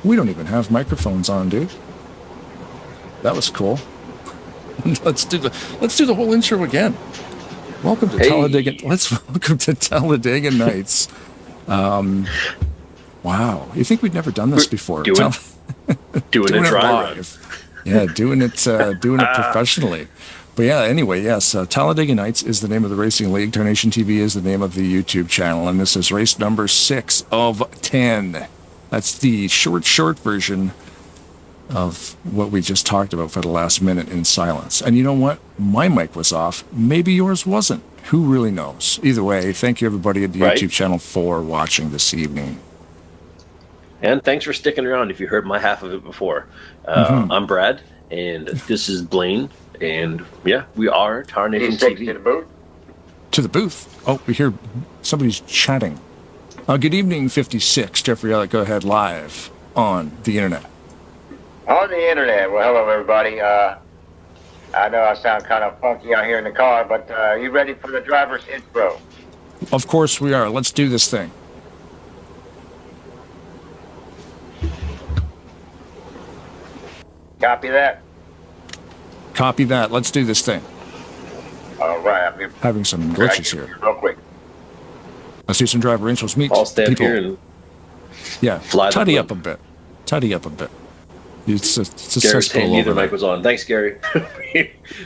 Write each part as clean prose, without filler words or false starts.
We don't even have microphones on, dude. That was cool. Let's do the whole intro again. Welcome to Talladega. Welcome to Talladega Nights. Wow, you think we'd never done this before? Doing it live. Yeah, doing it professionally. But yeah, anyway, yes, Talladega Nights is the name of the racing league. Tarnation TV is the name of the YouTube channel, and this is race number 6 of 10. That's the short version of what we just talked about for the last minute in silence. And you know what? My mic was off. Maybe yours wasn't. Who really knows? Either way, thank you everybody at the YouTube channel for watching this evening. And thanks for sticking around if you heard my half of it before. I'm Brad, and this is Blaine, and yeah, we are Tarnation TV. To the booth? To the booth? Oh, we hear somebody's chatting. Good evening, 56. Jeffrey Elliott, go ahead, live on the internet. On the internet. Well, hello, everybody. I know I sound kind of funky out here in the car, but are you ready for the driver's intro? Of course we are. Let's do this thing. Copy that? Copy that. Let's do this thing. All right. Having some glitches here. Real quick. Let's do some driver intros. Meet I'll stand people. here and tidy up a bit. Tidy up a bit. It's a Gary's saying neither mic was on. Thanks, Gary.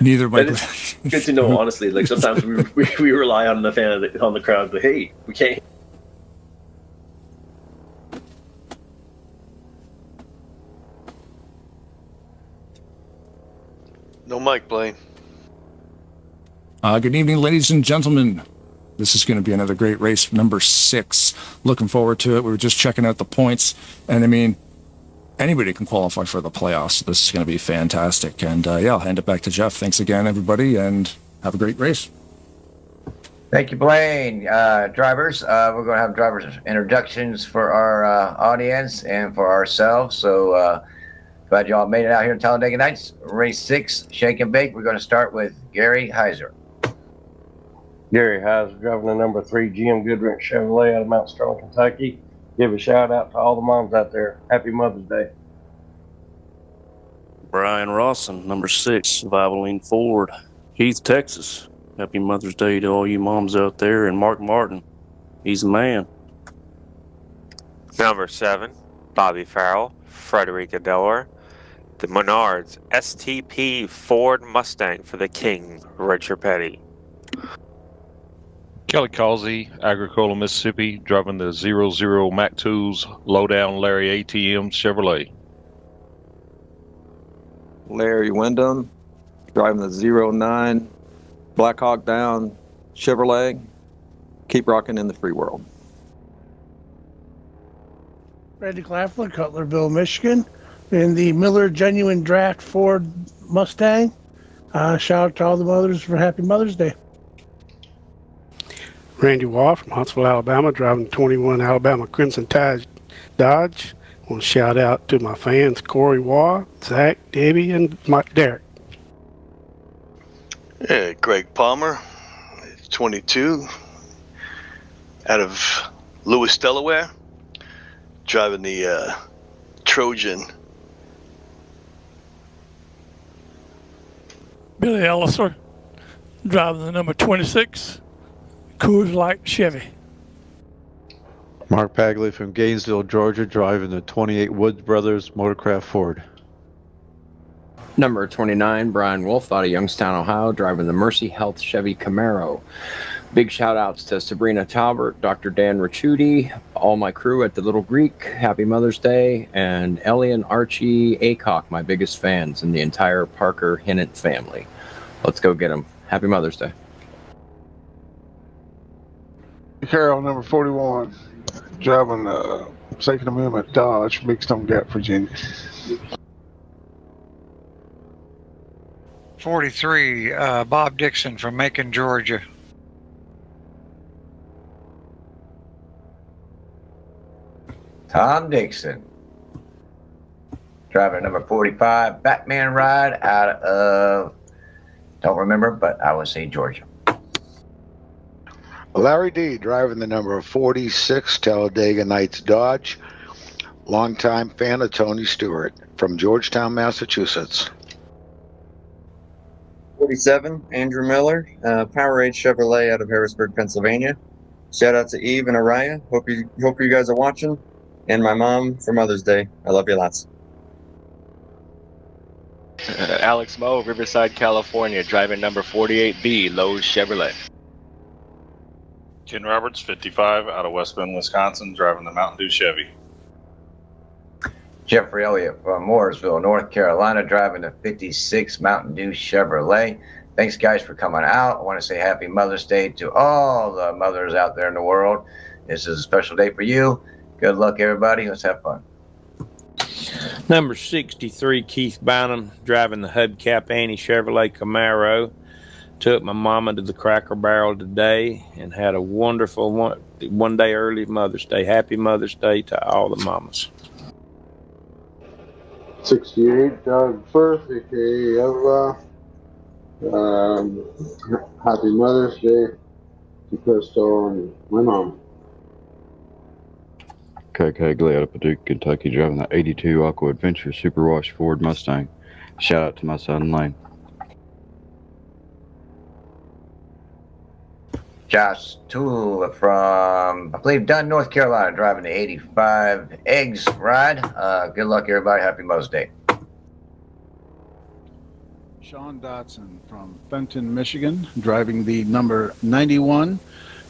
Neither mic. It's good to know, honestly. Like sometimes we rely on the crowd. But hey, we can't. No mic, Blaine. Good evening, ladies and gentlemen. This is going to be another great race, number 6. Looking forward to it. We were just checking out the points, and I mean, anybody can qualify for the playoffs. So this is going to be fantastic. And I'll hand it back to Jeff. Thanks again, everybody, and have a great race. Thank you, Blaine. Drivers, we're going to have drivers introductions for our audience and for ourselves. So glad y'all made it out here in Talladega Nights. Race 6, Shake and Bake. We're going to start with Gary Heiser. Gary Heiser, driving the number 3 GM Goodrich Chevrolet out of Mount Strong, Kentucky. Give a shout out to all the moms out there. Happy Mother's Day. Brian Rawson, number 6, Valvoline Ford, Heath, Texas. Happy Mother's Day to all you moms out there. And Mark Martin, he's a man. Number 7, Bobby Farrell, Frederica Delaware. The Menards STP Ford Mustang for the King, Richard Petty. Kelly Causey, Agricola, Mississippi, driving the 00 Mac Tools Lowdown Larry ATM Chevrolet. Larry Wyndham, driving the 09 Black Hawk Down Chevrolet. Keep rocking in the free world. Randy Claflin, Cutlerville, Michigan, in the Miller Genuine Draft Ford Mustang. Shout out to all the mothers for Happy Mother's Day. Randy Waugh from Huntsville, Alabama, driving 21 Alabama Crimson Tide Dodge. I want to shout out to my fans, Corey Waugh, Zach, Debbie, and Mike Derek. Yeah, Greg Palmer, 22, out of Lewis, Delaware, driving the Trojan. Billy Elliser, driving the number 26. Coors Light Chevy. Mark Pagley from Gainesville, Georgia, driving the 28 Woods Brothers Motorcraft Ford. Number 29, Brian Wolf out of Youngstown, Ohio, driving the Mercy Health Chevy Camaro. Big shout outs to Sabrina Talbert, Dr. Dan Ricciuti, all my crew at the Little Greek, Happy Mother's Day, and Ellie and Archie Acock, my biggest fans, and the entire Parker Hinnant family. Let's go get them. Happy Mother's Day. Carroll, number 41, driving Second Amendment Dodge, Big Stone Gap, Virginia. 43, Bob Dixon from Macon, Georgia. Tom Dixon, driving number 45, Batman Ride out of, don't remember, but I would say Georgia. Larry D, driving the number 46 Talladega Nights Dodge. longtime fan of Tony Stewart from Georgetown, Massachusetts. 47, Andrew Miller, Powerade Chevrolet out of Harrisburg, Pennsylvania. Shout out to Eve and Araya. Hope you guys are watching. And my mom for Mother's Day. I love you lots. Alex Moe, Riverside, California, driving number 48B, Lowe's Chevrolet. Ken Roberts, 55, out of West Bend, Wisconsin, driving the Mountain Dew Chevy. Jeffrey Elliott from Mooresville, North Carolina, driving the 56 Mountain Dew Chevrolet. Thanks, guys, for coming out. I want to say happy Mother's Day to all the mothers out there in the world. This is a special day for you. Good luck, everybody. Let's have fun. Number 63, Keith Bynum, driving the Hubcap Annie Chevrolet Camaro. Took my mama to the Cracker Barrel today and had a wonderful one day early Mother's Day. Happy Mother's Day to all the mamas. 68, Doug Firth, aka Ella. Happy Mother's Day to Crystal and my mom. Craig Hagley out of Paducah, Kentucky, driving the 82 Aqua Adventure Superwash Ford Mustang. Shout out to my son Lane. Josh Toole from, I believe, Dunn, North Carolina, driving the 85 Eggs ride. Good luck, everybody. Happy Mother's Day. Sean Dotson from Fenton, Michigan, driving the number 91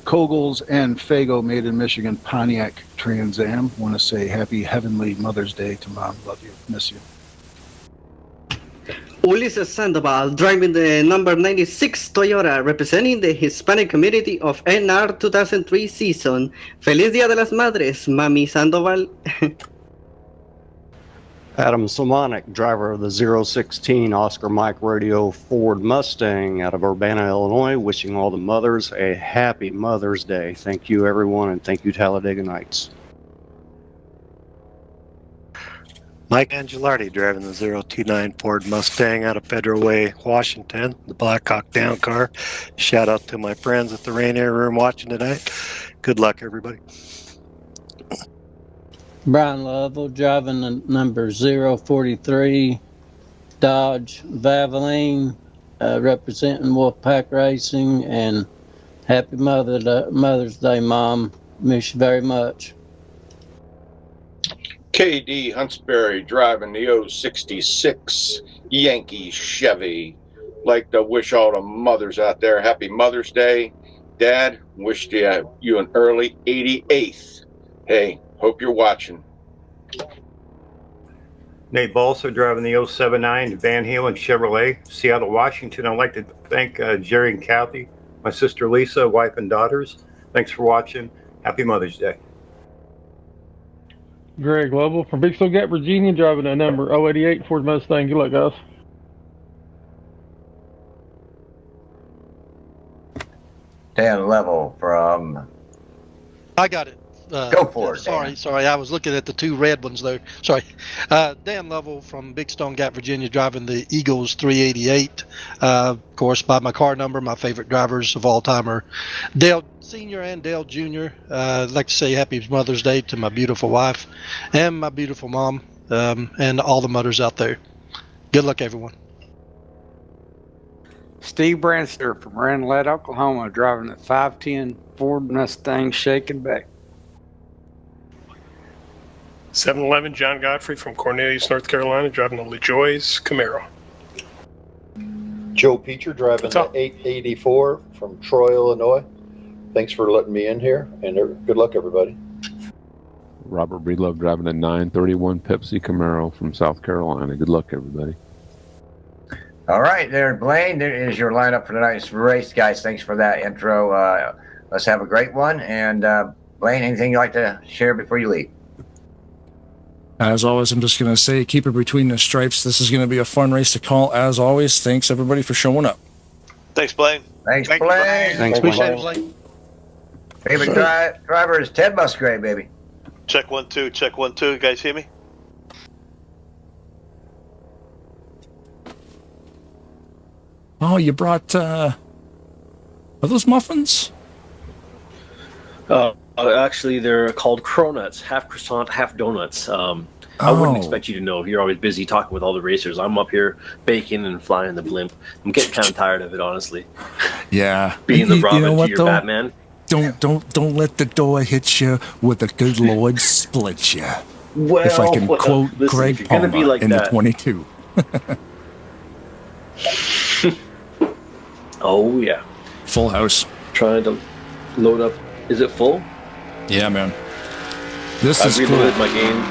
Kogels and Fago made in Michigan Pontiac Trans Am. Want to say happy Heavenly Mother's Day to Mom. Love you. Miss you. Ulises Sandoval, driving the number 96 Toyota, representing the Hispanic community of NR 2003 season. Feliz Dia de las Madres, Mami Sandoval. Adam Simonik, driver of the 016 Oscar Mike Radio Ford Mustang out of Urbana, Illinois, wishing all the mothers a happy Mother's Day. Thank you, everyone, and thank you, Talladega Nights. Mike Angelardi, driving the 029 Ford Mustang out of Federal Way, Washington, the Blackhawk Down car. Shout out to my friends at the Rainier Room watching tonight. Good luck, everybody. Brian Lovell, driving the number 043 Dodge Valvoline, representing Wolfpack Racing, and happy Mother's Day, Mom. Miss you very much. KD Huntsberry, driving the 066 Yankee Chevy. Like to wish all the mothers out there happy Mother's Day. Dad, wish you an early 88th. Hey, hope you're watching. Nate Balsa, driving the 079 Van Halen Chevrolet, Seattle, Washington. I'd like to thank Jerry and Kathy, my sister Lisa, wife and daughters. Thanks for watching. Happy Mother's Day. Greg Lovell from Big Stone Gap, Virginia, driving a number 088 Ford Mustang. Good luck, guys. Dan Level from... I got it. Go for it. Sorry. I was looking at the two red ones there. Sorry. Dan Lovell from Big Stone Gap, Virginia, driving the Eagles 388. Of course, by my car number, my favorite drivers of all time are Dale Sr. and Dale Jr. I'd like to say happy Mother's Day to my beautiful wife and my beautiful mom, and all the mothers out there. Good luck, everyone. Steve Branster from Ranelette, Oklahoma, driving a 510 Ford Mustang Shake and Bake. 7-Eleven, John Godfrey from Cornelius, North Carolina, driving the LeJoy's Camaro. Joe Peacher, driving the 884 from Troy, Illinois. Thanks for letting me in here, and good luck, everybody. Robert Breedlove, driving a 931 Pepsi Camaro from South Carolina. Good luck, everybody. All right, there, Blaine. There is your lineup for tonight's race, guys. Thanks for that intro. Let's have a great one. And Blaine, anything you'd like to share before you leave? As always, I'm just going to say, keep it between the stripes. This is going to be a fun race to call, as always. Thanks, everybody, for showing up. Thanks, Blaine. Thanks, Blaine. Thanks, Appreciate it, Blaine. Favorite driver is Ted Musgrave, baby. Check 1 2. Check 1 2. You guys hear me? Oh, you brought, are those muffins? I Actually, they're called cronuts, half croissant, half donuts. I wouldn't expect you to know. You're always busy talking with all the racers. I'm up here baking and flying the blimp. I'm getting kind of tired of it, honestly. Yeah. Being the You Robin know to what, your though? Batman. Don't let the door hit you with the good Lord split you. Well, if I can quote listen, Greg if you're gonna Palmer be like in that, the 22. Oh yeah. Full house. Trying to load up. Is it full? Yeah, man. This I is cool. reloaded my game.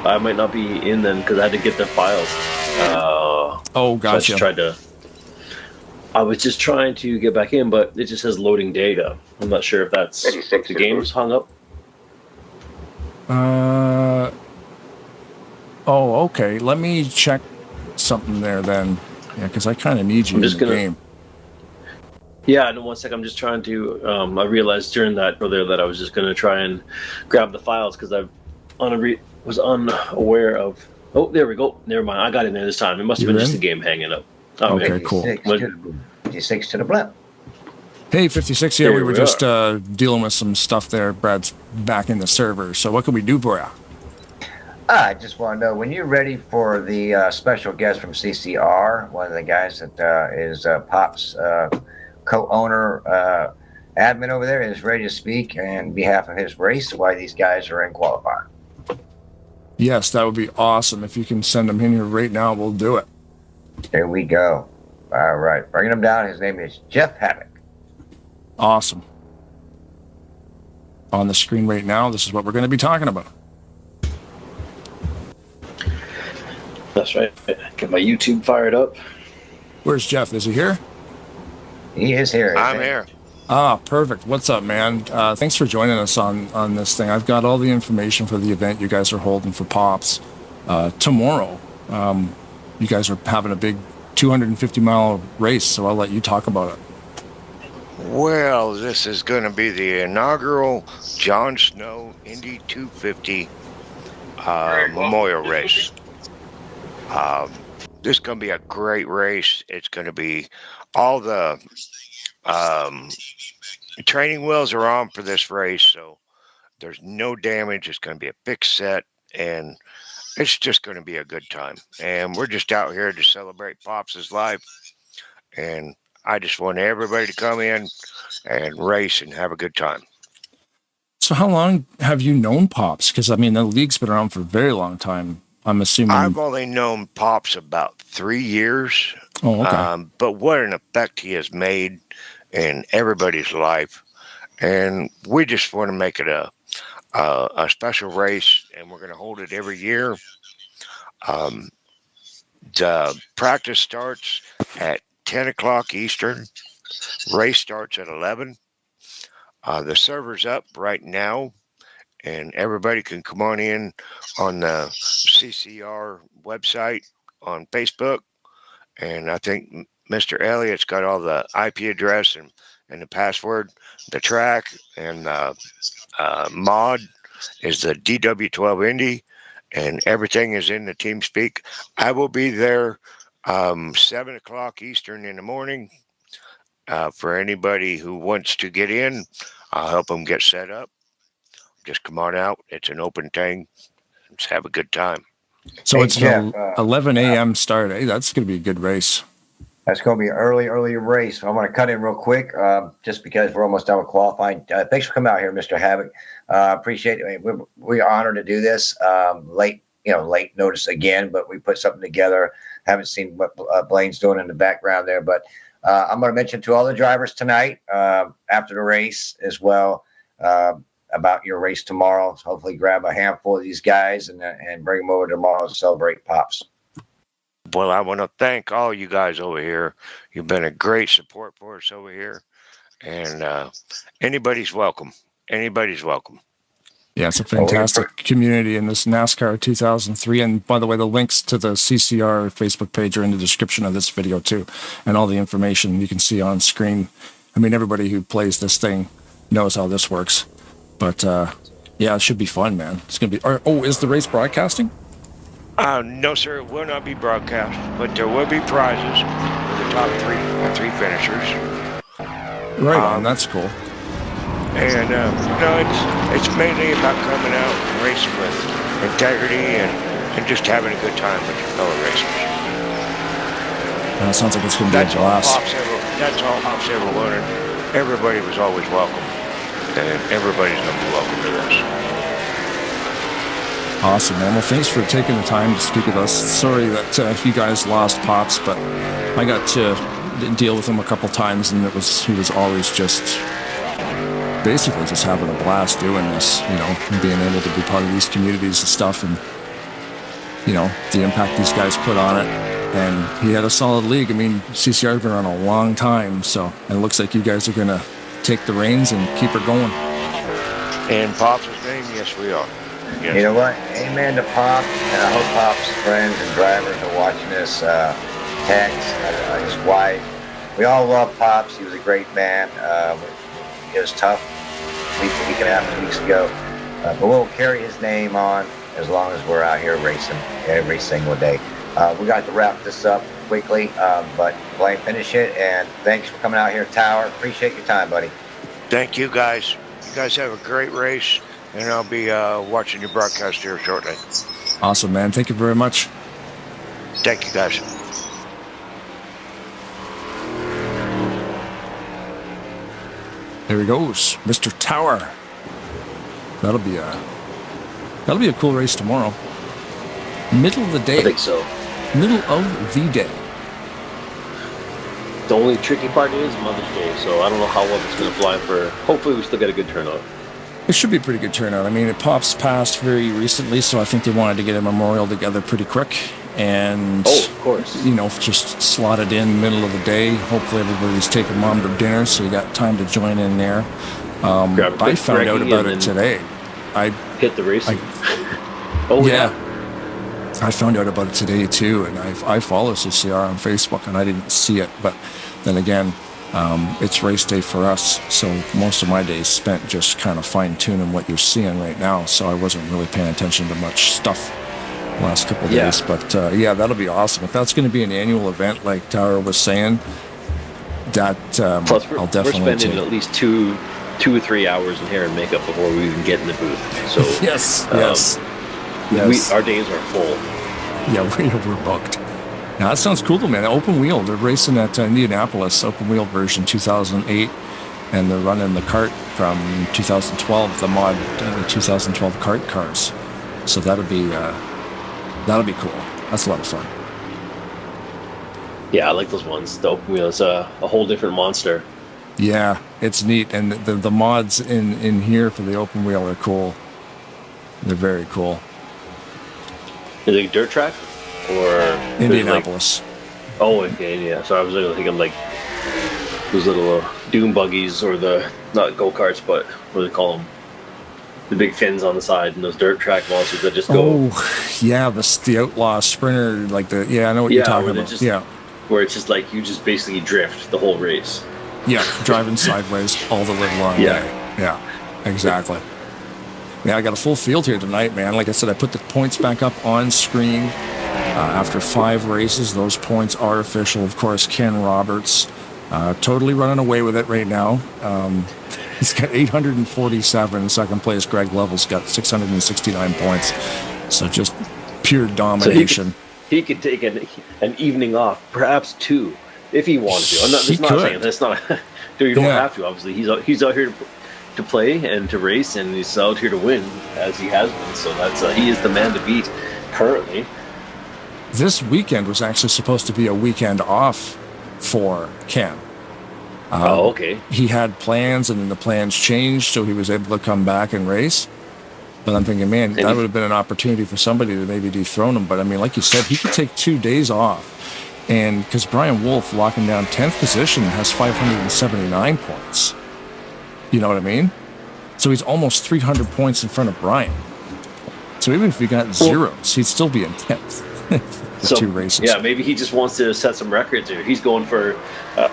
I might not be in then because I had to get the files. Oh, gotcha. So I was just trying to get back in, but it just says loading data. I'm not sure if that's the game's hung up. Oh, okay. Let me check something there then. Yeah, because I kind of need you in the game. Yeah, no, one sec. I'm just trying to. I realized during that earlier that I was just going to try and grab the files because I was unaware of. Oh, there we go. Never mind. I got in there this time. It must have been just the game hanging up. Okay, cool. 56 to the blimp. Hey, 56. Yeah, Here we were we just dealing with some stuff there. Brad's back in the server. So what can we do for you? I just want to know when you're ready for the special guest from CCR, one of the guys that is Pop's co-owner, admin over there, is ready to speak on behalf of his race, why these guys are in qualifying. Yes, that would be awesome. If you can send him in here right now, we'll do it. There we go. All right. Bringing him down. His name is Jeff Havoc. Awesome. On the screen right now, this is what we're going to be talking about. That's right. Get my YouTube fired up. Where's Jeff? Is he here? He is here. I'm here. Ah, perfect. What's up, man? Thanks for joining us on this thing. I've got all the information for the event you guys are holding for Pops tomorrow. You guys are having a big 250-mile race, so I'll let you talk about it. Well, this is going to be the inaugural Jon Snow Indy 250 Memorial Race. This is going to be a great race. It's going to be all the training wheels are on for this race, so there's no damage. It's going to be a fixed set, and it's just going to be a good time. And we're just out here to celebrate Pops' life, and I just want everybody to come in and race and have a good time. So how long have you known Pops? Because, I mean, the league's been around for a very long time. I'm assuming... I've only known Pops about 3 years. Oh, okay. But what an effect he has made in everybody's life. And we just want to make it a special race, and we're going to hold it every year. The practice starts at 10 o'clock Eastern. Race starts at 11. The server's up right now, and everybody can come on in on the CCR website on Facebook. And I think Mr. Elliott's got all the IP address and the password. The track and the mod is the DW12 Indy, and everything is in the TeamSpeak. I will be there 7 o'clock Eastern in the morning. For anybody who wants to get in, I'll help them get set up. Just come on out. It's an open thing. Let's have a good time. So Hey, it's Jeff, an 11 a.m. start. Hey, that's going to be a good race. That's going to be an early race. I'm going to cut in real quick, just because we're almost done with qualifying. Thanks for coming out here, Mr. Havoc. Appreciate it. We're honored to do this. Late notice again, but we put something together. Haven't seen what Blaine's doing in the background there, but I'm going to mention to all the drivers tonight, after the race as well, about your race tomorrow. So hopefully grab a handful of these guys and bring them over tomorrow to celebrate Pops. Well, I want to thank all you guys over here. You've been a great support for us over here. And anybody's welcome. Anybody's welcome. Yeah, it's a fantastic community in this NASCAR 2003. And by the way, the links to the CCR Facebook page are in the description of this video too. And all the information you can see on screen. I mean, everybody who plays this thing knows how this works. But yeah, it should be fun, man. It's going to be... Oh, is the race broadcasting? No, sir, it will not be broadcast, but there will be prizes for the top three finishers. Right on, that's cool. And no, it's mainly about coming out and racing with integrity and just having a good time with your fellow racers. Sounds like it's going to be a blast. That's all Pops ever wanted. Everybody was always welcome, and everybody's going to be welcome to this. Awesome, man. Well, thanks for taking the time to speak with us. Sorry that you guys lost Pops, but I got to deal with him a couple times, and he was always just basically just having a blast doing this, and being able to be part of these communities and stuff, and the impact these guys put on it. And he had a solid league. I mean, CCR's been around a long time, so it looks like you guys are going to take the reins and keep it going. In Pops' name, yes, we are. Yes. You know what? Amen to Pops, and I hope Pops' friends and drivers are watching this. Tex, his wife. We all love Pops. He was a great man. It was tough a week and a half, 2 weeks ago. But we'll carry his name on as long as we're out here racing every single day. We got to wrap this up quickly, but Blaine, finish it. And thanks for coming out here, Tower. Appreciate your time, buddy. Thank you, guys. You guys have a great race, and I'll be watching your broadcast here shortly. Awesome, man. Thank you very much. Thank you, guys. There he goes, Mr. Tower. That'll be a cool race tomorrow. Middle of the day. I think so. Middle of the day. The only tricky part is Mother's Day, so I don't know how well it's going to fly for. Hopefully, we still get a good turnout. It should be a pretty good turnout. I mean, it Pops passed very recently, so I think they wanted to get a memorial together pretty quick. And, of course. Just slot it in middle of the day. Hopefully everybody's taking mom to dinner, so you got time to join in there. I found out about it today. I hit the race. Yeah. I found out about it today, too, and I follow CCR on Facebook, and I didn't see it. But then again, it's race day for us, so most of my days spent just kind of fine-tuning what you're seeing right now, so I wasn't really paying attention to much stuff last couple of days. But that'll be awesome. If that's going to be an annual event, like Tara was saying, that Plus, I'll definitely we're spending at least 2 or 3 hours in hair and makeup before we even get in the booth. So yes. Our days are full. Yeah, we're booked. Now that sounds cool though, man. Open wheel. They're racing at Indianapolis, open wheel version 2008, and they're running the kart from 2012, the mod 2012 kart cars. So that'll be cool. That's a lot of fun. Yeah, I like those ones. The open wheel is a whole different monster. Yeah, it's neat, and the mods in here for the open wheel are cool. They're very cool. Is it a dirt track or Indianapolis? Okay, yeah. So I was thinking like those little dune buggies or not go karts, but what do they call them? The big fins on the side and those dirt track monsters that just go. Oh, yeah, the outlaw sprinter, I know what you're talking about. Where it's just like you just basically drift the whole race. Yeah, driving sideways all the live long day. Yeah, exactly. Yeah, I got a full field here tonight, man. Like I said, I put the points back up on screen. After 5 races, those points are official. Of course, Ken Roberts totally running away with it right now. He's got 847. Second place, Greg Lovell's got 669 points. So just pure domination. So he could take an evening off, perhaps 2, if he wanted to. I'm not saying that's not. You don't have to. Obviously, he's out here to play and to race, and he's out here to win as he has been. So that's he is the man to beat currently. This weekend was actually supposed to be a weekend off for Ken. Okay. He had plans, and then the plans changed, so he was able to come back and race. But I'm thinking, man, that would have been an opportunity for somebody to maybe dethrone him. But I mean, like you said, he could take 2 days off. And because Brian Wolf, locking down 10th position, has 579 points. You know what I mean? So he's almost 300 points in front of Brian. So even if he got zeros, he'd still be in 10th. for 2 races. Yeah, maybe he just wants to set some records here. He's going for,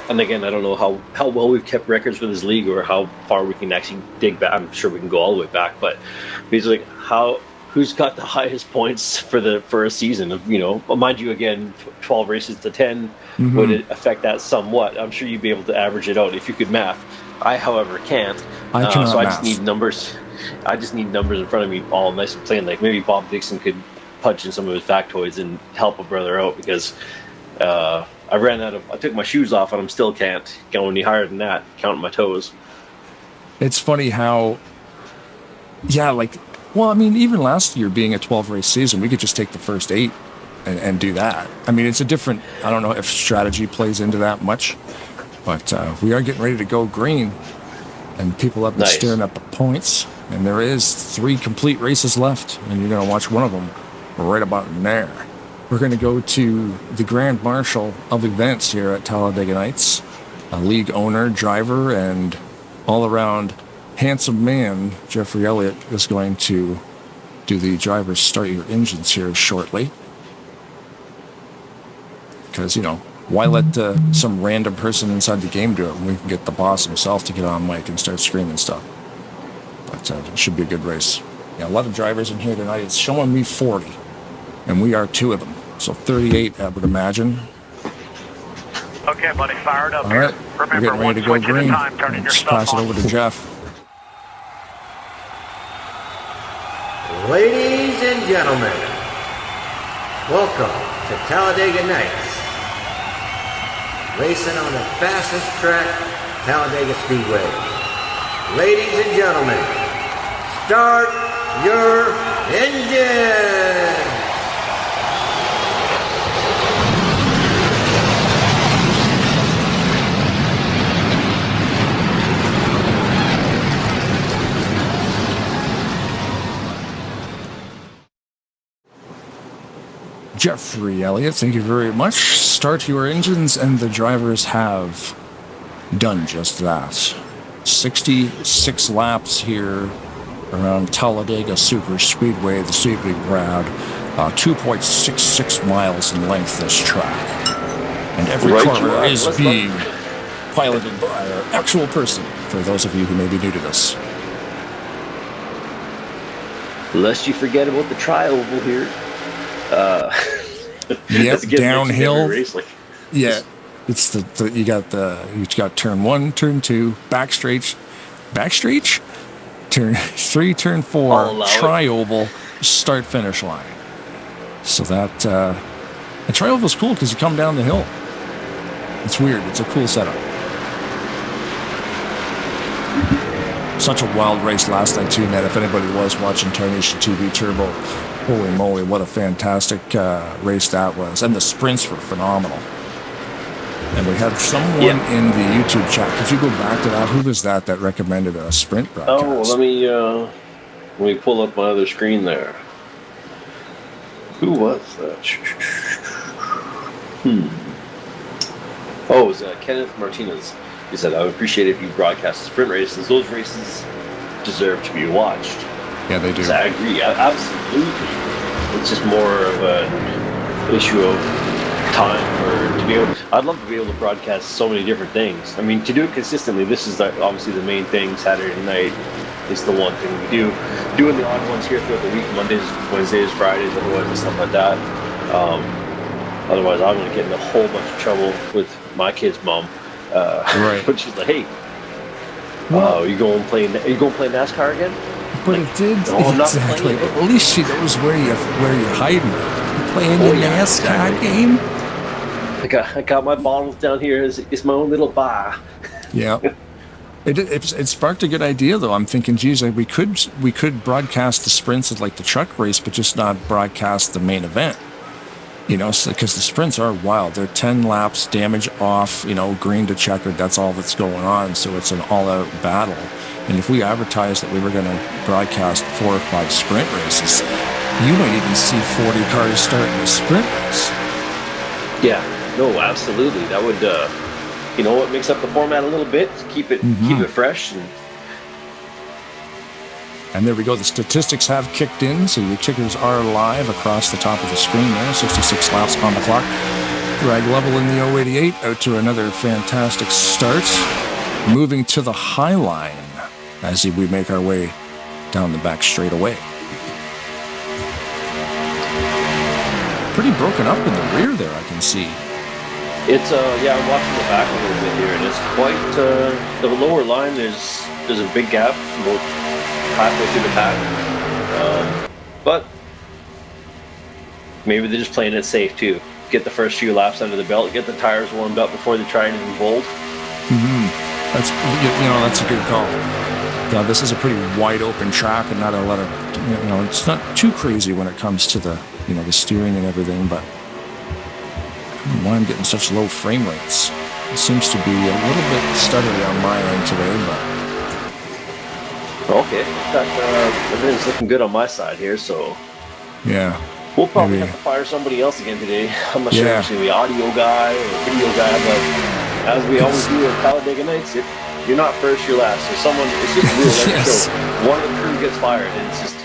and again, I don't know how well we've kept records with his league or how far we can actually dig back. I'm sure we can go all the way back, but he's like, who's got the highest points for a season of, mind you, again, 12 races to 10 would it affect that somewhat. I'm sure you'd be able to average it out if you could math. I, however, can't. I cannot so I math. just need numbers. I just need numbers in front of me, all nice and plain. Like maybe Bob Dixon could punch in some of his factoids and help a brother out, because I took my shoes off and I'm still can't go any higher than that, counting my toes. It's funny how, even last year being a 12 race season, we could just take the first 8 and do that. I mean, it's a different, I don't know if strategy plays into that much, but we are getting ready to go green, and people have been staring at the points, and there is 3 complete races left, and you're going to watch one of them right about in there. We're going to go to the Grand Marshal of events here at Talladega Nights, a league owner, driver, and all-around handsome man. Jeffrey Elliott is going to do the drivers start your engines here shortly. Because, why let some random person inside the game do it when we can get the boss himself to get on mic and start screaming stuff? But it should be a good race. Yeah, a lot of drivers in here tonight. It's showing me 40, and we are 2 of them. So 38, I would imagine. Okay, buddy, fired up All here. right, we're getting ready to go green. Let's pass it over to Jeff. Ladies and gentlemen, welcome to Talladega Nights. Racing on the fastest track, Talladega Speedway. Ladies and gentlemen, start your engines! Jeffrey Elliott, thank you very much. Start your engines, and the drivers have done just that. 66 laps here around Talladega Super Speedway this evening, Brad. 2.66 miles in length, this track. And every corner is being piloted by an actual person, for those of you who may be new to this. Lest you forget about the tri-oval here. Yep, downhill. Yeah, it's you got turn 1, turn 2, back straight, turn 3, turn 4, tri-oval, start finish line. So that the tri-oval is cool because you come down the hill. It's weird. It's a cool setup. Such a wild race last night too, Ned. If anybody was watching Tarnation TV Turbo, holy moly, what a fantastic race that was. And the sprints were phenomenal. And we had someone in the YouTube chat. Could you go back to that? Who was that recommended a sprint broadcast? Oh, let me pull up my other screen there. Who was that? Oh, it was Kenneth Martinez. He said, I would appreciate it if you broadcast sprint races. Those races deserve to be watched. Yeah, they do. I agree, absolutely. It's just more of an issue of time to be able. I'd love to be able to broadcast so many different things. I mean, to do it consistently, this is obviously the main thing. Saturday night is the one thing we do. Doing the odd ones here throughout the week, Mondays, Wednesdays, Fridays, otherwise and stuff like that. Otherwise, I'm going to get in a whole bunch of trouble with my kid's mom. Right. But she's like, "Hey, are you going to play NASCAR again?" But it did exactly. But at least she knows where you're hiding. You're playing your NASCAR game. I got my bottles down here. It's my own little bar. Yeah. It sparked a good idea though. I'm thinking, geez, we could broadcast the sprints at like the truck race, but just not broadcast the main event. Because the sprints are wild. They're 10 laps, damage off, green to checkered. That's all that's going on. So it's an all-out battle. And if we advertised that we were going to broadcast 4 or 5 sprint races, you might even see 40 cars start in a sprint race. Yeah, no, absolutely. That would, what makes up the format a little bit, keep it fresh. And there we go. The statistics have kicked in, so your tickers are live across the top of the screen there. 66 laps on the clock. Drag level in the 088 out to another fantastic start. Moving to the high line as we make our way down the back straightaway. Pretty broken up in the rear there, I can see. It's yeah, I'm watching the back a little bit here, and it's quite the lower line. There's a big gap about halfway through the pack, but maybe they're just playing it safe too. Get the first few laps under the belt, get the tires warmed up before they try anything bold. That's that's a good call. This is a pretty wide open track, and not a lot of it's not too crazy when it comes to the the steering and everything, but. Why I'm getting such low frame rates. It seems to be a little bit stuttery on my end today, but okay, everything's looking good on my side here. So yeah, we'll probably have to fire somebody else again today. I'm not sure if it's gonna be audio guy or video guy, but as we always do at Talladega Nights, if you're not first, you're last. So someone, it's just real. So one of the crew gets fired, and it's just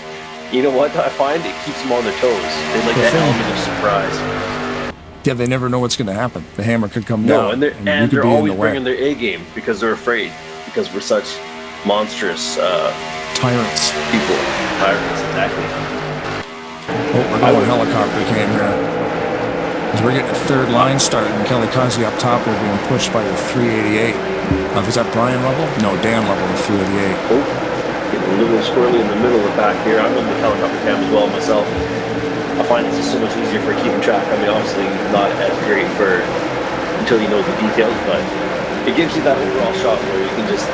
what I find it keeps them on their toes. They like that element of surprise. Yeah, they never know what's going to happen. The hammer could come down. No, and they're always bringing their A game because they're afraid, because we're such monstrous tyrants. People, tyrants, exactly. Oh, we're going helicopter cam here. As we're getting a third line started, and Kelly Kazi up top, we're being pushed by the 388. Is that Brian level? No, Dan level, the 388. Oh, getting a little squirrely in the middle of the back here. I'm in the helicopter cam as well myself. I find it's just so much easier for keeping track. I mean, obviously not as great until you know the details, but it gives you that overall shot where you can just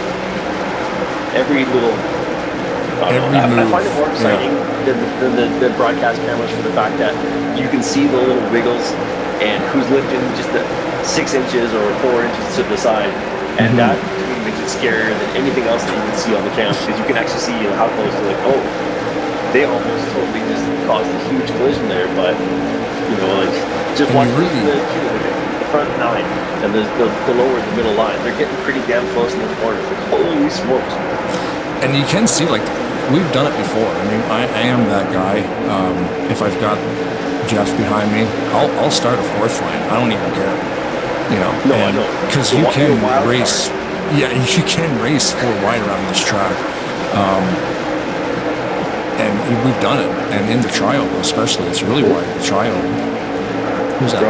every little. I find it more exciting than the broadcast cameras for the fact that you can see the little wiggles and who's lifting just 6 inches or 4 inches to the side, and that to me makes it scarier than anything else that you can see on the cam, because you can actually see how close to they almost totally just caused a huge collision there, but just watching the front nine and the lower and the middle line, they're getting pretty damn close in the corners. Holy smokes! And you can see we've done it before. I mean, I am that guy. If I've got Jeff behind me, I'll start a fourth line. I don't even care. No, I know, because you can race. Yeah, you can race 4 wide around this track. And we've done it, and in the trial especially, it's really wide, the trial. Who's that?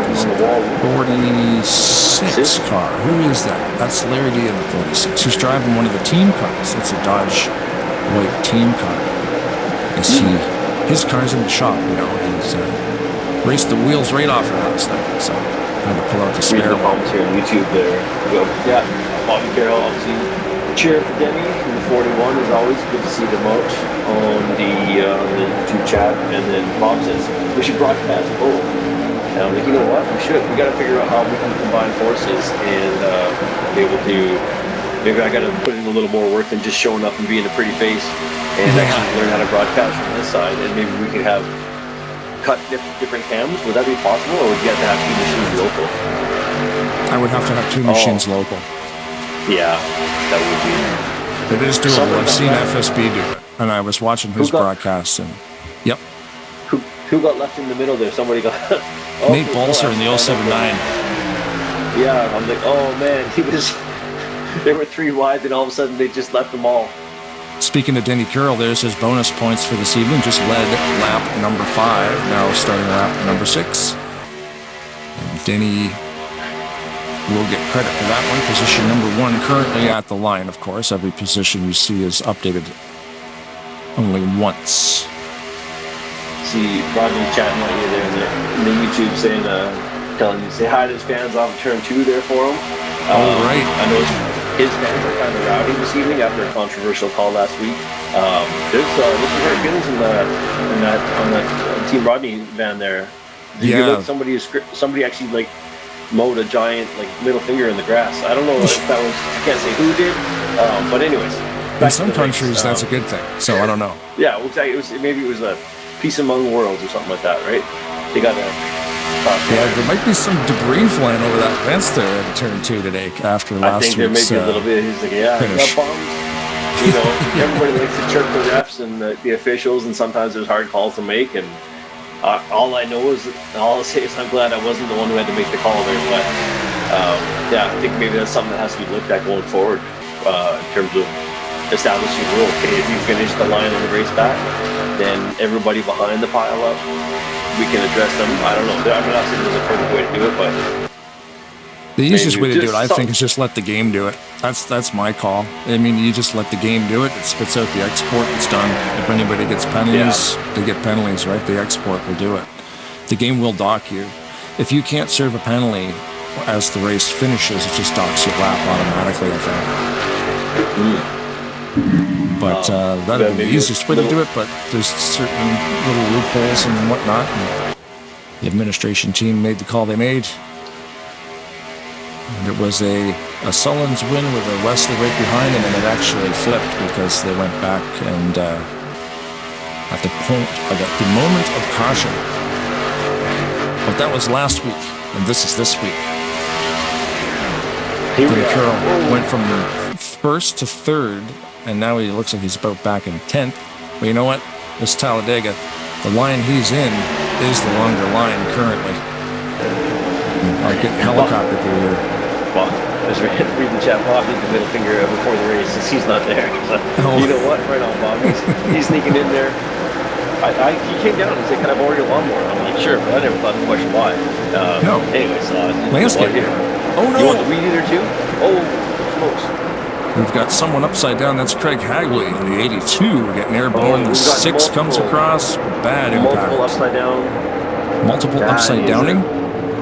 46 car. Who is that? That's Larry D in the 46. He's driving one of the team cars. It's a Dodge white team car. His car's in the shop, he's raced the wheels right off it last night, so I had to pull out the spare. The bombs here on YouTube there. Yeah, Bobby Carroll, obviously. Cheer for Denny in the 41 is always good to see them out on the YouTube chat. And then Bob says we should broadcast both. And I'm like, you know what? We should. We got to figure out how we can combine forces and be able to. Maybe I got to put in a little more work than just showing up and being a pretty face, and actually learn how to broadcast from this side. And maybe we could have cut different cams. Would that be possible, or would you have to have 2 machines local? I would have to have 2 machines local. Yeah, that would be. It is doable. I've seen FSB do it, and I was watching his broadcasts. And yep. Who got left in the middle there? Somebody got. Nate Balser in the 079. Yeah, I'm like, oh man, he was. They were 3 wide, and all of a sudden they just left them all. Speaking of Denny Carroll, there's his bonus points for this evening. Just led lap number 5, now starting lap number 6. And Denny will get credit for that one. Position number 1 currently at the line, of course. Every position you see is updated only once. See Rodney chatting right here there in the YouTube saying, telling you, say hi to his fans off of turn 2 there for him. Right. I know his fans are kind of rowdy this evening after a controversial call last week. There's some hurt feelings on that Team Rodney van there. Did you hear that somebody actually mowed a giant middle finger in the grass? I don't know if that was, I can't say who did, but anyways. In some countries, that's a good thing. So I don't know. Yeah, maybe it was a peace among worlds or something like that, right? They got a. Yeah, there might be some debris flying over that fence there at turn 2 today after last week's I think there may be a little bit. He's like, yeah, finish. Bombs. Everybody likes to chirp the refs and the officials, and sometimes there's hard calls to make. And all I'll say is I'm glad I wasn't the one who had to make the call there. But yeah, I think maybe that's something that has to be looked at going forward in terms of establishing a rule. Okay, if you finish the line on the race back, then everybody behind the pile up, we can address them. I don't know. I'm not saying there's a perfect way to do it, but The easiest way to do it, I Just think, is just let the game do it. That's my call. I mean, you just let the game do it. It spits out the export. It's done. If anybody gets penalties, they get penalties, right? The export will do it. The game will dock you. If you can't serve a penalty as the race finishes, it just docks your lap automatically, I think. But that'd be the easiest way to do it, but there's certain little loopholes and whatnot. And the administration team made the call they made. And it was a Sullins win with a Wesley right behind, and then it actually flipped because they went back and at the moment of caution. But that was last week, and this is this week. Danny Carroll went from first to third, and now he looks like he's about back in 10th. But you know what? This Talladega, the line he's in is the longer line currently. I'll get a helicopter through here. Well, I was reading the chat. Bob did the middle finger before the race since he's not there. So, You know what? Right on, Bob. He's sneaking in there. He came down and said, "Can I borrow your lawnmower?" I'm like, "Sure," but I never thought to question why. No. Anyways, Landscape. Oh no! You want the weed eater too? Oh, smokes! We've got someone upside down. That's Craig Hagley in the 82. We're getting airborne. The 6 comes across. Bad impact. Multiple upside down. Multiple upside downing?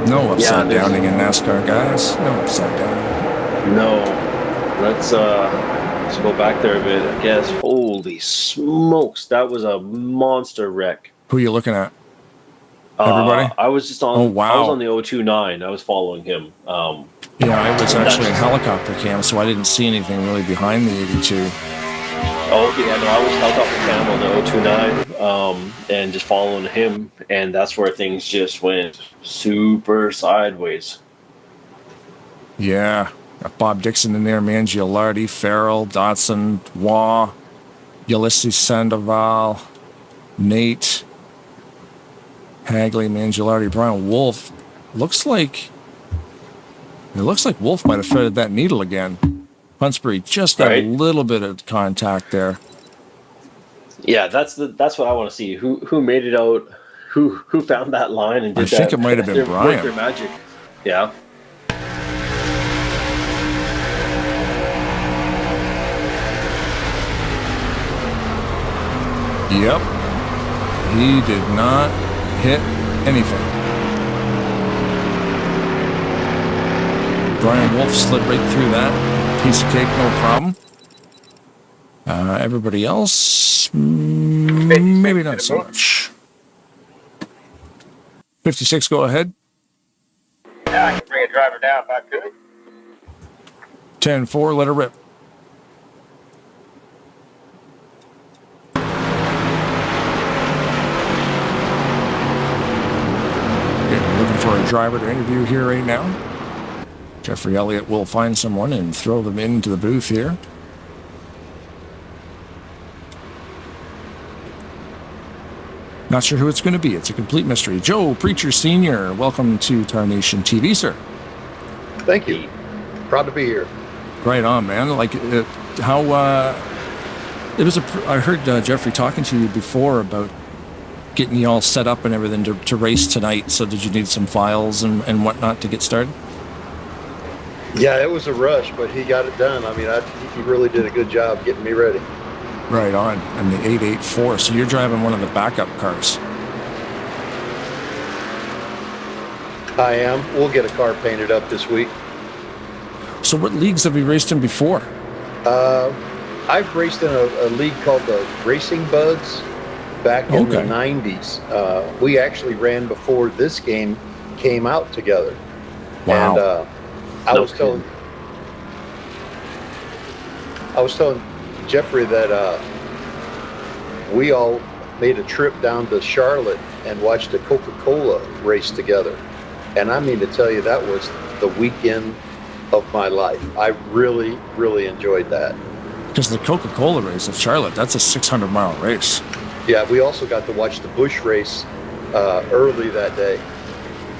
No upside downing in NASCAR, guys. No upside downing. No. Let's go back there a bit, I guess. Holy smokes. That was a monster wreck. Who are you looking at? Everybody? I was just on. Oh, wow. I was on the 029. I was following him. Yeah, I was actually in helicopter cam, so I didn't see anything really behind the 82. Oh, yeah, no, I was helicopter cam on the 029 and just following him, and that's where things just went super sideways. Yeah. Got Bob Dixon in there, Mangialardi, Farrell, Dotson, Waugh, Ulysses Sandoval, Nate, Hagley, Mangialardi, Brian Wolf. It looks like Wolf might have threaded that needle again. Hunsbury just got a little bit of contact there. Yeah, that's what I want to see. Who made it out? Who found that line and did that? I think it might have been Brian. Their magic. Yeah. Yep. He did not hit anything. Brian Wolf slid right through that. Piece of cake, no problem. Everybody else, maybe not so much. 56, go ahead. Yeah, I can bring a driver down if I could. 10-4, let her rip. Looking for a driver to interview here right now. Jeffrey Elliott will find someone and throw them into the booth here. Not sure who it's going to be. It's a complete mystery. Joe Preacher Sr., welcome to Tarnation TV, sir. Thank you. Proud to be here. Right on, man. Like, how, it was I heard Jeffrey talking to you before about getting you all set up and everything to race tonight. So did you need some files and whatnot to get started? Yeah, it was a rush, but he got it done. I mean, he really did a good job getting me ready. Right on. And the 884. So you're driving one of the backup cars. I am. We'll get a car painted up this week. So what leagues have you raced in before? I've raced in a league called the Racing Buds back in the 90s. We actually ran before this game came out together. Wow. And I was telling Jeffrey that we all made a trip down to Charlotte and watched a Coca-Cola race together. And I mean to tell you, that was the weekend of my life. I really, really enjoyed that. Because the Coca-Cola race at Charlotte, that's a 600-mile race. Yeah, we also got to watch the Busch race early that day.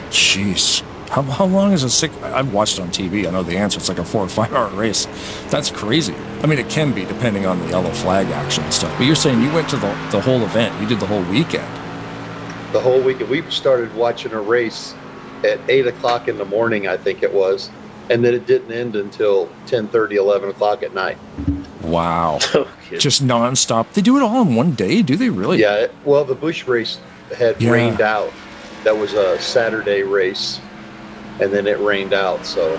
Jeez. How long is I've watched it on TV. I know the answer. It's like a 4 or 5 hour race. That's crazy. I mean, it can be depending on the yellow flag action and stuff. But you're saying you went to the whole event. You did the whole weekend. The whole weekend. We started watching a race at 8 o'clock in the morning, I think it was. and then it didn't end until 10:30, 11 o'clock at night. Wow. Just nonstop. They do it all in one day, do they really? Yeah, well, the Busch race had rained out. That was a Saturday race, and then it rained out, so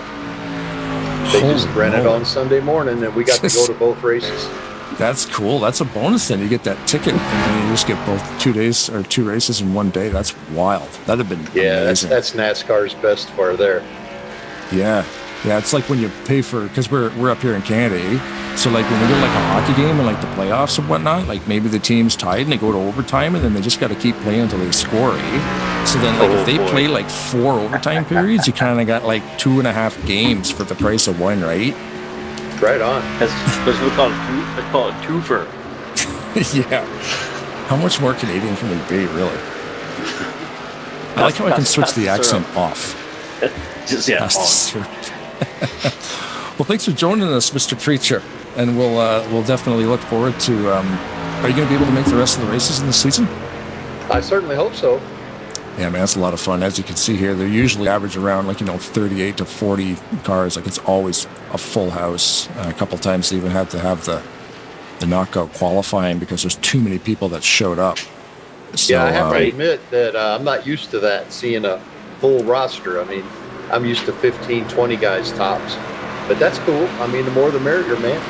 they just ran it on Sunday morning, and we got to go to both races. That's cool. That's a bonus then. You get that ticket, and then you just get both 2 days or 2 races in one day. That's wild. That'd have been amazing. That's NASCAR's best part there. Yeah. Yeah, it's like when you pay for, because we're up here in Canada, eh? So like when we go to like a hockey game and like the playoffs and whatnot, like maybe the team's tied and they go to overtime and then they just got to keep playing until they score, eh? So then like if they play like 4 overtime periods, you kind of got like 2.5 games for the price of one, right? Right on. That's what we call it. Let's call it twofer. Yeah. How much more Canadian can we be, really? I like how I can switch the accent off. Just yeah. Well, thanks for joining us, Mr. Preacher, and we'll definitely look forward to. Are you going to be able to make the rest of the races in the season? I certainly hope so. Yeah, man, that's a lot of fun. As you can see here, they're usually average around 38 to 40 cars. Like it's always a full house. A couple times they even had to have the knockout qualifying because there's too many people that showed up. So, yeah, I have to admit that I'm not used to that, seeing a full roster. I mean, I'm used to 15, 20 guys tops. But that's cool. I mean, the more the merrier, man.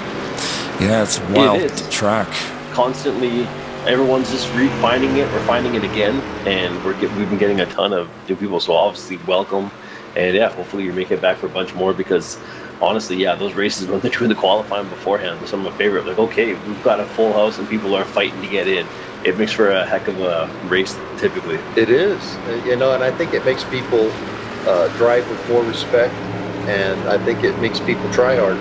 Yeah, it's wild track. Constantly, everyone's just refining it or finding it again, and we've been getting a ton of new people. So obviously, welcome, and yeah, hopefully you make it back for a bunch more because honestly, yeah, those races when they're doing the qualifying beforehand, some of my favorite. Like, okay, we've got a full house and people are fighting to get in. It makes for a heck of a race, typically. It is, and I think it makes people drive with more respect. And I think it makes people try harder.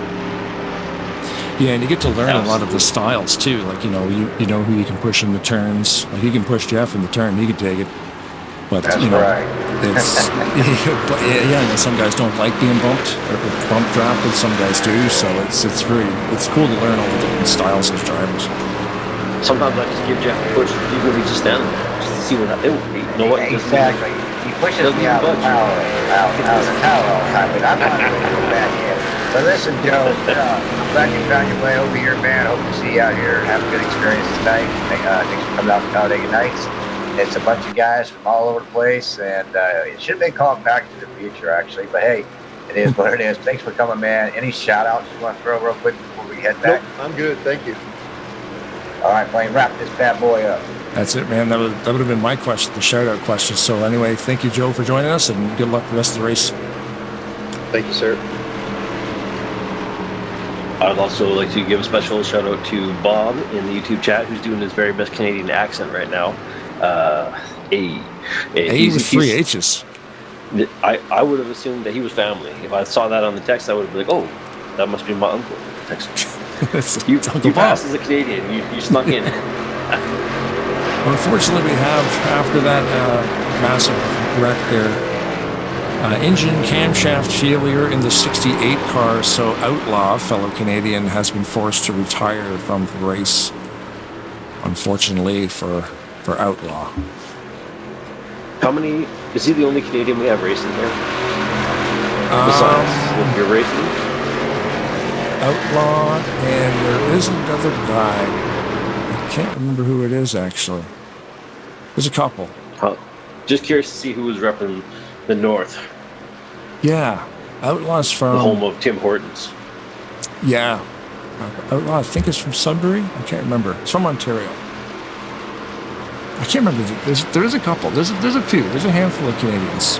Yeah, and you get to learn a lot of the styles too. Like you know who you can push in the turns. Like you can push Jeff in the turn, he can take it. But That's you know, right. it's but yeah. Some guys don't like being bumped or bump drafted. Some guys do. So it's cool to learn all the different styles as drivers. Sometimes I just give Jeff a push, even if he's just standing there, just to see what happens. You know what? Exactly. He pushes me out of the towel all the time, but I'm not going to go back in. So listen, Joe, I'm glad you found your way over here, man. Hope to see you out here. Have a good experience tonight. Thanks for coming out to Talladega Nights. It's a bunch of guys from all over the place, and it should have been called Back to the Future, actually. But hey, it is what it is. Thanks for coming, man. Any shout-outs you want to throw real quick before we head back? Nope, I'm good. Thank you. All right, Blaine, wrap this bad boy up. That's it, man. That would have been my question, the shout-out question. So anyway, thank you, Joe, for joining us, and good luck the rest of the race. Thank you, sir. I'd also like to give a special shout-out to Bob in the YouTube chat, who's doing his very best Canadian accent right now. A with 3 H's. I would have assumed that he was family. If I saw that on the text, I would have been like, oh, that must be my uncle. You passed as a Canadian. You snuck in. Unfortunately, we have, after that massive wreck there, engine camshaft failure in the 68 car, so Outlaw, fellow Canadian, has been forced to retire from the race, unfortunately, for Outlaw. How many, is he the only Canadian we have racing here? Besides with your racing? Outlaw, and there is another guy. I can't remember who it is, actually. There's a couple. Just curious to see who was repping the North. Yeah. Outlaw's from... the home of Tim Hortons. Yeah. Outlaw, I think is from Sudbury. I can't remember. It's from Ontario. I can't remember. There is a couple. There's a few. There's a handful of Canadians.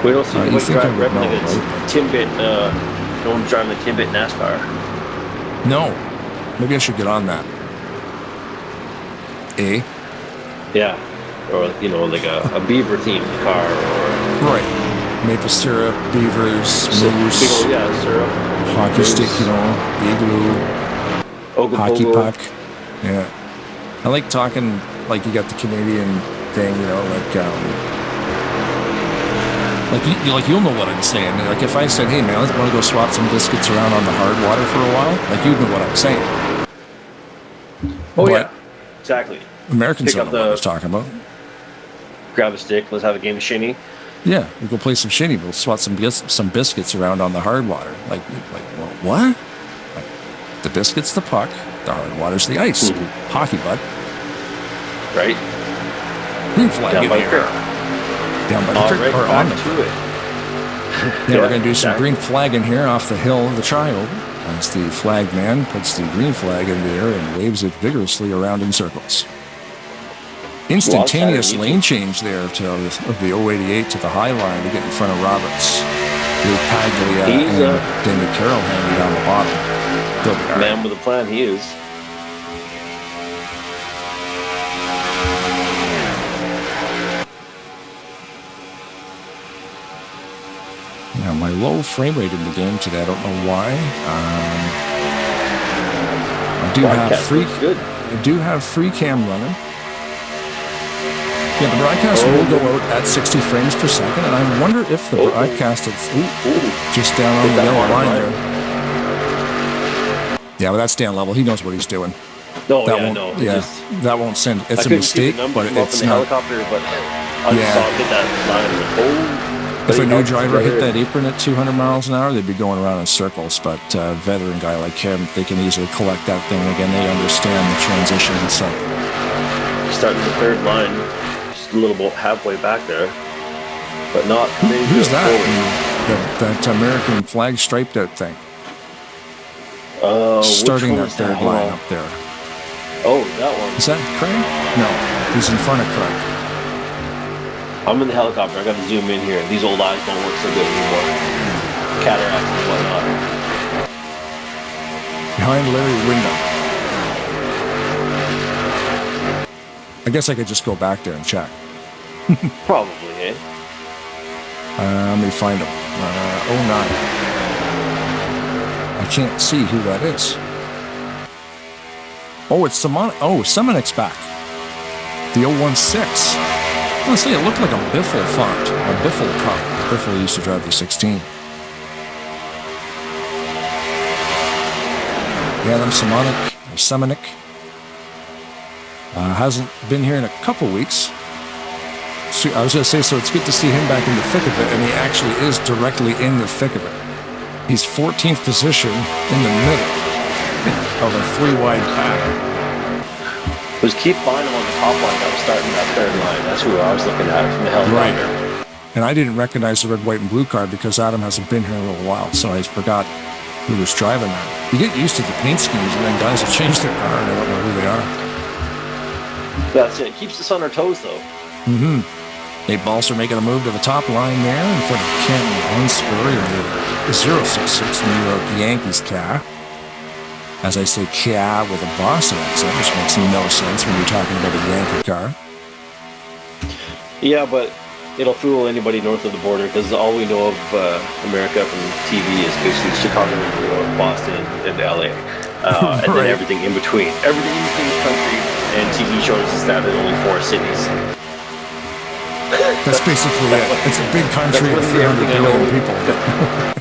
We don't see you think I would know, like right? Timbit, no one's driving the Timbit NASCAR. No. Maybe I should get on that. Yeah. Or, like a beaver themed car or... Right. Maple syrup, beavers, moose. Syrup. Hockey moose. stick, igloo. Hockey puck. Yeah. I like talking, like you got the Canadian thing, you'll know what I'm saying. Like if I said, hey man, let's want to go swap some biscuits around on the hard water for a while, like you'd know what I'm saying. Oh, yeah. Exactly. Americans Pick don't up know what I was talking about. Grab a stick, let's have a game of shinny. Yeah, we'll go play some shinny. We'll swat some biscuits around on the hard water. Like well, what? Like, the biscuit's the puck, the hard water's the ice. Hockey, bud. Right. Green flag Down in by the the air. Down by the creek, right, or on the back creek. to it. Yeah, we're going to do some green flagging here off the hill of the trioval as the flag man puts the green flag in the air and waves it vigorously around in circles. Instantaneous lane change there to of the 088 to the high line to get in front of Roberts. Luke Paglia and Danny Carroll hanging down the bottom. They'll be all right. Man with a plan, he is. Now, my low frame rate in the game today, I don't know why. I do have free cam running. Yeah, the broadcast will go out at 60 frames per second, and I wonder if the broadcast is just down on the yellow line there. Yeah, but that's Dan Level. He knows what he's doing. No, that yeah, won't, no. Yeah, that won't send. It's a mistake, but it's in the not. helicopter, but I just saw him hit that line. If a new driver hit that apron at 200 miles an hour, they'd be going around in circles. But a veteran guy like him, they can easily collect that thing again. They understand the transition. So starting the third line, just a little bit halfway back there, but not. Who's that? That American flag striped out thing. Starting that third line up there. Oh, that one. Is that Craig? No, he's in front of Craig. I'm in the helicopter. I got to zoom in here. These old eyes don't work so good anymore. Cataracts and whatnot. Behind Larry Wyndham. I guess I could just go back there and check. Probably, eh? Let me find him. 09. I can't see who that is. Oh, it's Simonic's back. The 016. Honestly, it looked like a Biffle font, a Biffle cup. Biffle used to drive the 16. Yeah, them Simonic. Hasn't been here in a couple weeks. So I was going to say, so it's good to see him back in the thick of it, and he actually is directly in the thick of it. He's 14th position in the middle of a three-wide pack. Was keep buying him on the top line. I was starting that third line. That's who I was looking at from the helicopter. Right. And I didn't recognize the red, white, and blue card because Adam hasn't been here in a little while, so I forgot who was driving that. You get used to the paint schemes, and then guys have changed their car, and I don't know who they are. That's it. Keeps us on our toes, though. Mm-hmm. Nate Balser making a move to the top line there in front of Kenton Hunsberry of the 066 New York Yankees car. As I say car with a Boston accent, which makes no sense when you're talking about a Yankee car. Yeah, but it'll fool anybody north of the border because all we know of America from TV is basically Chicago, New York, Boston, and LA. And then everything in between. Everything in between the country and TV shows is that there's only 4 cities. That's basically it. It's a big country with 300 billion people.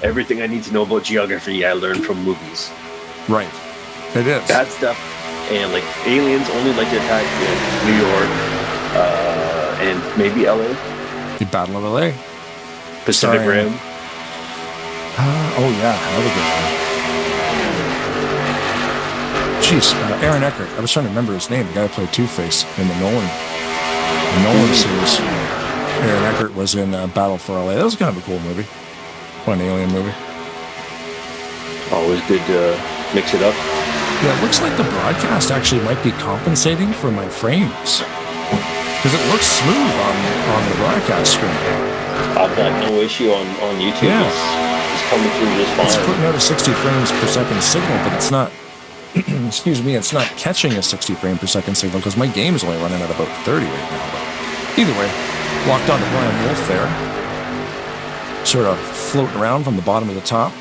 Everything I need to know about geography I learned from movies. Right. It is. That stuff. And like aliens only like to attack New York and maybe LA. The Battle of LA. Pacific Rim. Oh yeah, another good one. Jeez, Aaron Eckhart. I was trying to remember his name. The guy who played Two-Face in the Nolan series. Aaron Eckhart was in Battle for LA. That was kind of a cool movie. Fun alien movie. Always good to mix it up. Yeah, it looks like the broadcast actually might be compensating for my frames. Because it looks smooth on the broadcast screen. I've got no issue on YouTube. Yeah. It's coming through just fine. It's putting out a 60 frames per second signal, but it's not, excuse me, it's not catching a 60 frame per second signal because my game is only running at about 30 right now. But either way, locked onto Brian Wolf there. Sort of floating around from the bottom to the top.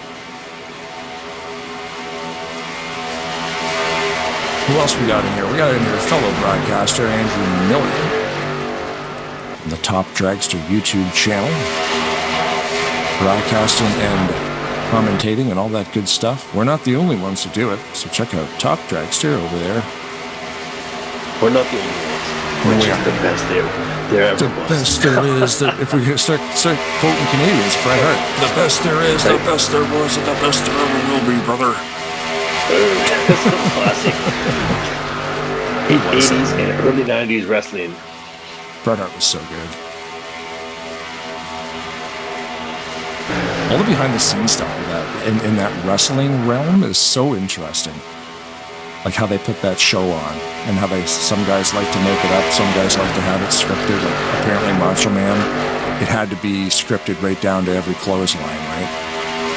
Who else we got in here? We got in here a fellow broadcaster, Andrew Miller, on the Top Dragster YouTube channel. Broadcasting and commentating and all that good stuff. We're not the only ones to do it, so check out Top Dragster over there. We're not the only ones. We're just the best there. there ever The was. best there is. If we start quoting Canadians, Bret Hart. The best there is, the best there was, and the best there ever will be, brother. That's a classic. 80s and early 90s wrestling. Bret Hart was so good. All the behind-the-scenes stuff with that in that wrestling realm is so interesting. Like how they put that show on, and how some guys like to make it up, some guys like to have it scripted. Like apparently Macho Man, it had to be scripted right down to every clothesline, right?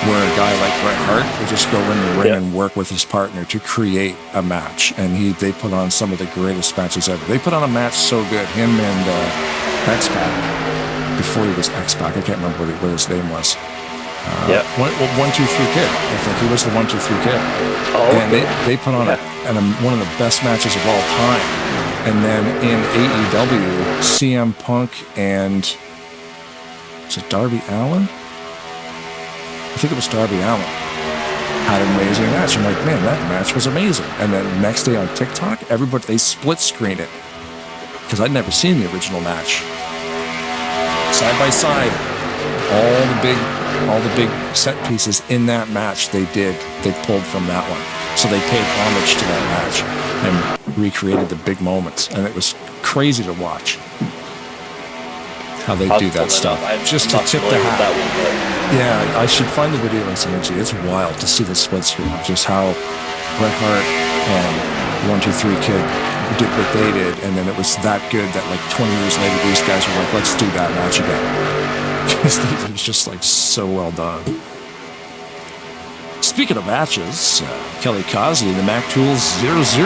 Where a guy like Bret Hart would just go in the ring and work with his partner to create a match, and they put on some of the greatest matches ever. They put on a match so good, him and X-Pac, before he was X-Pac, I can't remember what his name was. 1-2-3 Kid. I think he was the 1-2-3 Kid. And they put on one of the best matches of all time. And then in AEW, CM Punk and was it Darby Allin? I think it was Darby Allin. Had an amazing match. I'm like, man, that match was amazing. And then next day on TikTok, they split screen it because I'd never seen the original match. Side by side, all the big set pieces in that match they pulled from that one. So they paid homage to that match and recreated the big moments. And it was crazy to watch how they do that stuff. Just to tip the hat. Yeah, I should find the video and send it to you. It's wild to see the split screen of just how Bret Hart and 1-2-3 Kid did what they did. And then it was that good that like 20 years later, these guys were like, let's do that match again. Because it was just like so well done. Speaking of matches, Kelly Causey and the Mac Tools 0-0.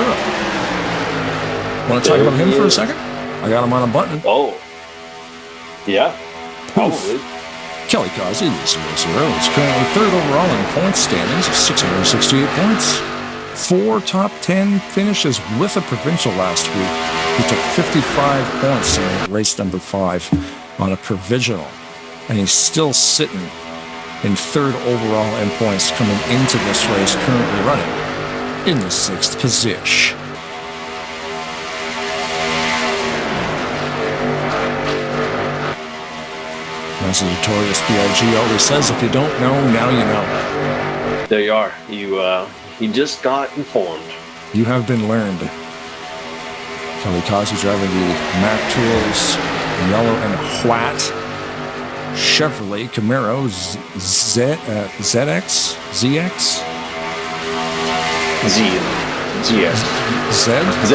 Want to talk about him for a second? I got him on a button. Oh. Yeah. Probably. Kelly Causey, the 0-0, is currently third overall in points standings of 668 points. 4 top 10 finishes with a provincial last week. He took 55 points in race number 5 on a provisional. And he's still sitting in third overall in points coming into this race, currently running in the 6th position. As the notorious B.I.G. always says, if you don't know, now you know. There you are. You just got informed. You have been learned. Kelly Causey driving the Mac Tools yellow and white Chevrolet Camaro ZX? Zed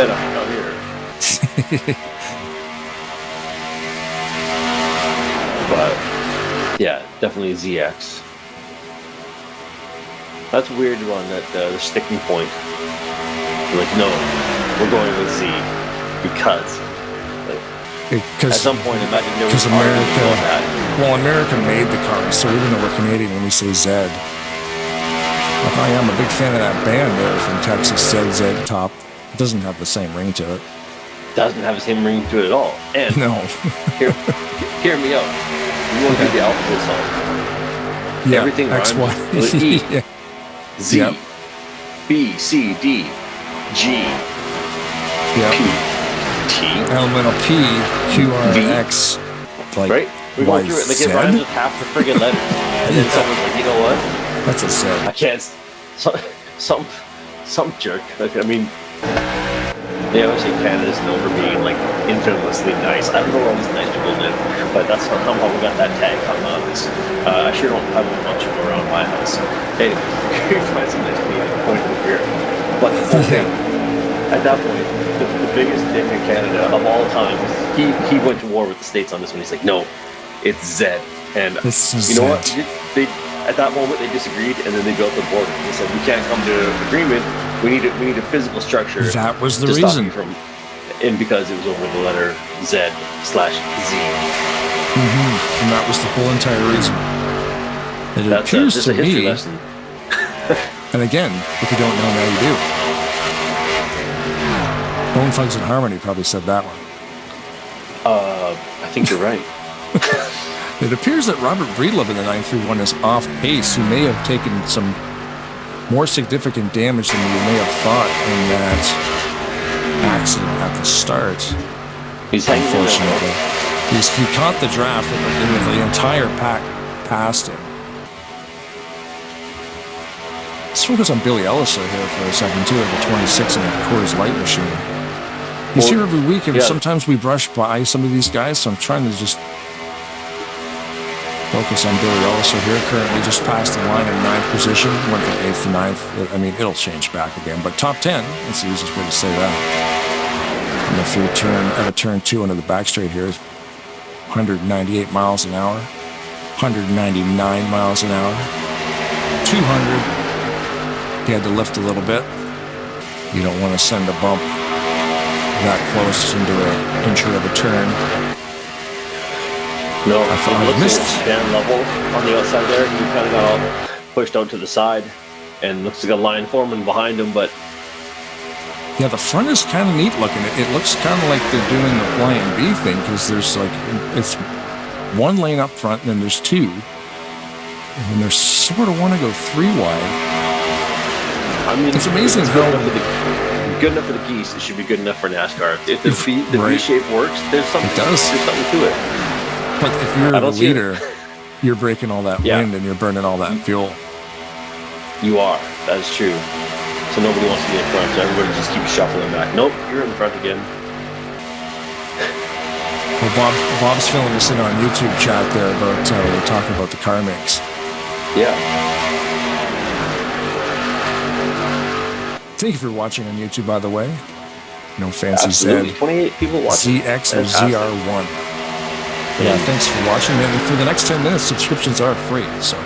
out here. But yeah, definitely ZX. That's a weird one. That the sticking point. Like, no, we're going with Z because. At some point, imagine there was America made the car, so even though we're Canadian, when we say Zed, like I am a big fan of that band there from Texas, Zed Top. It doesn't have the same ring to it. Doesn't have the same ring to it at all. And no. hear me out. You want to do the alphabet song? Yeah, everything X, rhymes Y, with E, yeah. Z, Yep. B, C, D, G, Yep. P, T, elemental P, Q, R, X, like right? We're going through it. Like, it rhymes with half the friggin' letters. And then someone's like, you know what? That's a Z. I can't. Some jerk. Like, I mean, they always say Canada's known for being like infamously nice. I don't know where all these nice people live, but that's somehow we got that tag hung on us. I sure don't have a bunch of them around my house. Anyway, you find some nice Canadian point over here. But the whole thing, at that point, the biggest dick in Canada of all time, he went to war with the States on this one. He's like, no, it's Zed. And you know what? They at that moment they disagreed, and then they built the border. They said we can't come to agreement. We need a physical structure. That was the to stop reason. you from, and because it was over the letter Z/Z. And that was the whole entire reason. It appears just to a history me. lesson. And again, if you don't know, now you do. Bone Thugs and Harmony probably said that one. I think you're right. It appears that Robert Breedlove in the 931 is off pace. He may have taken some more significant damage than you may have thought in that accident at the start. He's hanging in there. Unfortunately, he caught the draft, but the entire pack passed him. Let's focus on Billy Ellis here for a second too, at the 26 in a Coors Light machine. He's here every week, and sometimes we brush by some of these guys, so I'm trying to just focus on Billy Ellis here, currently just past the line in 9th position, went from 8th to 9th. I mean, it'll change back again, but top 10, that's the easiest way to say that. And the third turn, at a turn 2 under the back straight here, 198 miles an hour, 199 miles an hour, 200. He had to lift a little bit. You don't want to send a bump that close into an inch of a turn. No, I missed Dan level on the outside there. He kind of got all pushed out to the side, and looks like a line foreman behind him. But yeah, the front is kind of neat looking. It looks kind of like they're doing the Flying V thing, because there's like, it's one lane up front, and then there's two, and then they sort of want to go 3 wide. I mean, it's amazing how good enough for the geese. It should be good enough for NASCAR. If the V shape works, there's something. It does. There's something to it. But if you're the leader, you're breaking all that wind and you're burning all that fuel. You are. That is true. So nobody wants to be in front. So everybody just keeps shuffling back. Nope, you're in the front again. Well, Bob's filling us in on YouTube chat there about we're talking about the car mix. Yeah. Thank you for watching on YouTube, by the way. No fancy Absolutely. Z. 28 people watching. ZX or ZR1. Yeah, thanks for watching. And for the next 10 minutes, subscriptions are free. So.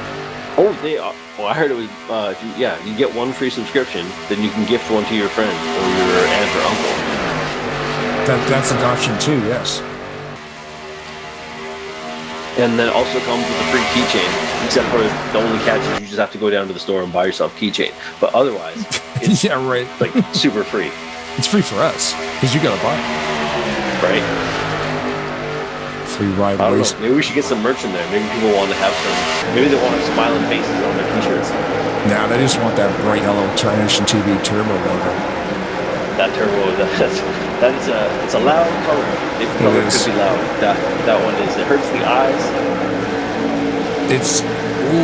Oh, they are. Well, I heard it was. If you get one free subscription, then you can gift one to your friend or your aunt or uncle. That's an option too. Yes. And then also comes with a free keychain. Except for the only catch is you just have to go down to the store and buy yourself a keychain. But otherwise, it's yeah, right. Like super free. It's free for us because you gotta buy it. Right. Free ride. I don't know. Maybe we should get some merch in there. Maybe people want to have some. Maybe they want to have smiling faces on their t-shirts. Nah, they just want that bright yellow Tarnation TV Turbo logo. That turbo, it's a loud color. If the color could be loud, that one is. It hurts the eyes.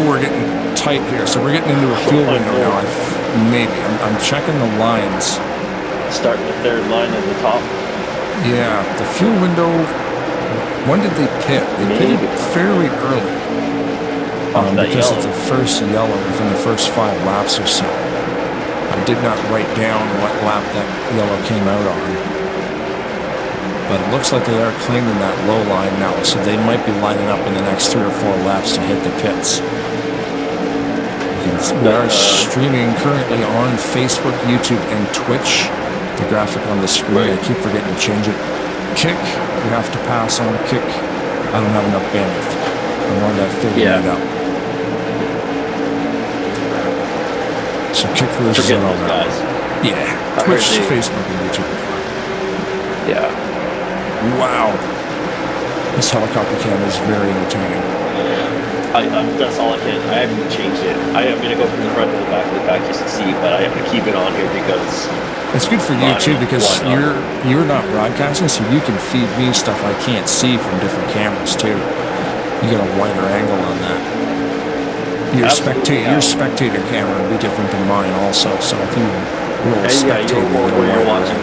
We're getting tight here, so we're getting into a fuel window now. I'm checking the lines. Starting the third line at the top. Yeah, the fuel window. When did they pit? They pitted fairly early. Because of the first yellow within the first 5 laps or so. I did not write down what lap that yellow came out on. But it looks like they are claiming that low line now, so they might be lining up in the next 3 or 4 laps to hit the pits. We are streaming currently on Facebook, YouTube, and Twitch. The graphic on the screen, I keep forgetting to change it. Kick, we have to pass on Kick. I don't have enough bandwidth. I want that 30 meg up. So Kick versus Forget all those that. guys. Yeah, Twitch, Facebook, and YouTube. Yeah. Wow. This helicopter cam is very entertaining. That's all I can. I haven't changed it. I'm going to go from the front to the back just to see, but I have to keep it on here because... It's good for you too, because you're not broadcasting, so you can feed me stuff I can't see from different cameras too. You get a wider angle on that. Your spectator camera would be different than mine also, so if you roll spectator, you're watching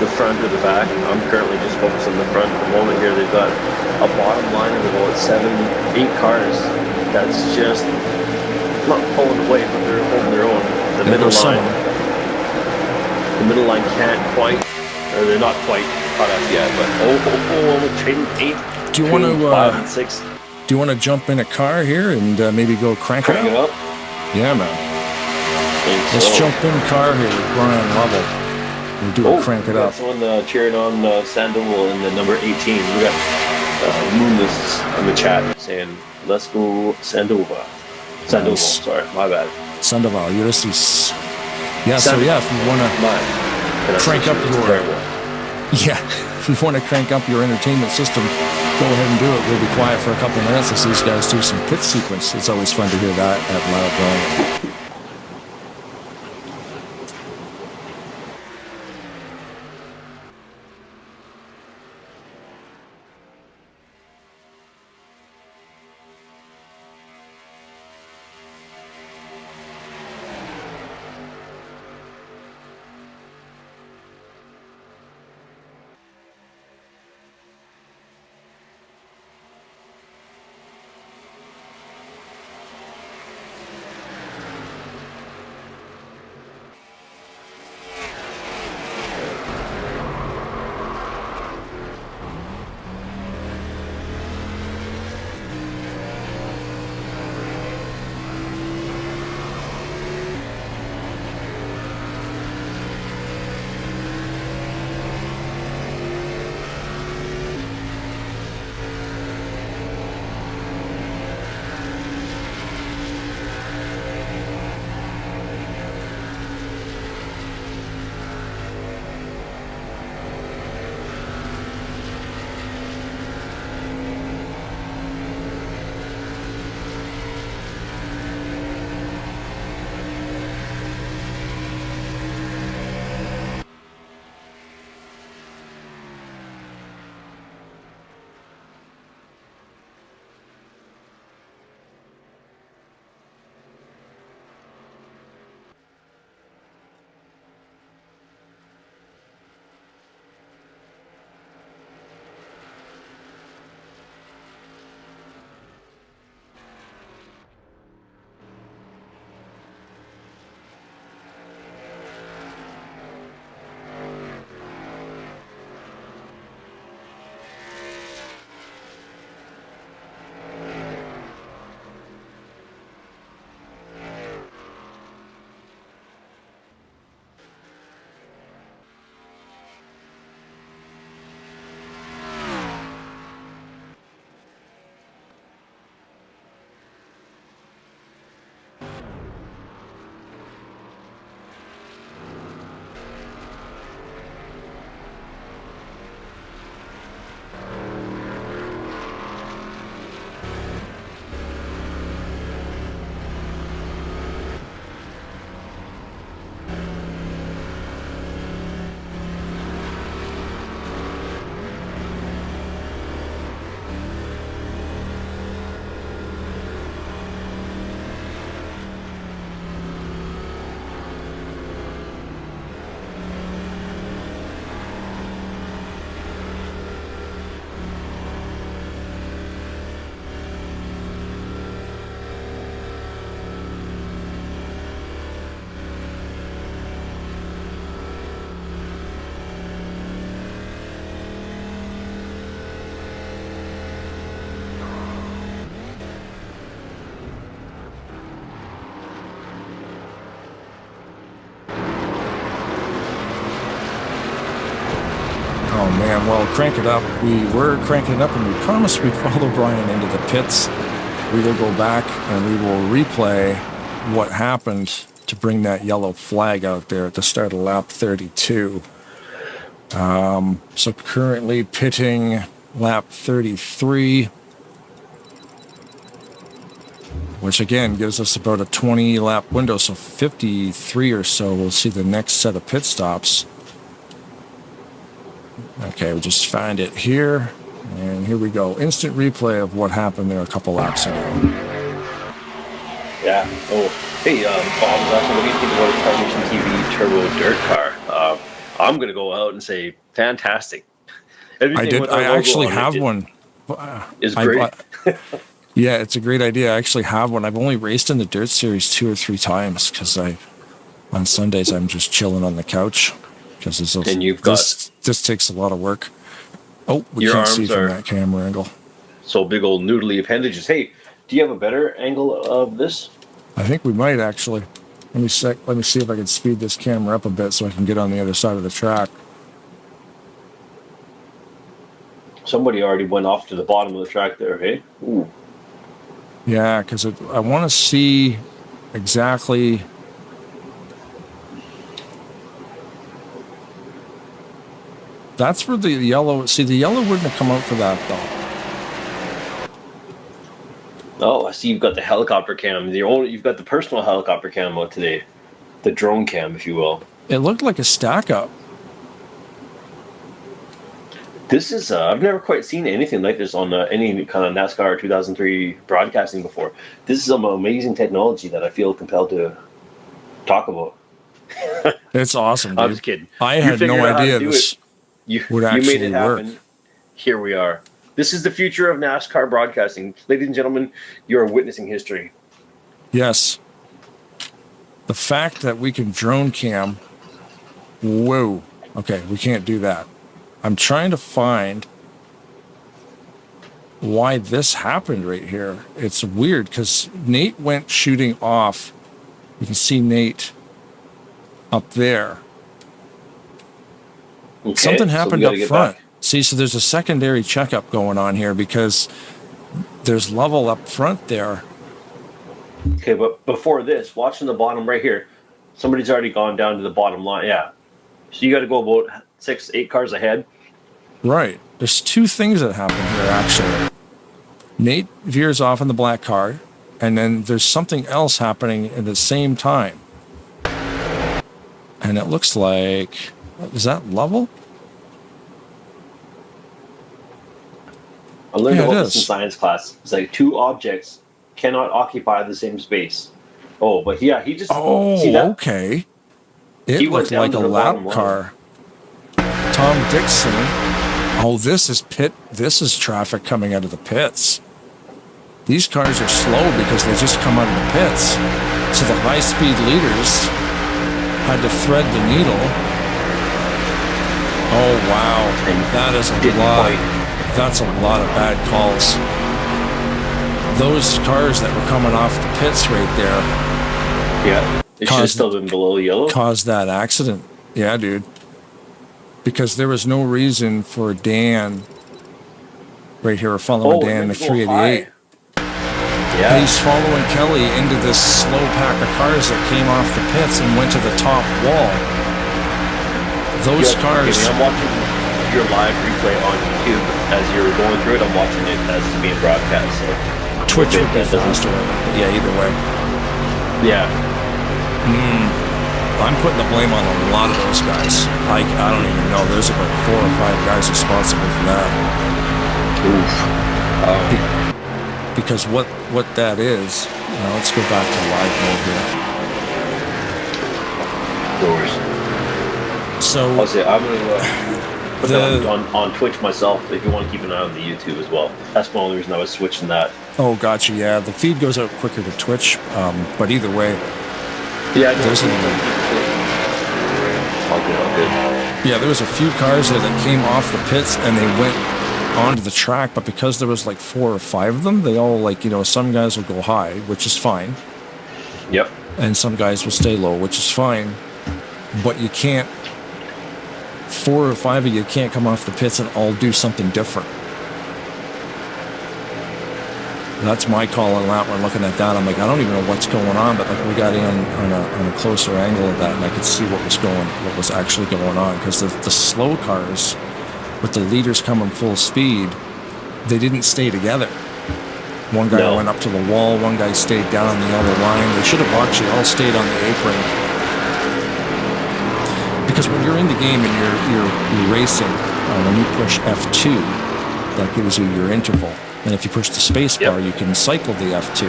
the front or the back. I'm currently just focused on the front at the moment here. They've got a bottom line of about 7-8 cars that's just not pulling away, but they're holding their own. The middle line can't quite, or they're not quite caught up yet, but almost trading 8. Do you want to 5 and 6? Do you want to jump in a car here and maybe go crank it up? Yeah, man. Let's jump in a car here with Brian Lovell. We'll do a crank it up. Someone cheering on Sandoval in the number 18. We got Moonless on the chat saying, "Let's go Sandoval." Sandoval, sorry, my bad. Sandoval, Ulysses. Yeah, so yeah, if you want to crank up your... Yeah, if you want to crank up your entertainment system, go ahead and do it. We'll be quiet for a couple of minutes as these guys do some pit sequence. It's always fun to hear that at loud volume. Oh man, well, crank it up. We were cranking it up, and we promised we'd follow Brian into the pits. We will go back and we will replay what happened to bring that yellow flag out there at the start of lap 32. So currently pitting lap 33, which again gives us about a 20 lap window. So 53 or so, we'll see the next set of pit stops. Okay, we'll just find it here. And here we go. Instant replay of what happened there a couple laps ago. Yeah. Oh, hey, Bob was asking, what do you think about Tarnation TV Turbo Dirt Car? I'm going to go out and say fantastic. I actually have one. It's great. Yeah, it's a great idea. I actually have one. I've only raced in the Dirt Series 2 or 3 times because on Sundays I'm just chilling on the couch because this takes a lot of work. Oh, we can't see from that camera angle. So big old noodly appendages. Hey, do you have a better angle of this? I think we might actually. Let me see if I can speed this camera up a bit so I can get on the other side of the track. Somebody already went off to the bottom of the track there, hey? Ooh. Yeah, because I want to see exactly. That's where the yellow. See, the yellow wouldn't have come out for that though. Oh, I see. You've got the helicopter cam. You've got the personal helicopter cam out today, the drone cam, if you will. It looked like a stack up. This is I've never quite seen anything like this on any kind of NASCAR 2003 broadcasting before. This is some amazing technology that I feel compelled to talk about. It's awesome, dude. I'm just kidding. I had no idea this would actually made it happen. work. Here we are. This is the future of NASCAR broadcasting. Ladies and gentlemen, you are witnessing history. Yes. The fact that we can drone cam. Whoa. Okay, we can't do that. I'm trying to find why this happened right here. It's weird because Nate went shooting off. You can see Nate up there. Okay, something happened so up front. See, so there's a secondary checkup going on here because there's level up front there. Okay, but before this, watching the bottom right here, somebody's already gone down to the bottom line. Yeah. So you got to go about 6-8 cars ahead. Right. There's 2 things that happen here, actually. Nate veers off in the black car, and then there's something else happening at the same time. And it looks like... Is that level? I learned about this in science class. It's like 2 objects cannot occupy the same space. Oh, but yeah, he just... see that? Okay. It looked like a lap car. Tom Dixon. Oh, this is traffic coming out of the pits. These cars are slow because they just come out of the pits. So the high-speed leaders had to thread the needle. Oh, wow. That is a lot. That's a lot of bad calls. Those cars that were coming off the pits right there. Yeah. It should have still been below yellow. Caused that accident. Yeah, dude. Because there was no reason for Dan right here following Dan the 388. Yeah. He's following Kelly into this slow pack of cars that came off the pits and went to the top wall. Those cars... Okay, I'm watching your live replay on YouTube as you're going through it. I'm watching it as it's being broadcast. So Twitch would be faster. Yeah, either way. Yeah. I'm putting the blame on a lot of those guys. I don't even know. There's about 4 or 5 guys responsible for that. Oof. Because what that is, let's go back to live mode here. So I'll say I'm gonna put that on Twitch myself. If you want to keep an eye on the YouTube as well, that's the only reason I was switching that. Oh, gotcha. Yeah, the feed goes out quicker to Twitch, but either way. Yeah, yeah, there was a few cars there that came off the pits and they went onto the track, but because there was like 4 or 5 of them, they all some guys will go high, which is fine. Yep. And some guys will stay low, which is fine. But you can't 4 or 5 of you can't come off the pits and all do something different. That's my call on that one. Looking at that, I'm like, I don't even know what's going on, but like we got in on a closer angle of that, and I could see what was actually going on, because the slow cars with the leaders coming full speed, they didn't stay together. One guy went up to the wall, one guy stayed down on the other line. They should have actually all stayed on the apron. Because when you're in the game and you're racing, when you push F2, that gives you your interval. And if you push the space bar, you can cycle the F2.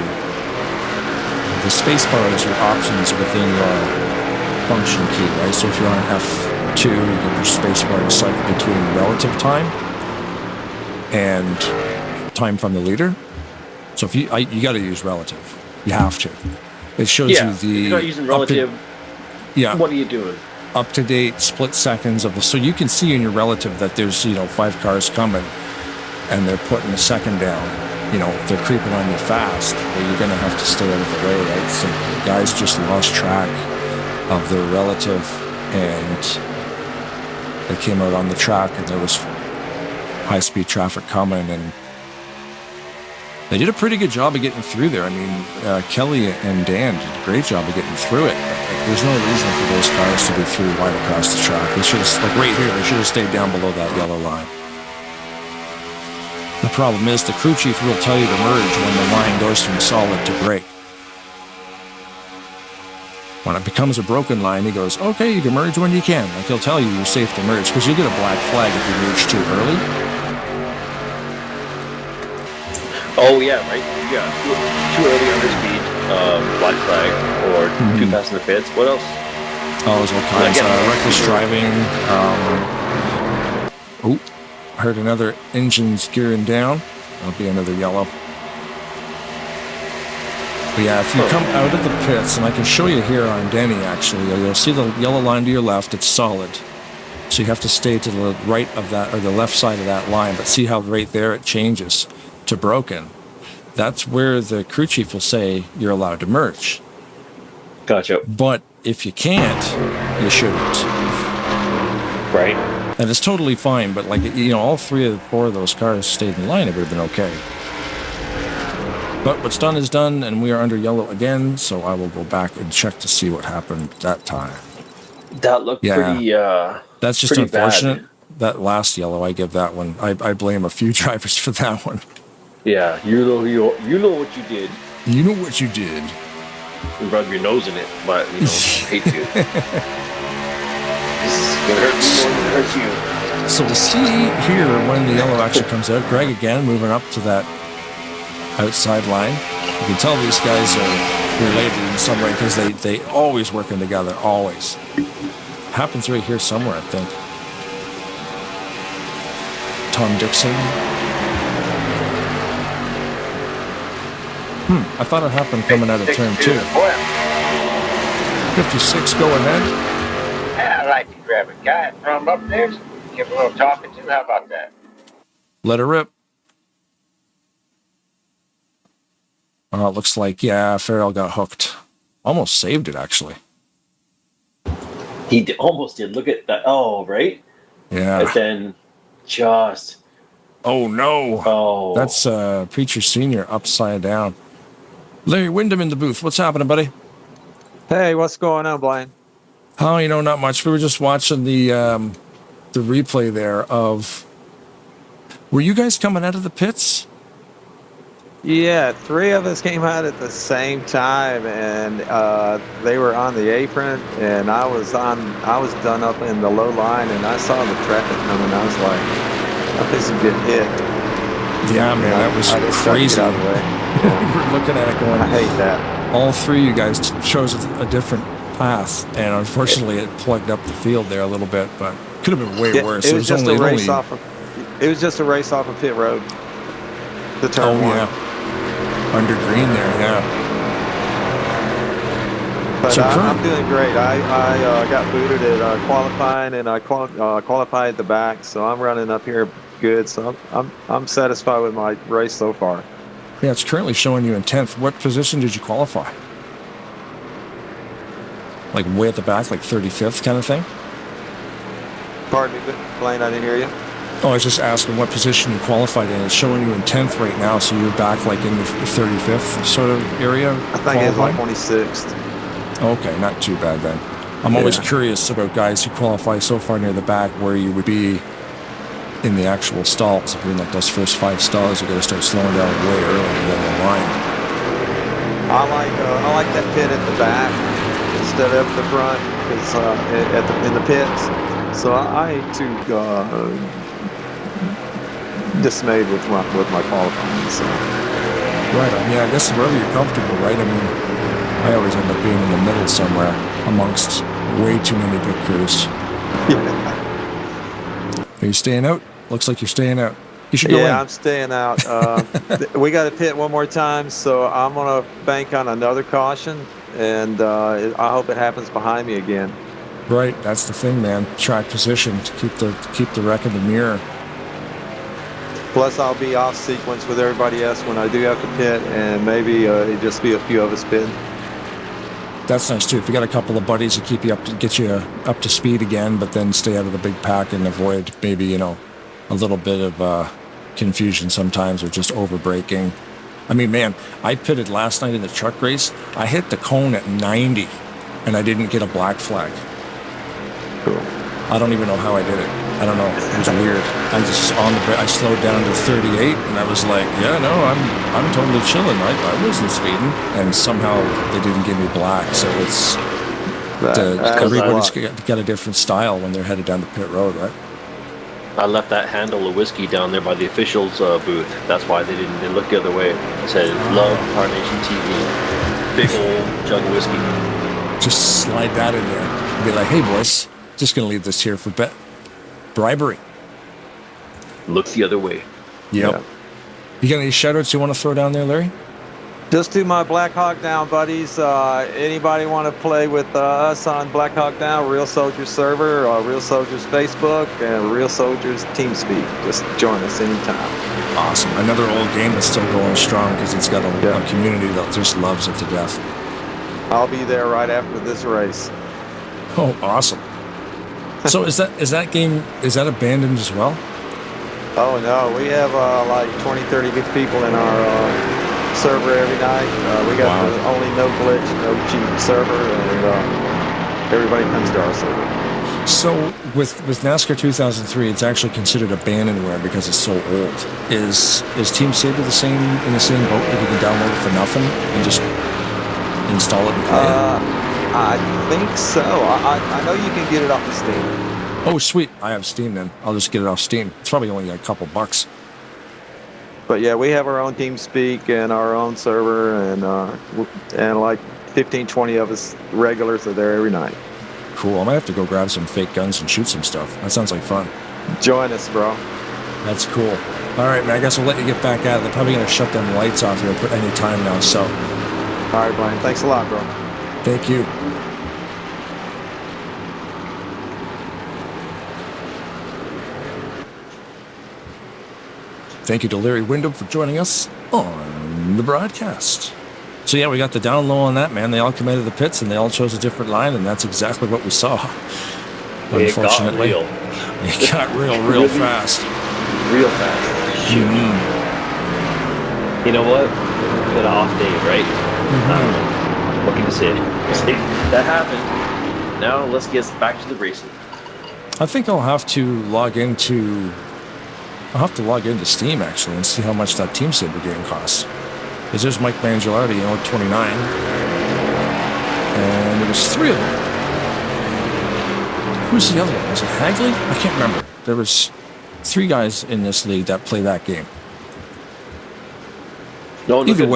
The space bar is your options within your function key, right? So if you're on F2, you can push space bar to cycle between relative time and time from the leader. So if you got to use relative, you have to. It shows you the. If you're not using relative. What are you doing? Up to date split seconds of the. So you can see in your relative that there's 5 cars coming, and they're putting a second down. They're creeping on you fast. Well, you're going to have to stay out of the way, right? So the guys just lost track of their relative, and they came out on the track, and there was high-speed traffic coming, and they did a pretty good job of getting through there. I mean, Kelly and Dan did a great job of getting through it. There's no reason for those cars to be through right across the track. They should have, like right here, they should have stayed down below that yellow line. The problem is the crew chief will tell you to merge when the line goes from solid to gray. When it becomes a broken line, he goes, okay, you can merge when you can. Like, he'll tell you you're safe to merge, because you'll get a black flag if you merge too early. Oh, yeah, right? Yeah, too early under speed, black flag, or too fast in the pits. What else? Oh, there's all kinds. Reckless driving. Heard another engine's gearing down. That'll be another yellow. But yeah, if you come out of the pits, and I can show you here on Denny, actually, you'll see the yellow line to your left. It's solid. So you have to stay to the right of that, or the left side of that line. But see how right there it changes to broken. That's where the crew chief will say you're allowed to merge. Gotcha. But if you can't, you shouldn't. Right. And it's totally fine, but like, all 3 of the 4 of those cars stayed in line, it would have been okay. But what's done is done, and we are under yellow again, so I will go back and check to see what happened that time. That looked pretty that's just pretty unfortunate. Bad. That last yellow, I give that one. I blame a few drivers for that one. Yeah, you know what you did. You know what you did. You rub your nose in it, but I hate to. This is gonna hurt me more than it hurts you. So we'll see here when the yellow actually comes out. Greg again moving up to that outside line. You can tell these guys are related in some way, because they always working together, always. Happens right here somewhere, I think. Tom Dixon. I thought it happened coming out of turn 2. 56, go ahead. I'd like to grab a guy from up there, give a little talking to. How about that? Let her rip. Oh, it looks like, Farrell got hooked. Almost saved it, actually. He almost did. Look at that. Oh, right? Yeah. And then just... Oh, no. Oh. That's Preacher Senior upside down. Larry Wyndham in the booth. What's happening, buddy? Hey, what's going on, Blaine? Oh, not much. We were just watching the replay there of... Were you guys coming out of the pits? Yeah, 3 of us came out at the same time, and they were on the apron, and I was done up in the low line, and I saw the traffic coming. I was like, I think some good hit. Yeah, man, that was crazy. Out of the way. We were looking at it going, I hate that. All 3 of you guys chose a different path, and unfortunately it plugged up the field there a little bit, but it could have been way worse. It was just a race off of pit road. The turn 1. Yeah. Under green there, yeah. But so I'm doing great. I got booted at qualifying, and I qualified at the back, so I'm running up here good. So I'm satisfied with my race so far. Yeah, it's currently showing you in 10th. What position did you qualify? Like way at the back, like 35th kind of thing? Pardon me, Blaine, I didn't hear you. Oh, I was just asking what position you qualified in. It's showing you in 10th right now, so you're back like in the 35th sort of area? I think it's like 26th. Okay, not too bad then. I'm always curious about guys who qualify so far near the back where you would be in the actual stalls. If you're in like those first 5 stalls, you're going to start slowing down way earlier than the line. I like that pit at the back instead of the front, because in the pits. So I ain't too dismayed with my qualifying. So. Right. I mean, I guess wherever you're comfortable, right? I mean, I always end up being in the middle somewhere amongst way too many big crews. Are you staying out? Looks like you're staying out. You should go in. Yeah, I'm staying out. We got to pit one more time, so I'm going to bank on another caution, and I hope it happens behind me again. Right, that's the thing, man. Track position to keep the wreck in the mirror. Plus, I'll be off sequence with everybody else when I do have to pit, and maybe it just be a few of us pitting. That's nice too. If you got a couple of buddies to keep you get you up to speed again, but then stay out of the big pack and avoid maybe a little bit of confusion sometimes, or just over braking. I mean, man, I pitted last night in the truck race. I hit the cone at 90, and I didn't get a black flag. Cool. I don't even know how I did it. I don't know. It was weird. I slowed down to 38, and I was like, yeah, no, I'm totally chilling. I wasn't speeding, and somehow they didn't give me black. So it's everybody's got a different style when they're headed down the pit road, right? I left that handle of whiskey down there by the officials' booth. That's why they looked the other way. It said, "Love Tarnation TV." Big old jug of whiskey. Just slide that in there. Be like, hey, boys, just going to leave this here for bribery. Look the other way. Yep. Yeah. You got any shout-outs you want to throw down there, Larry? Just to my Black Hawk Down buddies. Anybody want to play with us on Black Hawk Down, Real Soldiers server, Real Soldiers Facebook, and Real Soldiers TeamSpeak? Just join us anytime. Awesome. Another old game that's still going strong because it's got a community that just loves it to death. I'll be there right after this race. Oh, awesome. So is that game abandoned as well? Oh no, we have like 20, 30 people in our server every night. We got the only no glitch, no cheat server, and everybody comes to our server. So with NASCAR 2003, it's actually considered abandonware because it's so old. Is Team Saber in the same boat that you can download it for nothing and just install it and play it? I think so. I know you can get it off of Steam. Oh, sweet. I have Steam then. I'll just get it off Steam. It's probably only a couple bucks. But yeah, we have our own TeamSpeak and our own server, and like 15, 20 of us regulars are there every night. Cool. I might have to go grab some fake guns and shoot some stuff. That sounds like fun. Join us, bro. That's cool. All right, man. I guess we'll let you get back at it. They're probably going to shut them lights off here any time now, so. All right, Brian. Thanks a lot, bro. Thank you. Thank you to Larry Wyndham for joining us on the broadcast. So yeah, we got the down low on that, man. They all came out of the pits and they all chose a different line, and that's exactly what we saw. Unfortunately, it got real really fast. Real fast. Shoot. You know what? Good off day, right? What can you say? That happened. Now let's get back to the racing. I think I'll have to log into Steam actually and see how much that Team Saber game costs. Because there's Mike Mangialardi, 29, and there was 3 of them. Who's the other one? Was it Hagley? I can't remember. There was 3 guys in this league that play that game. Either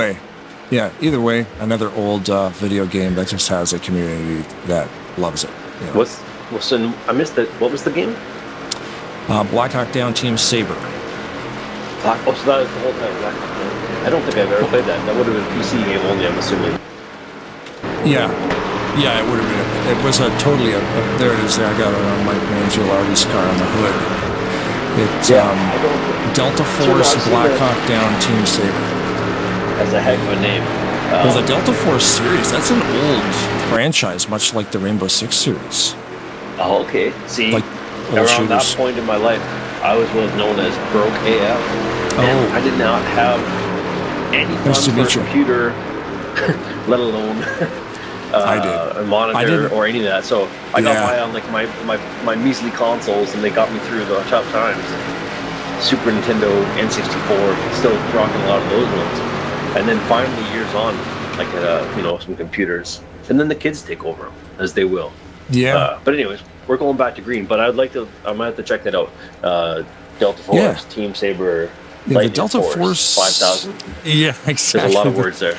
way, another old video game that just has a community that loves it. You know? I missed it. What was the game? Black Hawk Down Team Saber. So that was the whole time. Black Hawk Down. I don't think I've ever played that. That would have been a PC game only, I'm assuming. Yeah, it would have been. It was there it is. There, I got it on Mike Mangialardi's car on the hood. It's Delta Force Black Hawk Down Team Saber. That's a heck of a name. Well, the Delta Force series, that's an old franchise, much like the Rainbow Six series. Oh, okay. See, little around that shooters. point in my life, I was what was known as broke AF. And I did not have any Nice funds to for a meet you. computer, let alone a monitor or any of that. So I got by on like my measly consoles, and they got me through the tough times. Super Nintendo, N64, still rocking a lot of those ones. And then finally, years on, I get some computers, and then the kids take over them, as they will. Yeah. But anyways, we're going back to green. But I might have to check that out. Delta Force, Team Saber, Yeah, the Delta Force 5000. Yeah, exactly. There's a lot of words there.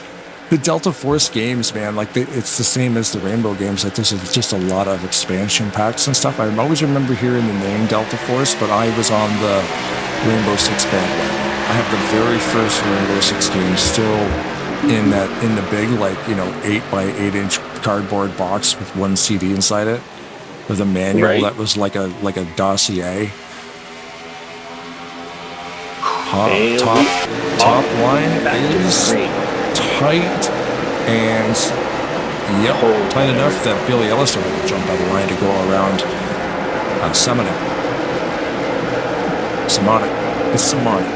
The Delta Force games, man, like it's the same as the Rainbow games. Like this is just a lot of expansion packs and stuff. I always remember hearing the name Delta Force, but I was on the Rainbow Six bandwagon. I have the very first Rainbow Six game still in the big 8x8 cardboard box with one CD inside it, with a manual that was like a dossier. Top line is tight, and tight enough that Billy Ellis had to jump out of the line to go around Summoning. It's Simonic.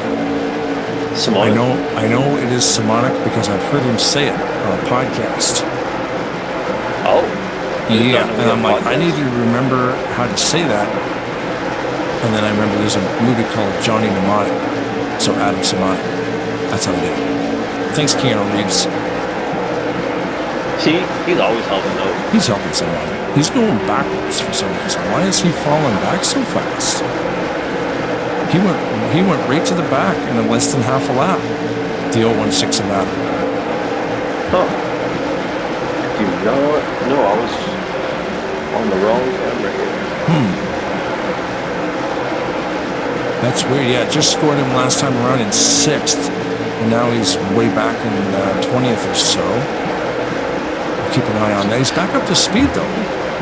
I know it is Simonic because I've heard him say it on a podcast. Oh. Yeah, and I'm like, I need to remember how to say that. And then I remember there's a movie called Johnny Mnemonic. So Adam Simonic. That's how I did it. Thanks, Keanu Reeves. See, he's always helping out. He's helping someone. He's going backwards for some reason. Why is he falling back so fast? He went right to the back in less than half a lap. The 016 of Adam. Huh. Do you know what? No, I was on the wrong camera here. That's weird. Yeah, just scored him last time around in 6th, and now he's way back in 20th or so. We'll keep an eye on that. He's back up to speed though.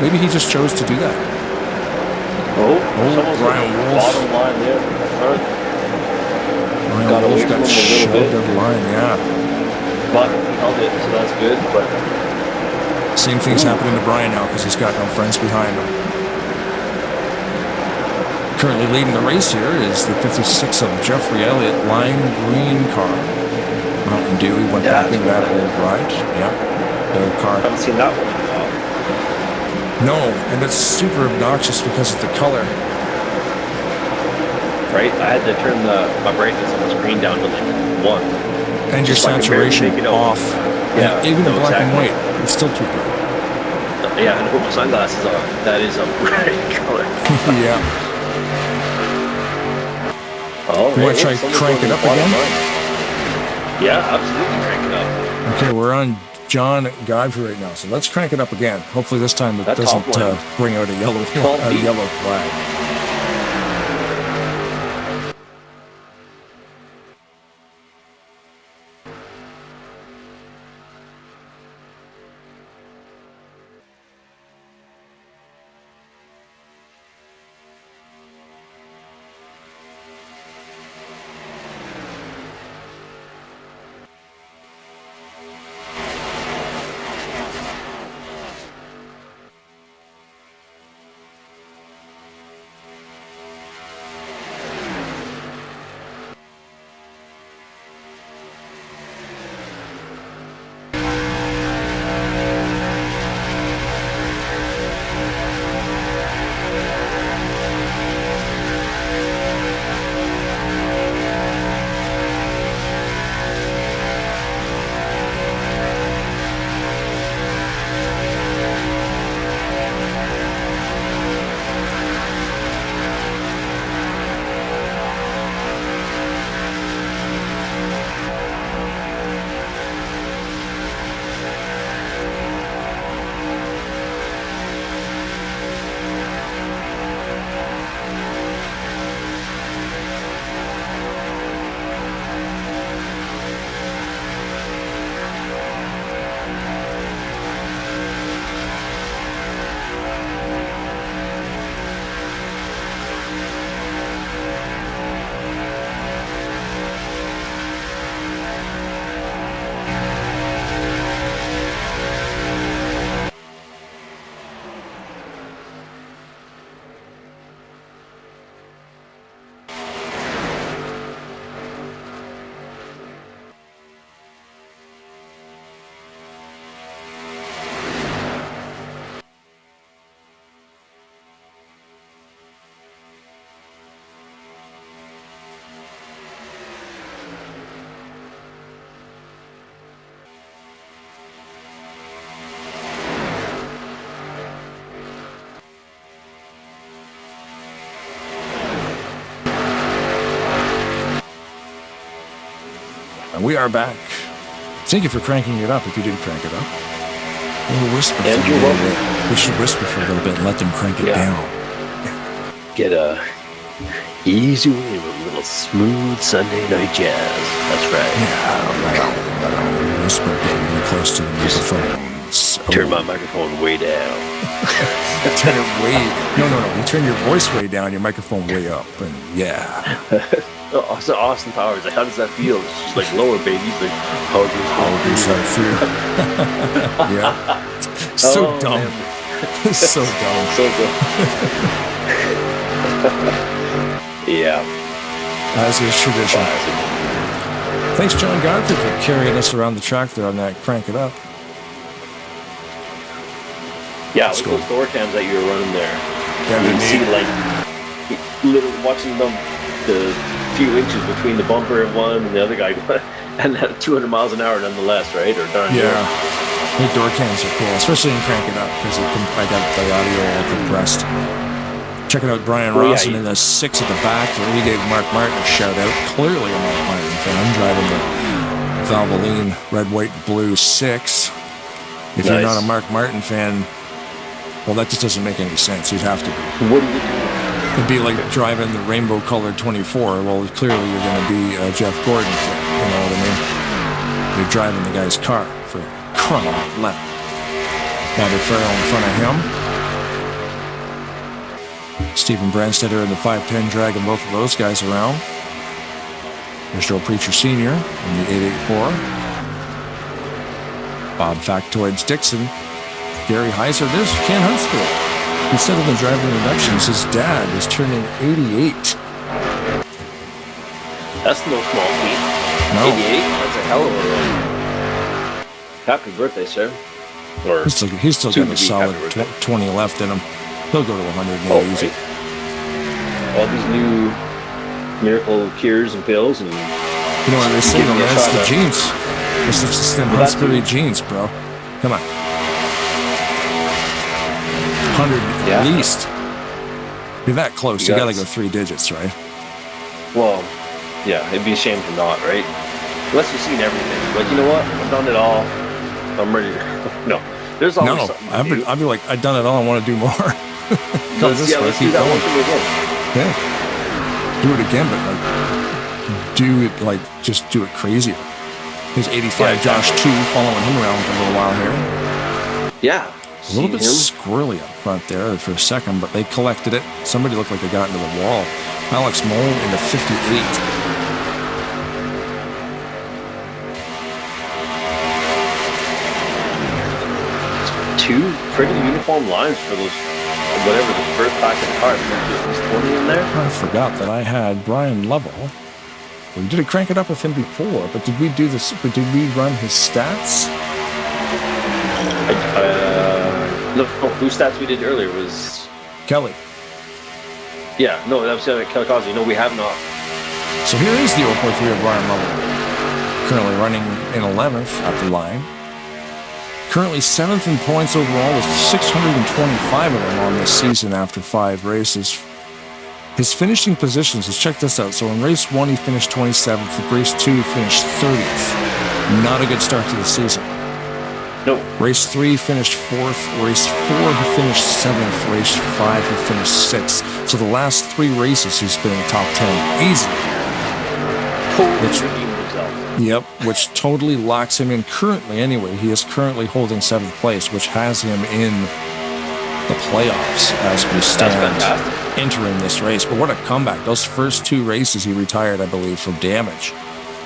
Maybe he just chose to do that. Brian Wolf. Bottom line there. Brian Wolf got shoved out of the line. Yeah. But he held it, so that's good. But same thing's happening to Brian now because he's got no friends behind him. Currently leading the race here is the 56 of Jeffrey Elliott lime green car. Mountain Dew. He went back into that old ride. Yeah, old car. I haven't seen that one in a while. No, and it's super obnoxious because of the color. Right? I had to turn my brightness on the screen down to like 1. And your saturation off. Yeah, even in black and white, it's still too bright. Yeah, and I put my sunglasses on. That is a bright color. Yeah. Oh, you want to try crank it up again? Yeah, absolutely crank it up. Okay, we're on John Godfrey right now, so let's crank it up again. Hopefully this time it doesn't bring out a yellow flag. And we are back. Thank you for cranking it up if you did crank it up. We'll whisper for a little bit. We should whisper for a little bit and let them crank it down. Get a easy way with a little smooth Sunday night jazz. That's right. Yeah, right on. Whisper, getting really close to the microphone. So turn my microphone way down. Turn it way... No. You turn your voice way down, your microphone way up. And yeah. So Austin Powers, like, how does that feel? It's just like lower, baby. He's like, how does that feel? Yeah. So dumb. So dumb. So dumb. Yeah. As is tradition. Thanks, John Godfrey, for carrying us around the track there on that Crank It Up. Yeah, with those door cams that you were running there. Yeah, you can see, like, literally watching them, the few inches between the bumper of one and the other guy, and at 200 miles an hour nonetheless, right? Or darn yeah. The door cams are cool, especially in Crank It Up, because I got the audio all compressed. Checking out Brian Rawson in the 6 at the back here. He gave Mark Martin a shout out. Clearly a Mark Martin fan, driving the Valvoline red, white, blue 6. If you're not a Mark Martin fan, well, that just doesn't make any sense. You'd have to be. What do you do? It'd be like driving the rainbow-colored 24. Well, clearly you're going to be a Jeff Gordon fan. You know what I mean? You're driving the guy's car for crying out loud. Bobby Farrell in front of him. Stephen Branstetter in the 510 dragging both of those guys around. There's Joe Preacher Sr. in the 884. Bob Factoids Dixon. Gary Heiser. There's Ken Huntsville. Instead of the driver inductions, his dad is turning 88. That's no small feat. No. 88? That's a hell of a run. Happy birthday, sir. Or he's still got a solid 20 left in him. He'll go to 100 easy. Right. All these new miracle cures and pills, and you know what they say? That's the genes. It's just the Huntsbury genes, bro. Come on. 100 at least. You're that close. You gotta go 3 digits, right? Well, yeah, it'd be a shame to not, right? Unless you've seen everything. Like, you know what? I've done it all. I'm ready to... No. There's always something. I'd be like, I've done it all. I want to do more. Let's do that one thing again. Yeah. Do it again, but like, do it like, just do it crazier. There's 85 Josh 2 following him around for a little while here. Yeah. A little bit squirrely up front there for a second, but they collected it. Somebody looked like they got into the wall. Alex Moll in the 58. Two pretty uniform lines for those, whatever the first pack of the cars. There's 20 in there. I forgot that I had Brian Lovell. We did Crank It Up with him before, but did we do this? Did we run his stats? No, whose stats we did earlier was Kelly. Yeah, no, that was Kelly Causey. No, we have not. So here is the 0.3 of Brian Lovell. Currently running in 11th at the line. Currently 7th in points overall with 625 of them on this season after 5 races. His finishing positions, let's check this out. So in race 1, he finished 27th. In race 2, he finished 30th. Not a good start to the season. No. Race 3 finished 4th. Race 4 he finished 7th. Race 5 he finished 6th. So the last 3 races he's been in the top 10 easily. Yep, which totally locks him in currently anyway. He is currently holding 7th place, which has him in the playoffs as we stand entering this race. But what a comeback. Those first 2 races he retired, I believe, for damage,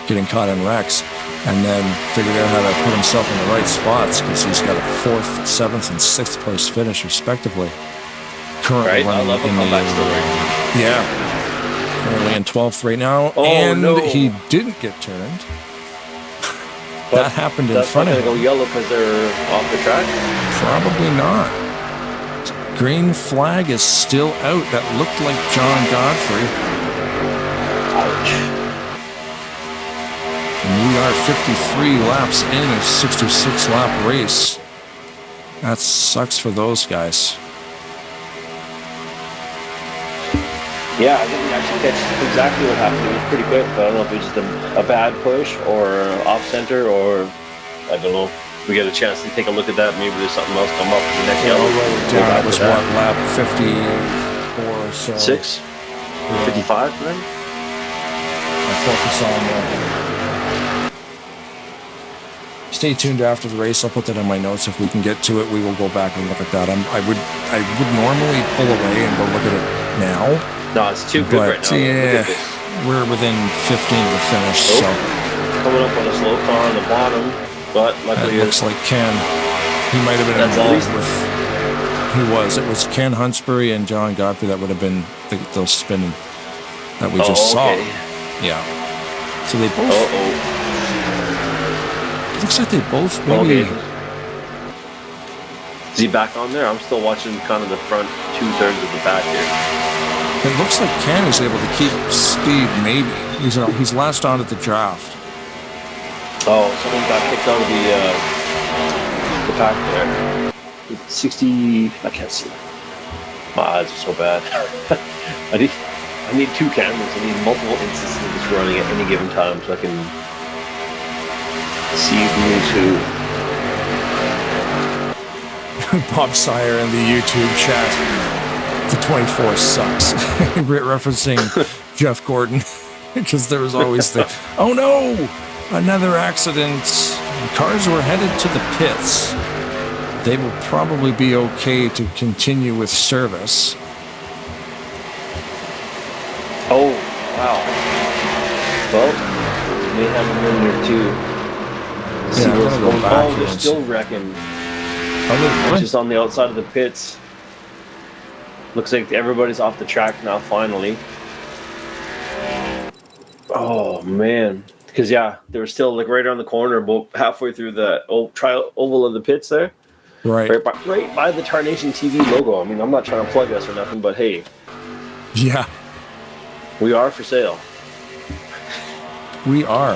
getting caught in wrecks. And then figured out how to put himself in the right spots because he's got a 4th, 7th, and 6th place finish respectively. Currently running in the currently in 12th right now, he didn't get turned. That happened in front of him. Go yellow because they're off the track. Probably not. Green flag is still out. That looked like John Godfrey. Ouch. And we are 53 laps in a 66-lap race. That sucks for those guys. Yeah, I didn't actually catch exactly what happened. It was pretty quick, but I don't know if it was just a bad push or off center or I don't know. We get a chance to take a look at that. Maybe there's something else come up in the next yellow. That was what, lap 54 or so? 6? Yeah. 55, then? I'll focus on that. Stay tuned after the race. I'll put that in my notes. If we can get to it, we will go back and look at that. I would normally pull away and go look at it now. No, it's too good right now. Yeah, we're within 15 of the finish. So coming up on a slow car on the bottom, but luckily it looks like Ken. He might have been involved with. He was. It was Ken Huntsbury and John Godfrey that would have been the spinning that we just saw. Yeah. So they both. It looks like they both maybe. Is he back on there? I'm still watching kind of the front 2/3 of the back here. It looks like Ken is able to keep speed. Maybe he's last on at the draft. Oh, someone got kicked out of the pack there. 60. I can't see. My eyes are so bad. I need 2 cameras. I need multiple instances of this running at any given time so I can see who is who. Bob Sire in the YouTube chat. The 24 sucks. Referencing Jeff Gordon. Because there was always the, oh no, another accident. Cars were headed to the pits. They will probably be okay to continue with service. Oh, wow. Well, we may have a minute or two. See what's going on. Oh, they're still wrecking. Just on the outside of the pits. Looks like everybody's off the track now, finally. Oh, man. Because, yeah, they were still like right around the corner, about halfway through the oval of the pits there. Right. Right by the Tarnation TV logo. I mean, I'm not trying to plug us or nothing, but hey. Yeah. We are for sale. We are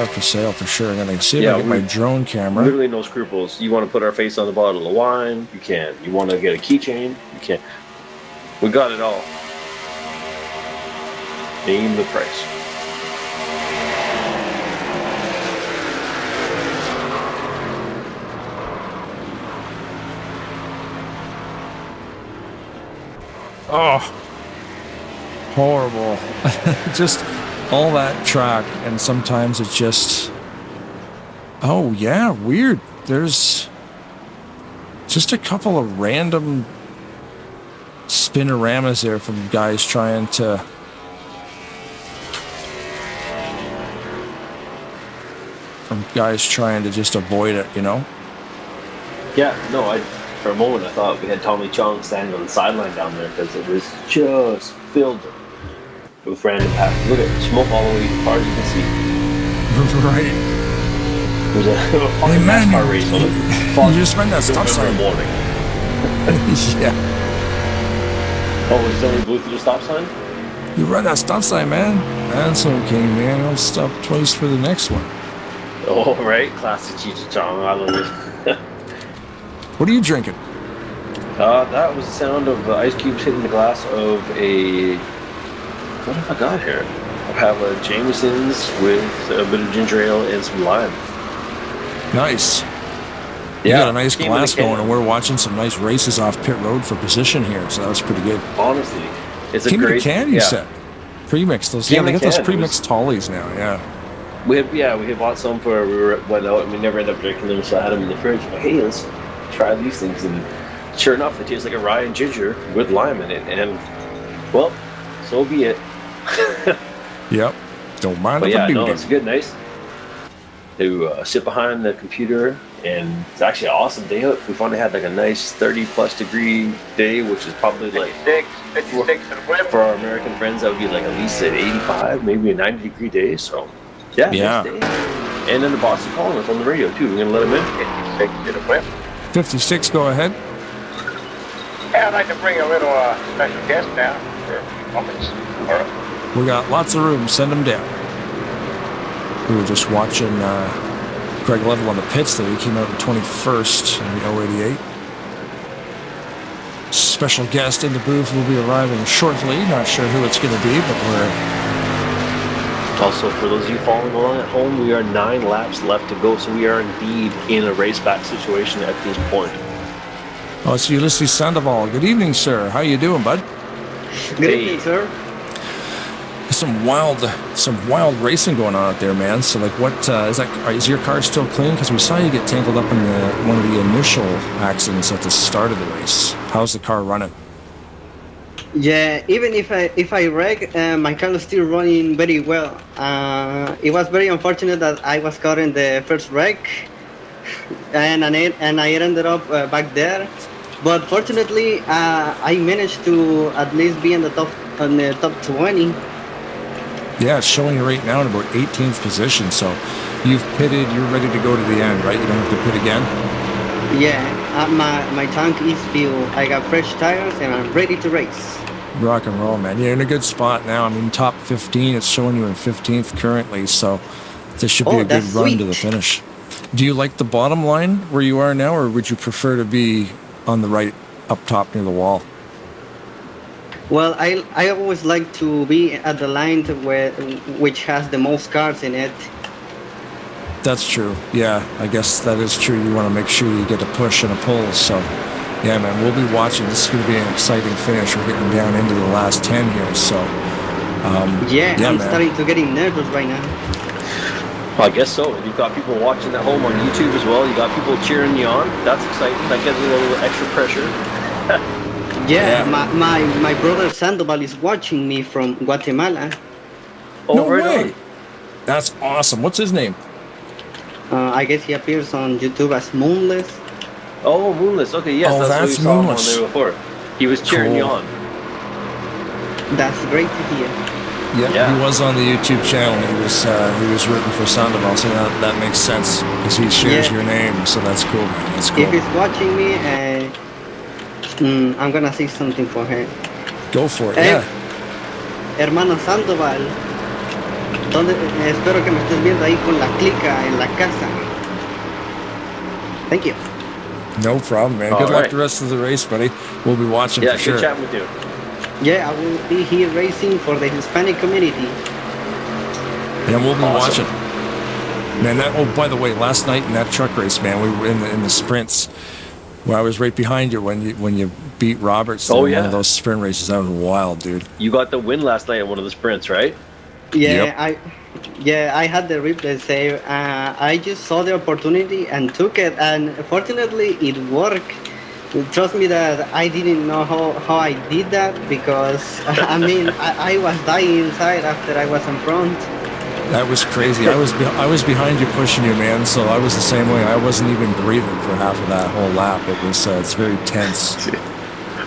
for sale for sure. I'm going to see if I get my drone camera. Literally no scruples. You want to put our face on the bottle of wine? You can. You want to get a keychain? You can. We got it all. Name the price. Oh, horrible. Just all that track, and sometimes it's just, oh yeah, weird. There's just a couple of random spinoramas there from guys trying to just avoid it, you know? Yeah, no, for a moment I thought we had Tommy Chong standing on the sideline down there because it was just filled with random packs. Look at smoke all the way as far as you can see. Right. It was a fucking NASCAR race. You just ran that stop sign. Morning. Yeah. Oh, was somebody blew through the stop sign? You run that stop sign, man. That's okay, man. I'll stop twice for the next one. Oh, right. Classic Cheech Chong. I love it. What are you drinking? That was the sound of ice cubes hitting the glass of a... What have I got here? I have a Jameson's with a bit of ginger ale and some lime. Nice. You got a nice glass going, and we're watching some nice races off pit road for position here, so that was pretty good. Honestly, it's a Came great... in a can, you said? Pre-mixed. Those, they got those pre-mixed Tollies now, yeah. We had bought some for we went out, and we never ended up drinking them, so I had them in the fridge. But hey, let's try these things, and sure enough, it tastes like a rye and ginger with lime in it, and well, so be it. Yep. Don't mind but the yeah, beauty. no, it's good, nice to sit behind the computer, and it's actually an awesome day out. We finally had like a nice 30+ degree day, which is probably like 56 for our American friends, that would be like at least an 85, maybe a 90-degree day. So yeah. Nice day. And then the Boston calling us on the radio too. We're gonna let them in. 56 to the whip. 56, go ahead. Yeah, I'd like to bring a little special guest down for a few moments. All right. We got lots of room. Send them down. We were just watching Greg Level on the pits there. He came out in 21st in the 088. special guest in the booth will be arriving shortly. Not sure who it's going to be, but we're... Also, for those of you following along at home, we are 9 laps left to go, so we are indeed in a race back situation at this point. Oh, it's Ulysses Sandoval. Good evening, sir. How you doing, bud? Good evening, sir. Some wild racing going on out there, man. So, like, what is your car still clean? Because we saw you get tangled up in one of the initial accidents at the start of the race. How's the car running? Yeah, even if I wreck, my car is still running very well. It was very unfortunate that I was caught in the first wreck, and I ended up back there. But fortunately, I managed to at least be in the top 20. Yeah, it's showing you right now in about 18th position. So you've pitted, you're ready to go to the end, right? You don't have to pit again? Yeah, my tank is filled. I got fresh tires and I'm ready to race. Rock and roll, man. You're in a good spot now. I mean, top 15, it's showing you in 15th currently. So this should be a good run to the finish. Do you like the bottom line where you are now, or would you prefer to be on the right up top near the wall? Well, I always like to be at the line which has the most cars in it. That's true. Yeah, I guess that is true. You want to make sure you get a push and a pull. So, yeah, man, we'll be watching. This is going to be an exciting finish. We're getting down into the last 10 here. So, I'm starting to getting nervous right now. Well, I guess so. You've got people watching at home on YouTube as well. You got people cheering you on. That's exciting. That gives you a little extra pressure. Yeah, my brother Sandoval is watching me from Guatemala. Oh, no right way. That's awesome. What's his name? I guess he appears on YouTube as Moonless. Oh, Moonless. Okay, yes, Oh, that's that's what we saw him on Moonless. there before. He was cheering you on. That's great to hear. Yeah, he was on the YouTube channel. He was rooting for Sandoval, so that makes sense because he shares your name. So that's cool, man. That's cool. If he's watching me, I'm gonna say something for him. Go for it, yeah. Hermano Sandoval, espero que me estés viendo ahí con la clica en la casa. Thank you. No problem, man. Good luck the rest of the race, buddy. We'll be watching for sure. Yeah, good chatting with you. Yeah, I will be here racing for the Hispanic community. And we'll be watching. Man, by the way, last night in that truck race, man, we were in the sprints. Where I was right behind you when you beat Roberts in one of those sprint races. That was wild, dude. You got the win last night in one of the sprints, right? Yeah, I had the replay save. I just saw the opportunity and took it, and fortunately it worked. Trust me that I didn't know how I did that because I mean I was dying inside after I was in front. That was crazy. I was behind you pushing you, man. So I was the same way. I wasn't even breathing for half of that whole lap. It was it's very tense.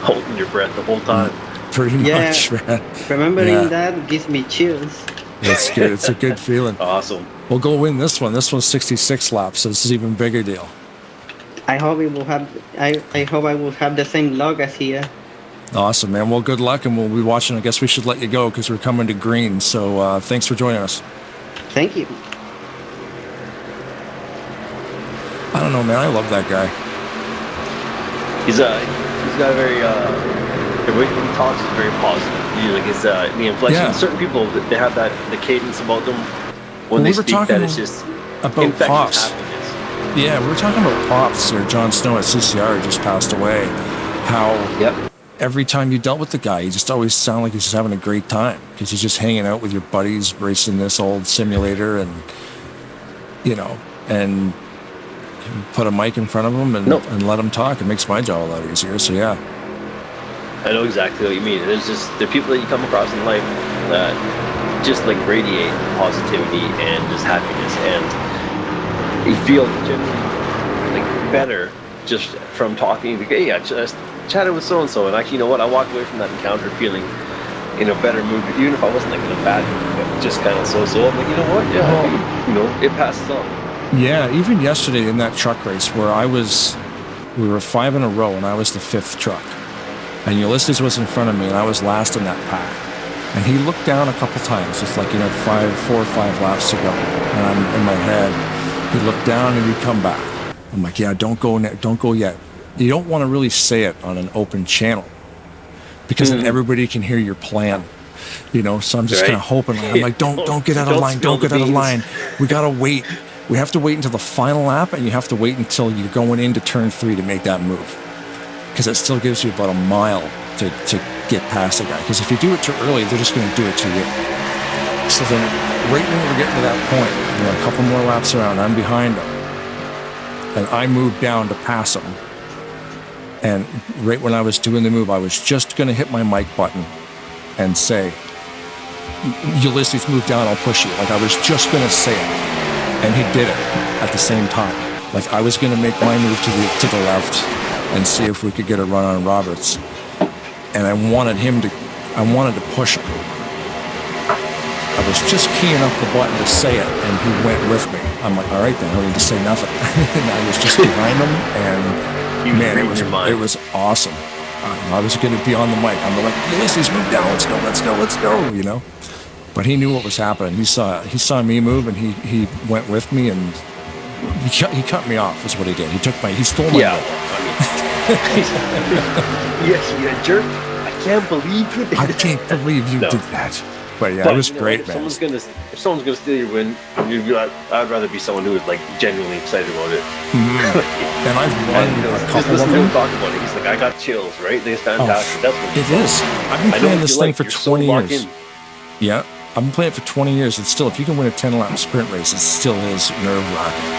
Holding your breath the whole time. Pretty much, man. Remembering that gives me chills. It's good. It's a good feeling. Awesome. We'll go win this one. This one's 66 laps, so this is even bigger deal. I hope it will have. I hope I will have the same luck as here. Awesome, man. Well, good luck, and we'll be watching. I guess we should let you go because we're coming to green. So thanks for joining us. Thank you. I don't know, man. I love that guy. He's got a very the way he talks is very positive. Like it's the inflection. Yeah. Certain people they have the cadence about them when they speak that it's just about Pops. happiness. Yeah, we were talking about Pops or Jon Snow at CCR just passed away. How every time you dealt with the guy, he just always sounded like he's just having a great time because he's just hanging out with your buddies, racing this old simulator, and and put a mic in front of him and let him talk. It makes my job a lot easier. So yeah, I know exactly what you mean. There's just the people that you come across in life that just like radiate positivity and just happiness, and you feel generally like better just from talking. Like, hey, I just chatted with so and so, and actually, you know what? I walked away from that encounter feeling in a better mood, even if I wasn't like in a bad mood, but just kind of so. I'm like, you know what? Yeah, it passes on. Yeah, even yesterday in that truck race where we were 5 in a row and I was the 5th truck, and Ulysses was in front of me and I was last in that pack, and he looked down a couple times with 4 or 5 laps to go, and I'm in my head. He'd look down and he'd come back. I'm like, yeah, don't go yet. You don't want to really say it on an open channel because then everybody can hear your plan. You know, so I'm just kind of hoping. I'm like, don't get out of line. Don't get out of line. We got to wait. We have to wait until the final lap, and you have to wait until you're going into turn 3 to make that move. Because it still gives you about a mile to get past the guy. Because if you do it too early, they're just going to do it to you. So then, right when we're getting to that point, you know, a couple more laps around, I'm behind him. And I moved down to pass him. And right when I was doing the move, I was just going to hit my mic button and say, Ulysses, move down, I'll push you. Like, I was just going to say it. And he did it at the same time. Like, I was going to make my move to the left and see if we could get a run on Roberts. And I wanted to push him. I was just keying up the button to say it, and he went with me. I'm like, all right, then, I don't need to say nothing. And I was just behind him, and man, it was awesome. I was going to be on the mic. I'm like, Ulysses, move down, let's go, you know. But he knew what was happening. He saw me move, and he went with me, and he cut me off. Is what he did. He stole my mic. Yes, you jerk. I can't believe you did that. I can't believe you did that. But yeah, it was great, man. If someone's gonna steal your win, you'd be like, I'd rather be someone who is like genuinely excited about it. And I've won a couple just of listen to him them. talk about it. He's like, I got chills, right? It's fantastic. That's what It is. I've been playing this thing for 20 years. Yeah, I've been playing it for 20 years, and still, if you can win a 10-lap sprint race, it still is nerve-wracking.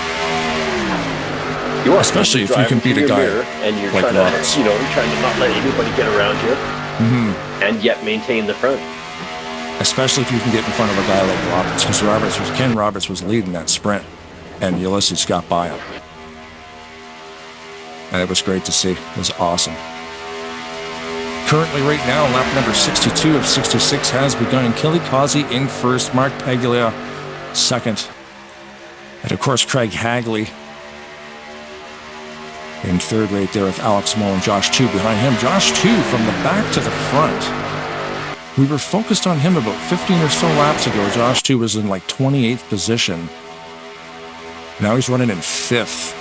Especially if you can beat a guy and you're like trying Roberts. to, you know, you're trying to not let anybody get around you, and yet maintain the front. Especially if you can get in front of a guy like Roberts, because Ken Roberts was leading that sprint, and Ulysses got by him. And it was great to see. It was awesome. Currently, right now, lap number 62 of 66 has begun. Kelly Causey in first, Mark Paglia second, and of course Craig Hagley in third right there with Alex Moe and Josh 2 behind him. Josh 2 from the back to the front. We were focused on him about 15 or so laps ago. Josh 2 was in like 28th position. Now he's running in 5th.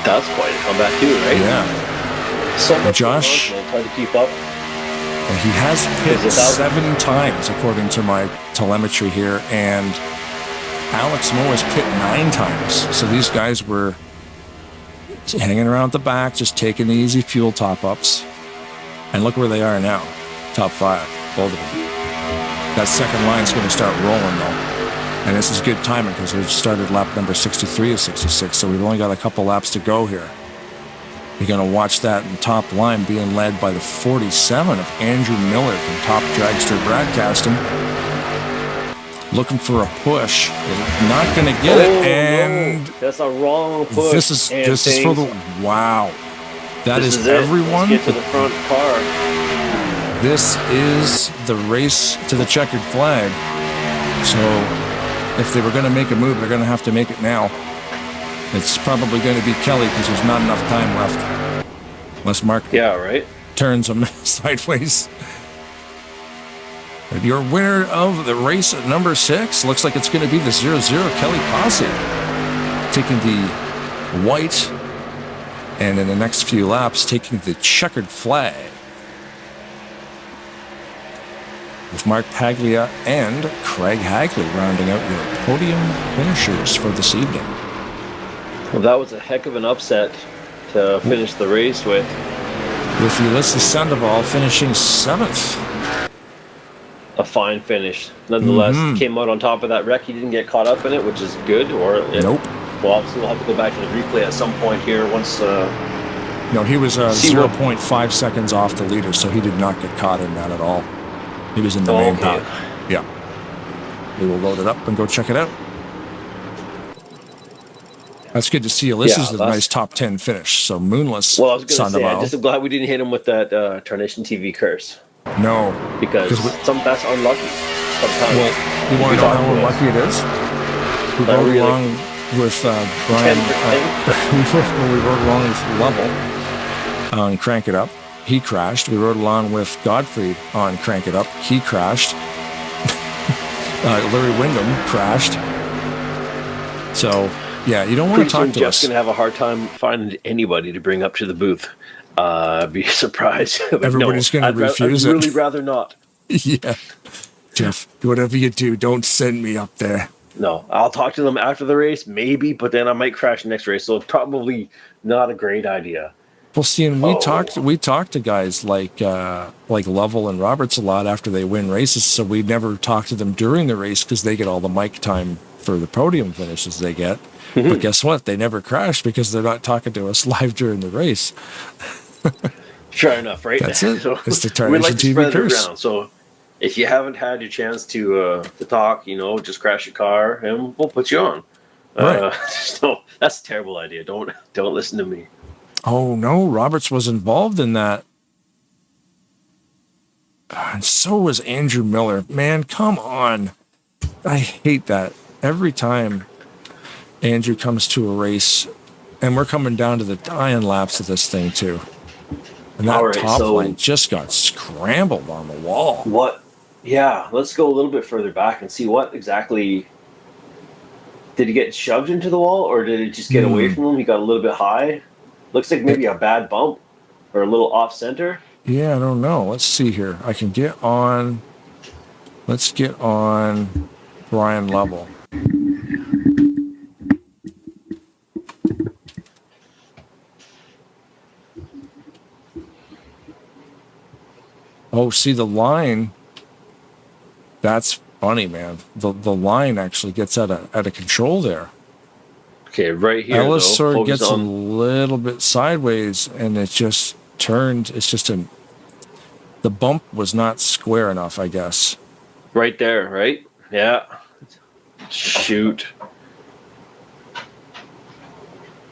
That's quite a comeback too, right? Yeah. So much Josh, trying to keep up. he has pit 7 times according to my telemetry here, and Alex Moe has pit 9 times. So these guys were hanging around at the back, just taking the easy fuel top-ups. And look where they are now. Top 5, both of them. That second line's going to start rolling, though. And this is good timing because we started lap number 63 of 66, so we've only got a couple laps to go here. You're going to watch that in top line being led by the 47 of Andrew Miller from Top Dragster Broadcasting. Looking for a push. Not going to get it, and no. That's a wrong push. This is for the wow. That is everyone. Let's get to the front car. This is the race to the checkered flag. So if they were going to make a move, they're going to have to make it now. It's probably going to be Kelly because there's not enough time left. Unless Mark turns him sideways. And your winner of the race at number 6 looks like it's going to be the 0-0 Kelly Causey, taking the white, and in the next few laps taking the checkered flag. With Mark Paglia and Craig Hagley rounding out your podium finishers for this evening. Well, that was a heck of an upset to finish the race with. With Ulysses Sandoval finishing 7th. A fine finish. Nonetheless, came out on top of that wreck. He didn't get caught up in it, which is good. Nope. Well, obviously we'll have to go back to the replay at some point here once... No, he was 0.5 seconds off the leader, so he did not get caught in that at all. He was in the main pack. Yeah. We will load it up and go check it out. That's good to see Ulysses with a nice top 10 finish. So moonless. Well, I was going to say, Sandoval. I'm just glad we didn't hit him with that Tarnation TV curse. No. Because that's unlucky sometimes. Well, you want to know how unlucky it is? We rode along with Brian. We rode along with Lovell on Crank It Up. He crashed. We rode along with Godfrey on Crank It Up. He crashed. Larry Wyndham crashed. So, yeah, you don't want to talk to Jeff's us. going to have a hard time finding anybody to bring up to the booth I'd be surprised. Everybody's going to refuse it. I'd really rather not. Yeah. Jeff, whatever you do, don't send me up there. No, I'll talk to them after the race, maybe, but then I might crash the next race. So probably not a great idea. Well, see, and we talked to guys like Lovell and Roberts a lot after they win races, so we never talk to them during the race because they get all the mic time for the podium finishes they get. But guess what? They never crash because they're not talking to us live during the race. Fair enough, right? That's it. So it's the we Tarnation like to TV spread it curse. around. So if you haven't had your chance to talk, just crash your car and we'll put you on. Right. So that's a terrible idea. Don't listen to me. Oh no, Roberts was involved in that. And so was Andrew Miller. Man, come on. I hate that. Every time Andrew comes to a race, and we're coming down to the dying laps of this thing too. And that top line just got scrambled on the wall. What? Yeah, let's go a little bit further back and see what exactly. Did he get shoved into the wall, or did it just get away from him? He got a little bit high. Looks like maybe a bad bump or a little off center. Yeah, I don't know. Let's see here. I can get on. Let's get on Brian Lovell. Oh, see the line. That's funny, man. The line actually gets out of control there. Okay, right here. Ellis sort of gets a little bit sideways, and it just turned. It's just the bump was not square enough, I guess. Right there, right? Yeah. Shoot.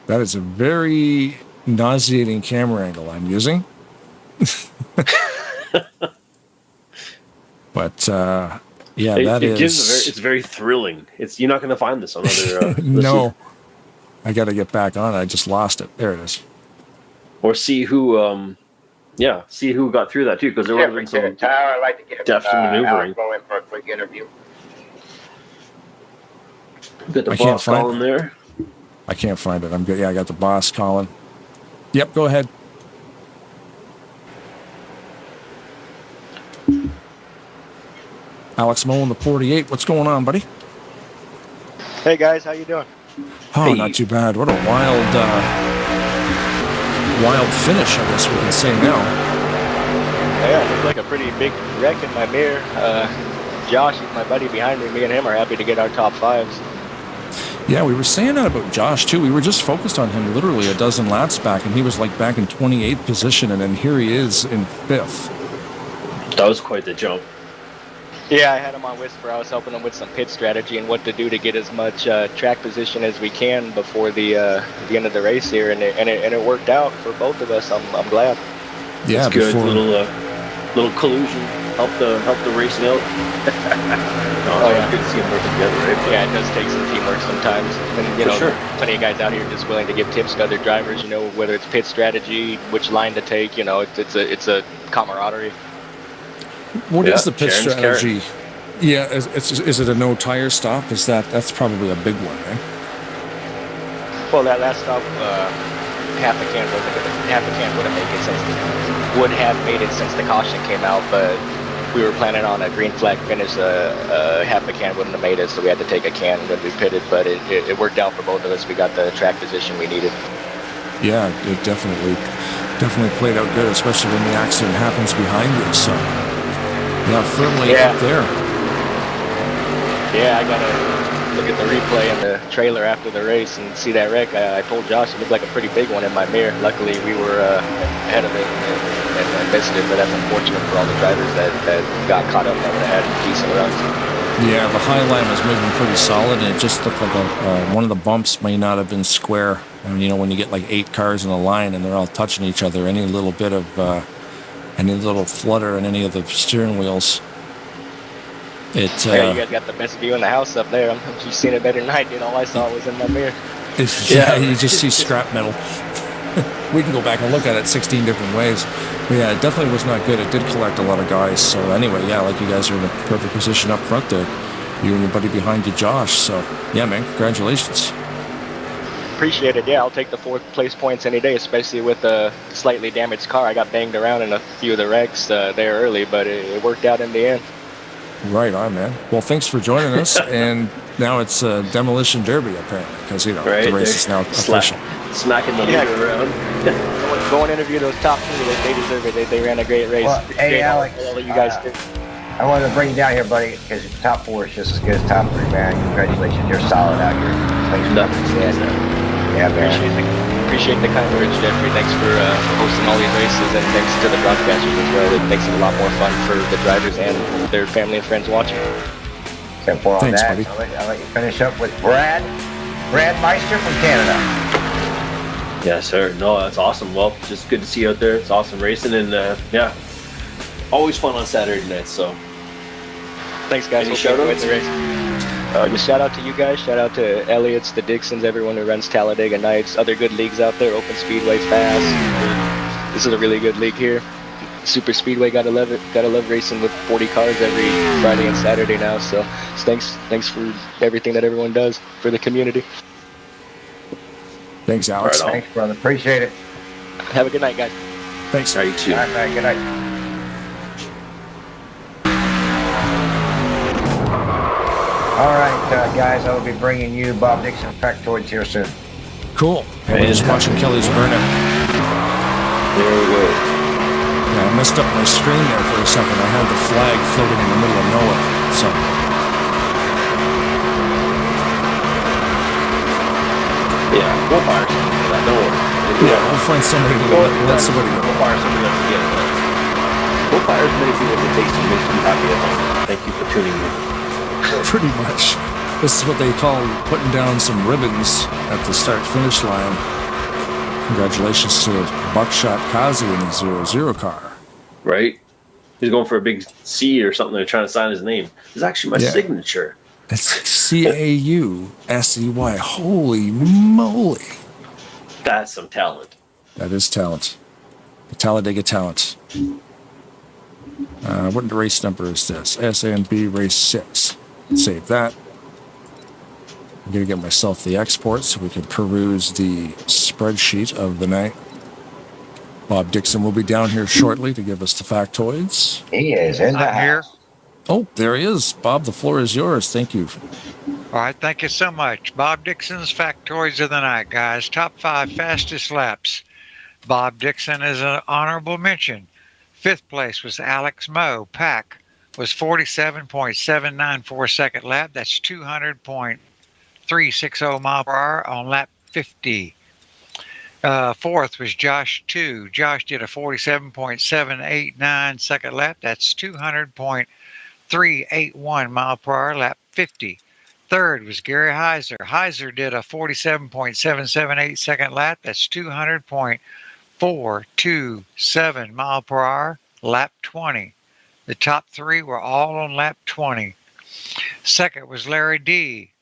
That is a very nauseating camera angle I'm using. But yeah, it's very thrilling. You're not going to find this on other. No. I got to get back on it. I just lost it. There it is. Or see who, see who got through that too, because there would have been some I'd like to get deft maneuvering. Go in for a quick interview. Got the boss calling there. I can't find it. I'm good. Yeah, I got the boss calling. Yep, go ahead. Alex Moe in the 48. What's going on, buddy? Hey guys, how you doing? Oh, not too bad. What a wild finish, I guess we can say now. Yeah, it looked like a pretty big wreck in my mirror. Josh is my buddy behind me. Me and him are happy to get our top fives. Yeah, we were saying that about Josh, too. We were just focused on him literally a dozen laps back, and he was like back in 28th position, and then here he is in 5th. That was quite the jump. Yeah, I had him on Whisper. I was helping him with some pit strategy and what to do to get as much track position as we can before the end of the race here, and it worked out for both of us. I'm glad. Yeah, it's good. Little collusion help the racing out. It's good to see them work together, right? Yeah, it does take some teamwork sometimes, and plenty of guys out here just willing to give tips to other drivers. Whether it's pit strategy, which line to take. It's a camaraderie. What is the pit strategy? Yeah, is it a no tire stop? That's probably a big one, right? Well, that last stop, half the can would have made it since the caution came out, but we were planning on a green flag finish. Half the can wouldn't have made it, so we had to take a can when we pitted. But it worked out for both of us. We got the track position we needed. Yeah, it definitely played out good, especially when the accident happens behind you. So. Yeah, firmly up there. Yeah, I gotta look at the replay and the trailer after the race and see that wreck. I told Josh it looked like a pretty big one in my mirror. Luckily, we were ahead of it and missed it, but that's unfortunate for all the drivers that got caught up that would have had decent runs. Yeah, the high line was moving pretty solid, and it just looked like one of the bumps may not have been square. And when you get like 8 cars in a line and they're all touching each other, any little bit of any little flutter in any of the steering wheels. You guys got the best view in the house up there. You've seen it better than I did. All I saw was in my mirror. You just see scrap metal. We can go back and look at it 16 different ways. But yeah, it definitely was not good. It did collect a lot of guys. So anyway, yeah, like you guys are in a perfect position up front there. You and your buddy behind you, Josh. So yeah, man, congratulations. appreciate it. Yeah, I'll take the 4th place points any day, especially with a slightly damaged car. I got banged around in a few of the wrecks there early, but it worked out in the end. Right on, man. Well, thanks for joining us. And now it's a demolition derby, apparently, because, you know, the race is now official. Smacking the leader around. Go and interview those top 3. They deserve it. They ran a great race. Well, hey, Alex, all that you guys did. I wanted to bring you down here, buddy, because top 4 is just as good as top 3, man. Congratulations. You're solid out here. Thanks for Yeah, man. Appreciate the kind words, Jeffrey. Thanks for hosting all these races, and thanks to the broadcasters as well. It makes it a lot more fun for the drivers and their family and friends watching. Thanks, buddy. I'll let you finish up with Brad Meister from Canada. Yes, sir. No, that's awesome. Well, just good to see you out there. It's awesome racing, and yeah, always fun on Saturday nights. So, thanks, guys. Any shout-outs? Just shout out to you guys. Shout out to Elliott's, the Dixons, everyone who runs Talladega Nights, other good leagues out there, Open Speedway, Fast. This is a really good league here. Super Speedway, gotta love it. Gotta love racing with 40 cars every Friday and Saturday now. So thanks for everything that everyone does for the community. Thanks, Alex. Thanks, brother. Appreciate it. Have a good night, guys. Thanks. You too. All right, man. Good night. All right, guys, I will be bringing you Bob Dixon Factoids here soon. Cool. And just watching Kelly's burnout. There we go. Yeah, I messed up my screen there for a second. I had the flag floating in the middle of nowhere. So. Yeah, we'll fire somebody for that. Don't worry. Yeah, we'll find somebody to let somebody go. We'll fire somebody else to get it. We'll fire as many people as it takes to make you happy at home. Thank you for tuning in. Pretty much. This is what they call putting down some ribbons at the start-finish line. Congratulations to Buckshot Kazi in the 0-0 car. Right? He's going for a big C or something. They're trying to sign his name. It's actually my signature. It's C-A-U-S-E-Y. Holy moly. That's some talent. That is talent. The Talladega talent. What race number is this? SNB race 6. Save that. I'm going to get myself the export so we can peruse the spreadsheet of the night. Bob Dixon will be down here shortly to give us the factoids. He is in the house. Here. Oh, there he is. Bob, the floor is yours. Thank you. All right, thank you so much. Bob Dixon's Factoids of the Night, guys. Top 5 fastest laps. Bob Dixon is an honorable mention. 5th place was Alex Moe. Pack was 47.794 second lap. That's 200.360 mile per hour on lap 50. 4th was Josh 2. Josh did a 47.789 second lap. That's 200.381 mile per hour, lap 50. 3rd was Gary Heiser. Heiser did a 47.778 second lap. That's 200.427 mile per hour, lap 20. The top 3 were all on lap 20. 2nd was Larry D.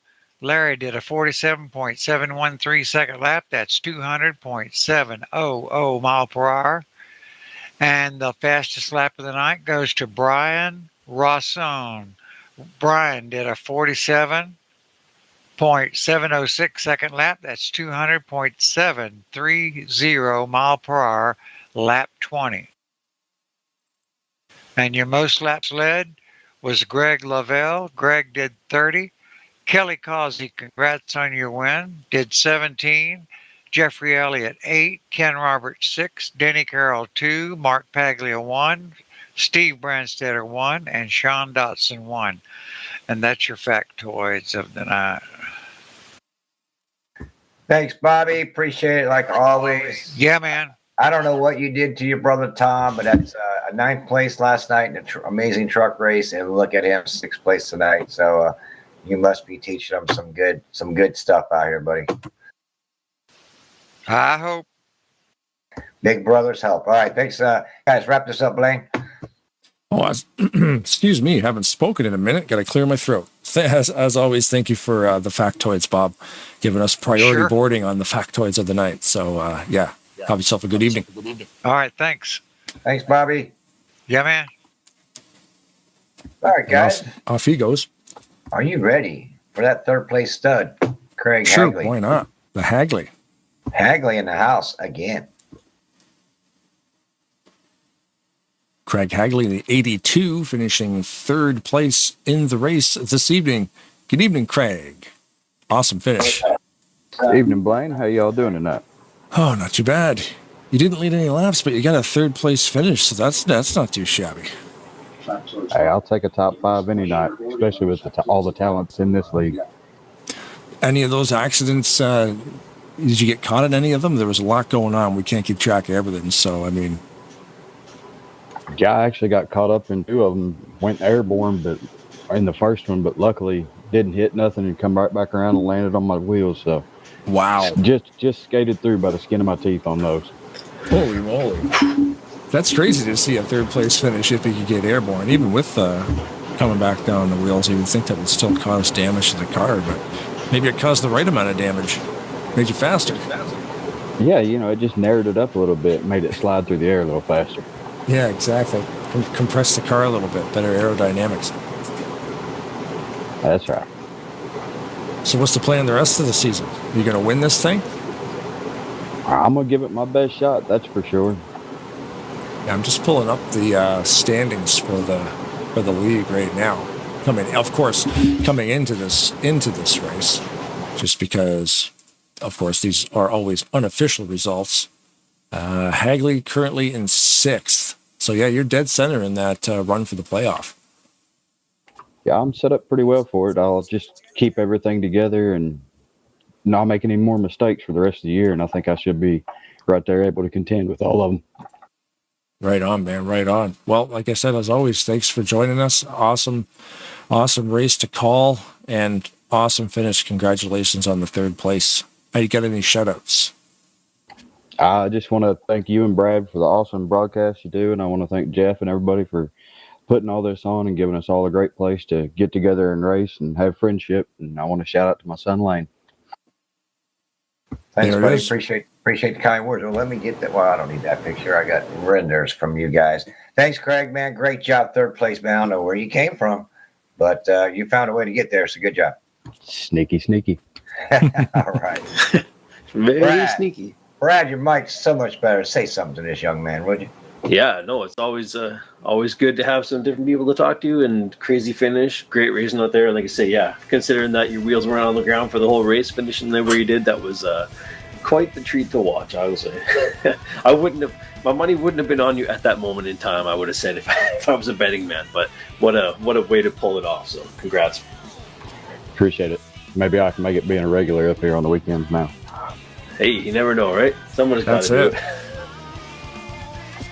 Larry did a 47.713 second lap. That's 200.700 mile per hour. And the fastest lap of the night goes to Brian Rosson. Brian did a 47.706 second lap. That's 200.730 mile per hour, lap 20. And your most laps led was Greg Lavelle. Greg did 30. Kelly Causey, congrats on your win, did 17. Jeffrey Elliott, 8. Ken Roberts, 6. Denny Carroll, 2. Mark Paglia, 1. Steve Brandstetter, 1. And Sean Dotson, 1. And that's your factoids of the night. Thanks, Bobby. Appreciate it like always. Yeah, man. I don't know what you did to your brother Tom, but that's a 9th place last night in an amazing truck race, and look at him, 6th place tonight. So you must be teaching him some good stuff out here, buddy. I hope. Big brothers help. All right, thanks, guys. Wrap this up, Blaine. Oh, excuse me. Haven't spoken in a minute. Got to clear my throat. As always, thank you for the factoids, Bob, giving us priority boarding on the factoids of the night. So, yeah. Have yourself a good evening. All right, thanks. Thanks, Bobby. Yeah, man. All right, guys. Off he goes. Are you ready for that 3rd place stud, Craig Sure, Hagley? why not? the Hagley. Hagley in the house again. Craig Hagley, the 82, finishing third place in the race this evening. Good evening, Craig. Awesome finish. Evening, Blaine. How y'all doing tonight? Oh, not too bad. You didn't lead any laps, but you got a third place finish, so that's not too shabby. Hey, I'll take a top 5 any night, especially with all the talents in this league. Any of those accidents, did you get caught in any of them? There was a lot going on. We can't keep track of everything, so, I mean... Yeah, I actually got caught up in 2 of them, went airborne but in the first one, but luckily didn't hit nothing and come right back around and landed on my wheels, so... Wow. Just skated through by the skin of my teeth on those. Holy moly. That's crazy to see a third place finish if you could get airborne. Even with coming back down the wheels, you would think that would still cause damage to the car, but maybe it caused the right amount of damage. Made you faster. Yeah, it just narrowed it up a little bit, made it slide through the air a little faster. Yeah, exactly. Compress the car a little bit, better aerodynamics. That's right. So what's the plan the rest of the season? Are you going to win this thing? I'm going to give it my best shot, that's for sure. Yeah, I'm just pulling up the standings for the league right now. Coming into this race, just because, of course, these are always unofficial results. Hagley currently in 6th. So, yeah, you're dead center in that run for the playoff. Yeah, I'm set up pretty well for it. I'll just keep everything together and not make any more mistakes for the rest of the year, and I think I should be right there able to contend with all of them. Right on, man. Right on. Well, like I said, as always, thanks for joining us. Awesome race to call and awesome finish. Congratulations on the third place. You got any shout-outs? I just want to thank you and Brad for the awesome broadcast you do, and I want to thank Jeff and everybody for putting all this on and giving us all a great place to get together and race and have friendship. And I want to shout out to my son, Lane. Thanks, buddy. Appreciate the kind words. Well, let me get that. Well, I don't need that picture. I got renders from you guys. Thanks, Craig, man. Great job. Third place, man. I don't know where you came from, but you found a way to get there. So good job. Sneaky. All right. Very sneaky. Brad, your mic's so much better. Say something to this young man, would you? Yeah, no, it's always good to have some different people to talk to, and crazy finish, great racing out there. And like I say, yeah, considering that your wheels weren't on the ground for the whole race, finishing there where you did, that was quite the treat to watch, I would say. My money wouldn't have been on you at that moment in time, I would have said, if I was a betting man. But what a way to pull it off. So congrats. Appreciate it. Maybe I can make it being a regular up here on the weekends now. Hey, you never know, right? Someone's got to do it.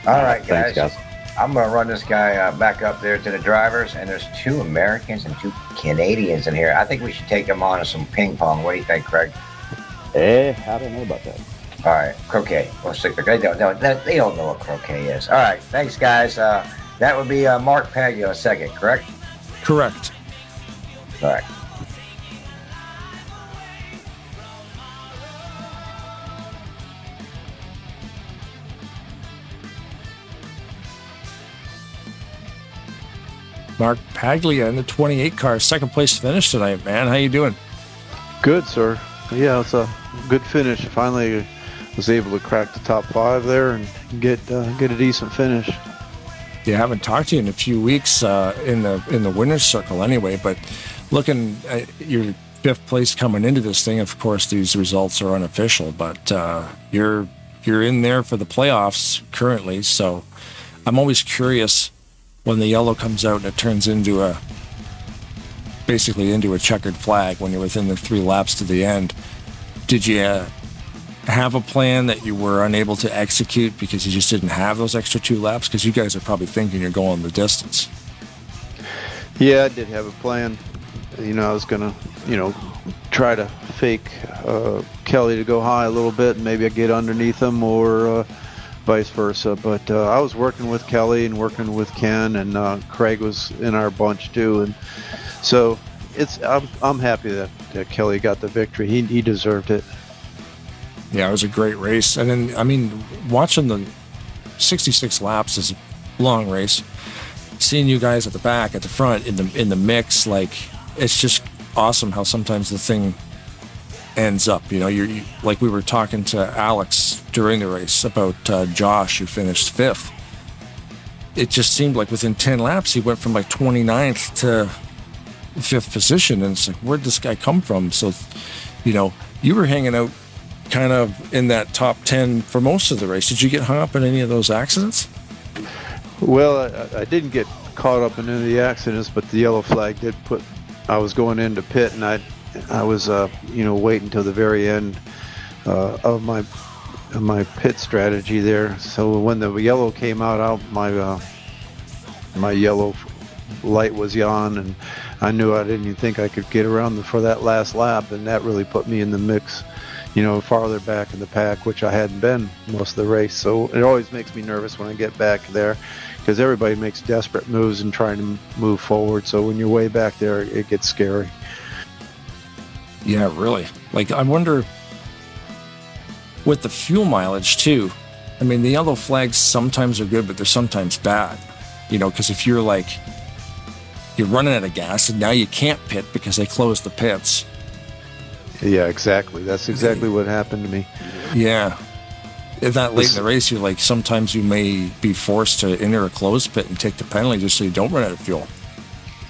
All right, guys. Thanks, guys. I'm going to run this guy back up there to the drivers, and there's 2 Americans and 2 Canadians in here. I think we should take them on to some ping pong. What do you think, Craig? I don't know about that. All right, croquet. We'll stick with they don't know what croquet is. All right, thanks, guys. That would be Mark Paglia second, correct? Correct. All right. Mark Paglia in the 28 car, second place finish tonight, man. How you doing? Good, sir. Yeah, it's a good finish. Finally was able to crack the top 5 there and get a decent finish. Yeah, I haven't talked to you in a few weeks in the winner's circle anyway, but looking at your 5th place coming into this thing, of course these results are unofficial, but you're in there for the playoffs currently, so I'm always curious when the yellow comes out and it turns into basically into a checkered flag when you're within the 3 laps to the end. Did you have a plan that you were unable to execute because you just didn't have those extra 2 laps? Because you guys are probably thinking you're going the distance. Yeah, I did have a plan. I was going to, try to fake Kelly to go high a little bit and maybe I get underneath him or vice versa. But I was working with Kelly and working with Ken, and Craig was in our bunch too. And so I'm happy that Kelly got the victory. He deserved it. Yeah, it was a great race. And then, I mean, watching the 66 laps is a long race. Seeing you guys at the back, at the front, in the mix, like, it's just awesome how sometimes the thing ends up. You like we were talking to Alex during the race about Josh, who finished 5th. It just seemed like within 10 laps, he went from like 29th to 5th position. And it's like, where'd this guy come from? So, you were hanging out kind of in that top 10 for most of the race. Did you get hung up in any of those accidents? Well, I didn't get caught up in any of the accidents, but the yellow flag did put. I was going into pit, and I was waiting till the very end of my pit strategy there. So when the yellow came out, my yellow light was on, and I knew I didn't even think I could get around for that last lap, and that really put me in the mix, farther back in the pack, which I hadn't been most of the race. So it always makes me nervous when I get back there, because everybody makes desperate moves and trying to move forward. So when you're way back there, it gets scary. Yeah, really. Like, I wonder, with the fuel mileage too, I mean, the yellow flags sometimes are good, but they're sometimes bad, because if you're running out of gas and now you can't pit because they closed the pits. Yeah, exactly. That's exactly what happened to me. Yeah. That late in the race, you're like, sometimes you may be forced to enter a closed pit and take the penalty just so you don't run out of fuel.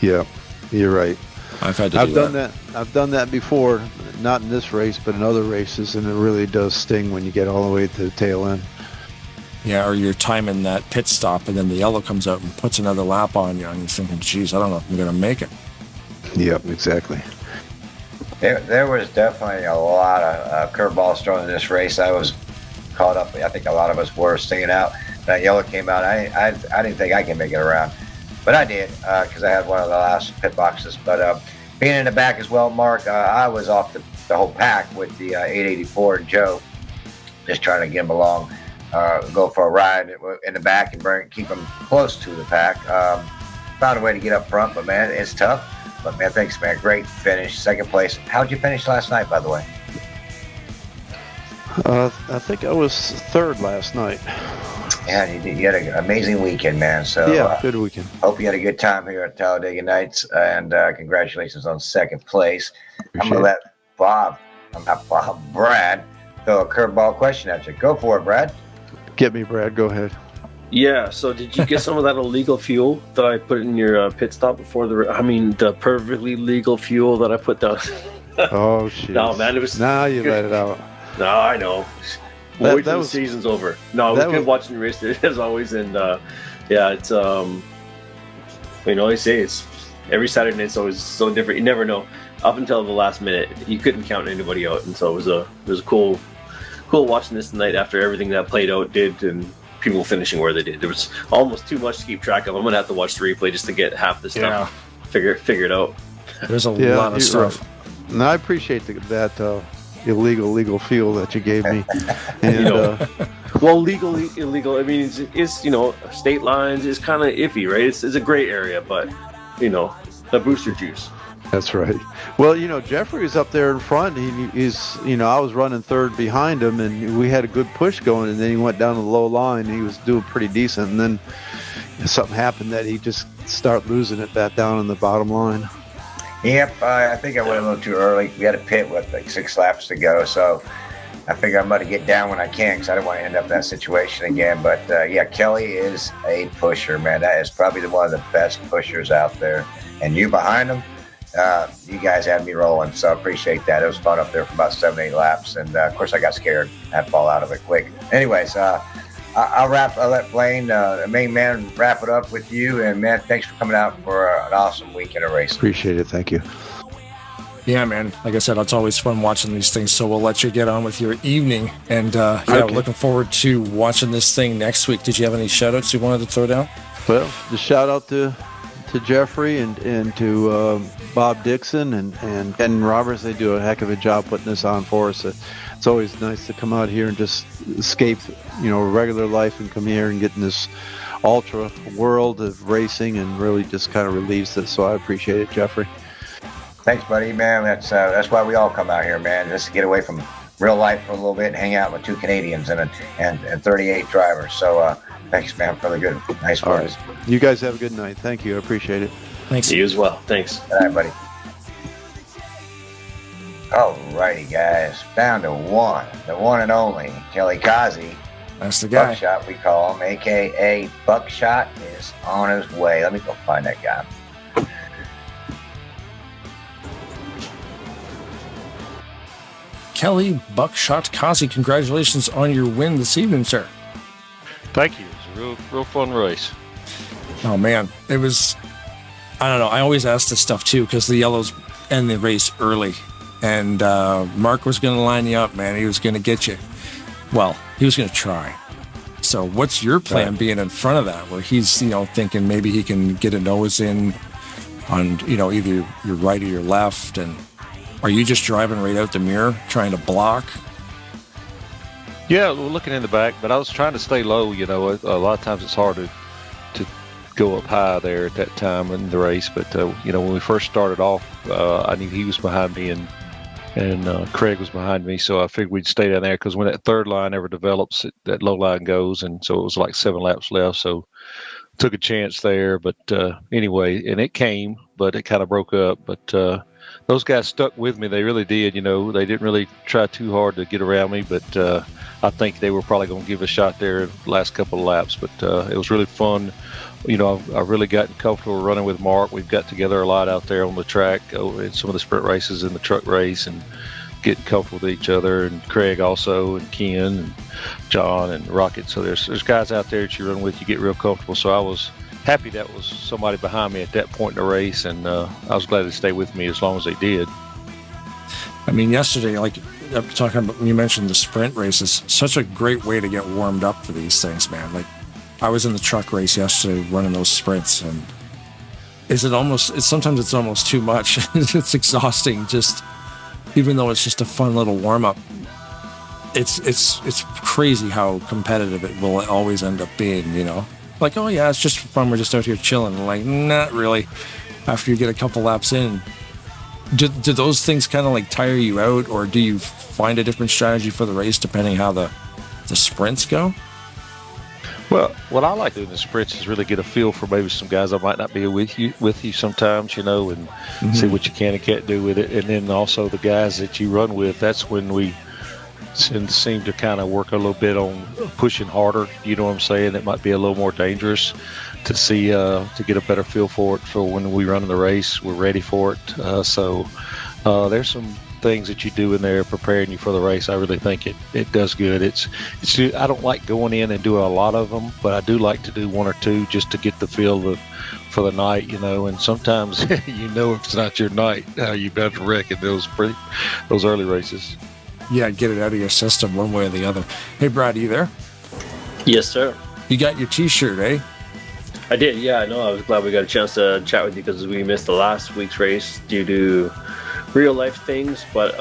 Yeah, you're right. I've done that. I've done that before, not in this race, but in other races, and it really does sting when you get all the way to the tail end. Yeah, or you're timing that pit stop, and then the yellow comes out and puts another lap on you, and you're thinking, geez, I don't know if I'm going to make it. Yep, exactly. There was definitely a lot of curveballs thrown in this race. I was caught up. I think a lot of us were stinging out. That yellow came out. I didn't think I could make it around, but I did because I had one of the last pit boxes. But being in the back as well, Mark, I was off the whole pack with the 884 and Joe, just trying to get him along, go for a ride in the back and keep him close to the pack. Found a way to get up front, but man, it's tough. But man, thanks, man. Great finish, 2nd place. How'd you finish last night, by the way? I think I was 3rd last night. Yeah, you had an amazing weekend, man. So yeah, good weekend. Hope you had a good time here at Talladega Nights, and congratulations on 2nd place. I'm gonna let Brad, throw a curveball question at you. Go for it, Brad. Get me, Brad. Go ahead. Yeah, so did you get some of that illegal fuel that I put in your pit stop before the perfectly legal fuel that I put down? Oh, shit. No, man, it was... Now you let it out. No, I know. Wait till the season's over. No, it was good watching the race as always, and yeah, it's they say it's every Saturday night's always so different. You never know. Up until the last minute, you couldn't count anybody out, and so it was cool watching this tonight after everything that played out did, and people finishing where they did. There was almost too much to keep track of. I'm gonna have to watch the replay just to get half the stuff figured out. There's a lot of stuff. Right. And I appreciate that illegal fuel that you gave me. And well, legal, illegal. I mean, it's state lines is kind of iffy, right? It's a gray area, but the booster juice. That's right. Well, Jeffrey was up there in front. He's I was running 3rd behind him, and we had a good push going. And then he went down to the low line. He was doing pretty decent, and then something happened that he just started losing it back down in the bottom line. Yep, I think I went a little too early. We had a pit with like 6 laps to go, so I figure I'm going to get down when I can because I don't want to end up in that situation again. But yeah, Kelly is a pusher, man. That is probably one of the best pushers out there. And you behind him, you guys had me rolling, so I appreciate that. It was fun up there for about 7-8 laps, and of course I got scared. I had to fall out of it quick. Anyways, I'll let Blaine, the main man, wrap it up with you. And man, thanks for coming out for an awesome weekend of racing. Appreciate it. Thank you. Yeah, man. Like I said, it's always fun watching these things. So we'll let you get on with your evening. And we're looking forward to watching this thing next week. Did you have any shout outs you wanted to throw down? Well, just shout out to Jeffrey and to Bob Dixon and Ken Roberts. They do a heck of a job putting this on for us. It's always nice to come out here and just escape, regular life and come here and get in this ultra world of racing and really just kind of relieves it. So I appreciate it, Jeffrey. Thanks, buddy, man. That's why we all come out here, man, just to get away from real life for a little bit and hang out with 2 Canadians and 38 drivers. So thanks, man, for the good, nice words. All right. You guys have a good night. Thank you. I appreciate it. Thanks. You as well. Thanks. All right, buddy. Alrighty, guys. Down to one. The one and only Kelly Kazi. That's the guy. Buckshot, we call him, a.k.a. Buckshot, is on his way. Let me go find that guy. Kelly Buckshot Kazi, congratulations on your win this evening, sir. Thank you. It was a real fun race. Oh, man. It was, I don't know. I always ask this stuff, too, because the yellows end the race early. And Mark was going to line you up, man. He was going to get you. Well, he was going to try. So what's your plan being in front of that, where he's, thinking maybe he can get a nose in on, either your right or your left? And are you just driving right out the mirror, trying to block? Yeah, we're looking in the back, but I was trying to stay low. A lot of times it's hard to go up high there at that time in the race. But, when we first started off, I knew he was behind me and Craig was behind me, so I figured we'd stay down there because when that third line ever develops, that low line goes, and so it was like 7 laps left, so took a chance there. But anyway, and it came, but it kind of broke up. But those guys stuck with me. They really did. They didn't really try too hard to get around me, but I think they were probably going to give a shot there the last couple of laps. But it was really fun. I've really gotten comfortable running with Mark. We've got together a lot out there on the track in some of the sprint races and the truck race, and getting comfortable with each other. And Craig also, and Ken, and John, and Rocket. So there's guys out there that you run with, you get real comfortable. So I was happy that was somebody behind me at that point in the race, and I was glad they stayed with me as long as they did. I mean, yesterday, like talking about, when you mentioned the sprint races, such a great way to get warmed up for these things, man. Like, I was in the truck race yesterday running those sprints, and sometimes it's almost too much. It's exhausting, just even though it's just a fun little warm up. It's crazy how competitive it will always end up being, Like, oh yeah, it's just for fun, we're just out here chilling. Like, not really. After you get a couple laps in, do those things kind of like tire you out, or do you find a different strategy for the race depending how the sprints go? Well, what I like doing the sprints is really get a feel for maybe some guys that might not be with you sometimes, and see what you can and can't do with it. And then also the guys that you run with, that's when we seem to kind of work a little bit on pushing harder. You know what I'm saying? It might be a little more dangerous to see, to get a better feel for it. For when we run in the race, we're ready for it. So there's some things that you do in there preparing you for the race. I really think it does good. It's I don't like going in and doing a lot of them, but I do like to do one or two just to get the feel for the night, and sometimes if it's not your night, you better wreck in those early races. Yeah, get it out of your system one way or the other. Hey, Brad, are you there? Yes, sir. You got your t-shirt, eh? I did, yeah. I know. I was glad we got a chance to chat with you because we missed the last week's race due to real life things. But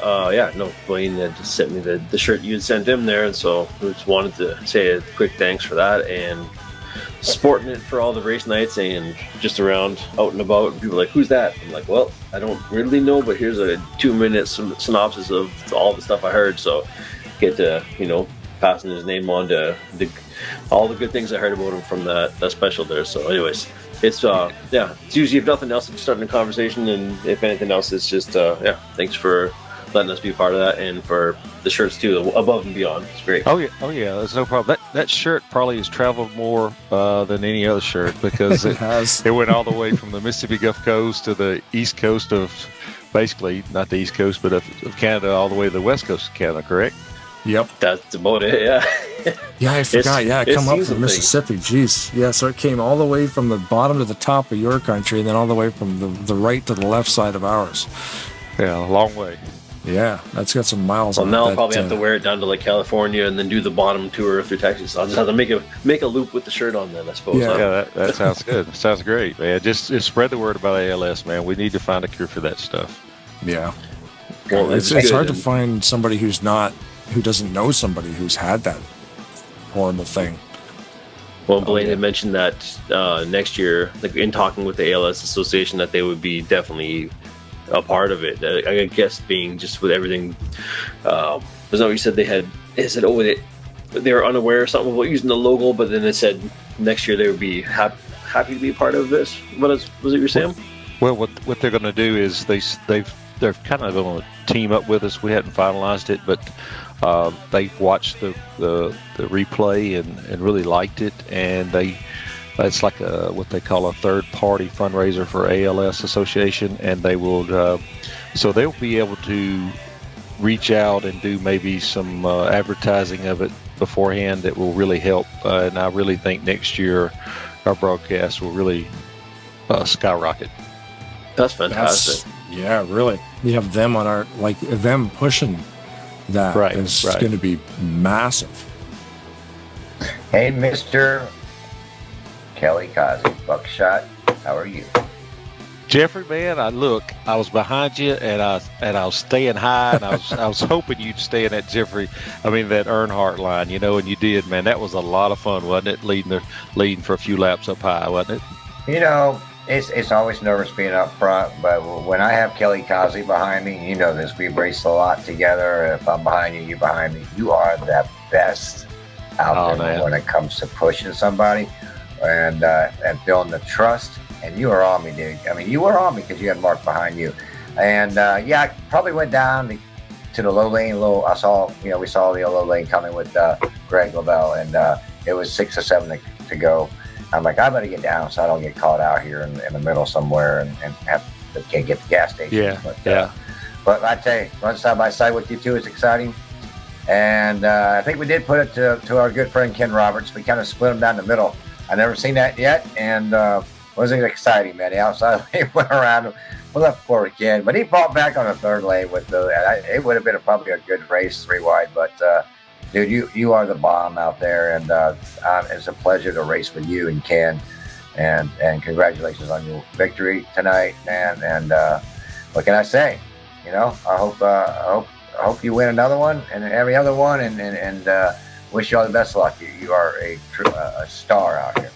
Blaine had just sent me the shirt you had sent him there, and so I just wanted to say a quick thanks for that, and sporting it for all the race nights and just around out and about. And people are like, who's that? I'm like, well, I don't really know, but here's a 2-minute synopsis of all the stuff I heard. So get to, passing his name on to all the good things I heard about him from that special there. So anyways, it's usually, if nothing else, it's starting a conversation, and if anything else, it's just thanks for letting us be part of that, and for the shirts too, above and beyond. It's great. Oh yeah, there's no problem. That shirt probably has traveled more than any other shirt, because it went all the way from the Mississippi Gulf Coast to the east coast of, basically not the east coast, but of Canada, all the way to the west coast of Canada, correct? Yep. That's about it, yeah. Yeah, I forgot. It come up from Mississippi. Jeez. Yeah, so it came all the way from the bottom to the top of your country, and then all the way from the right to the left side of ours. Yeah, a long way. Yeah, that's got some miles on it. Well, now I'll probably have to wear it down to like California and then do the bottom tour through Texas. So I'll just have to make a loop with the shirt on then, I suppose. Yeah, that sounds good. That sounds great, man. Just spread the word about ALS, man. We need to find a cure for that stuff. Yeah. Well, it's hard to find somebody who doesn't know somebody who's had that horrible thing. Well, Blaine had mentioned that next year, like in talking with the ALS Association, that they would be definitely a part of it. I guess being just with everything, was that what you said? They were unaware or something about using the logo, but then it said next year they would be happy to be a part of this. Was it you're saying? Well, what they're going to do is they've they're kind of going to team up with us. We hadn't finalized it, but they watched the replay and really liked it, and it's like what they call a third-party fundraiser for ALS Association, and they will so they'll be able to reach out and do maybe some advertising of it beforehand that will really help. And I really think next year our broadcast will really skyrocket. That's fantastic. Yeah, really. We have them on our, like, them pushing that is going to be massive. Hey, Mr. Kelly Causey, Buckshot, how are you? Jeffrey, man, I was behind you, and I was staying high, and I was hoping you'd stay in that that Earnhardt line, and you did, man. That was a lot of fun, wasn't it? Leading for a few laps up high, wasn't it? It's always nervous being up front, but when I have Kelly Causey behind me, you know this, we've raced a lot together. If I'm behind you, you're behind me. You are the best out there when it comes to pushing somebody and building the trust. And you were on me, dude. I mean, you were on me because you had Mark behind you. And I probably went down to the low lane. We saw the low lane coming with Greg Lavelle, and it was 6 or 7 to go. I'm like, I better get down so I don't get caught out here in the middle somewhere and can't get the gas station. But I tell you, run side by side with you two is exciting. And I think we did put it to our good friend Ken Roberts. We kind of split him down the middle. I've never seen that yet, and wasn't exciting, man. The outside lane went around him. We left for again, but he fought back on the third lane with it would have been probably a good race 3 wide. But dude, you are the bomb out there, and it's a pleasure to race with you and Ken. And congratulations on your victory tonight, man. And what can I say? I hope you win another one and every other one, and wish you all the best luck. You are a star out here.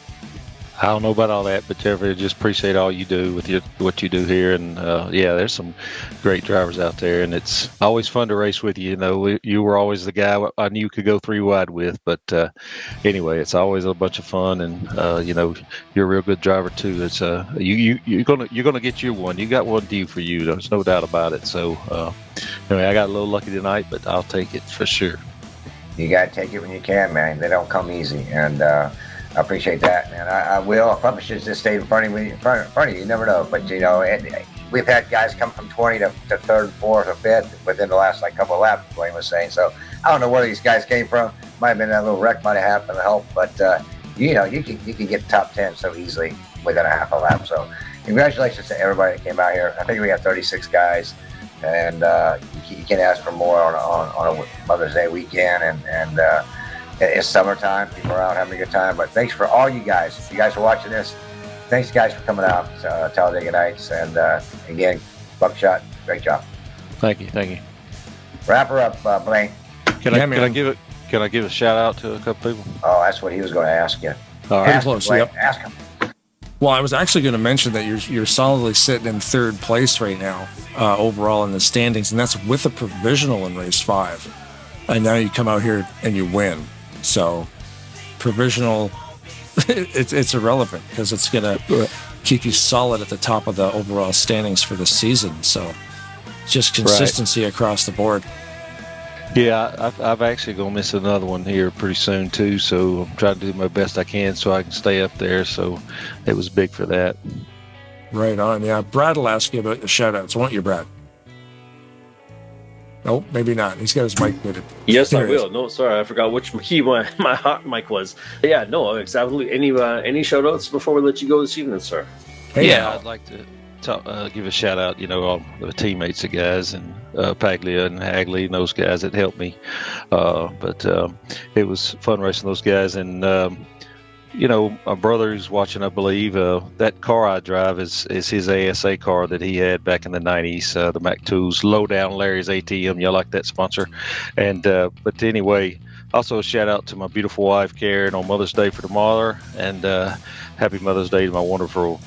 I don't know about all that, but Jeffrey, I just appreciate all you do with what you do here. And there's some great drivers out there, and it's always fun to race with you. You were always the guy I knew you could go 3 wide with. But anyway, it's always a bunch of fun, and you're a real good driver too. It's you're gonna get your one. You got one due for you. There's no doubt about it. So anyway, I got a little lucky tonight, but I'll take it for sure. You gotta take it when you can, man. They don't come easy, and I appreciate that, man. I will. I probably should just stay in front of you. You never know. But, we've had guys come from 20 to 3rd, 4th, or 5th within the last couple of laps, Blaine was saying. So I don't know where these guys came from. Might have been that little wreck might have happened to help. But, you can get top 10 so easily within a half a lap. So congratulations to everybody that came out here. I think we got 36 guys. And you can't ask for more on a Mother's Day weekend. And it's summertime. People are out having a good time. But thanks for all you guys. If you guys are watching this, thanks, guys, for coming out Talladega Nights. And again, Buckshot, great job. Thank you. Wrap her up, Blaine. Can I give a shout out to a couple people? Oh, that's what he was going to ask you. All right. Ask him. Well, I was actually going to mention that you're solidly sitting in 3rd place right now overall in the standings, and that's with a provisional in race 5. And now you come out here and you win. So provisional, it's irrelevant because it's going to keep you solid at the top of the overall standings for the season. So just consistency across the board. Yeah, I've actually going to miss another one here pretty soon too. So I'm trying to do my best I can so I can stay up there. So it was big for that. Right on. Yeah, Brad will ask you about the shout outs, won't you, Brad? Nope, maybe not. He's got his mic muted. Yes, I will. No, sorry, I forgot which key my hot mic was. Yeah, no, exactly. Any shout outs before we let you go this evening, sir? Hey, I'd like to give a shout out, all the teammates, the guys, and Paglia and Hagley and those guys that helped me. But it was fun racing those guys. And, my brother who's watching, I believe, that car I drive is his ASA car that he had back in the 90s, the Mac 2s, Low Down Larry's ATM. Y'all like that sponsor? And but anyway, also a shout out to my beautiful wife, Karen, on Mother's Day for tomorrow. And happy Mother's Day to my wonderful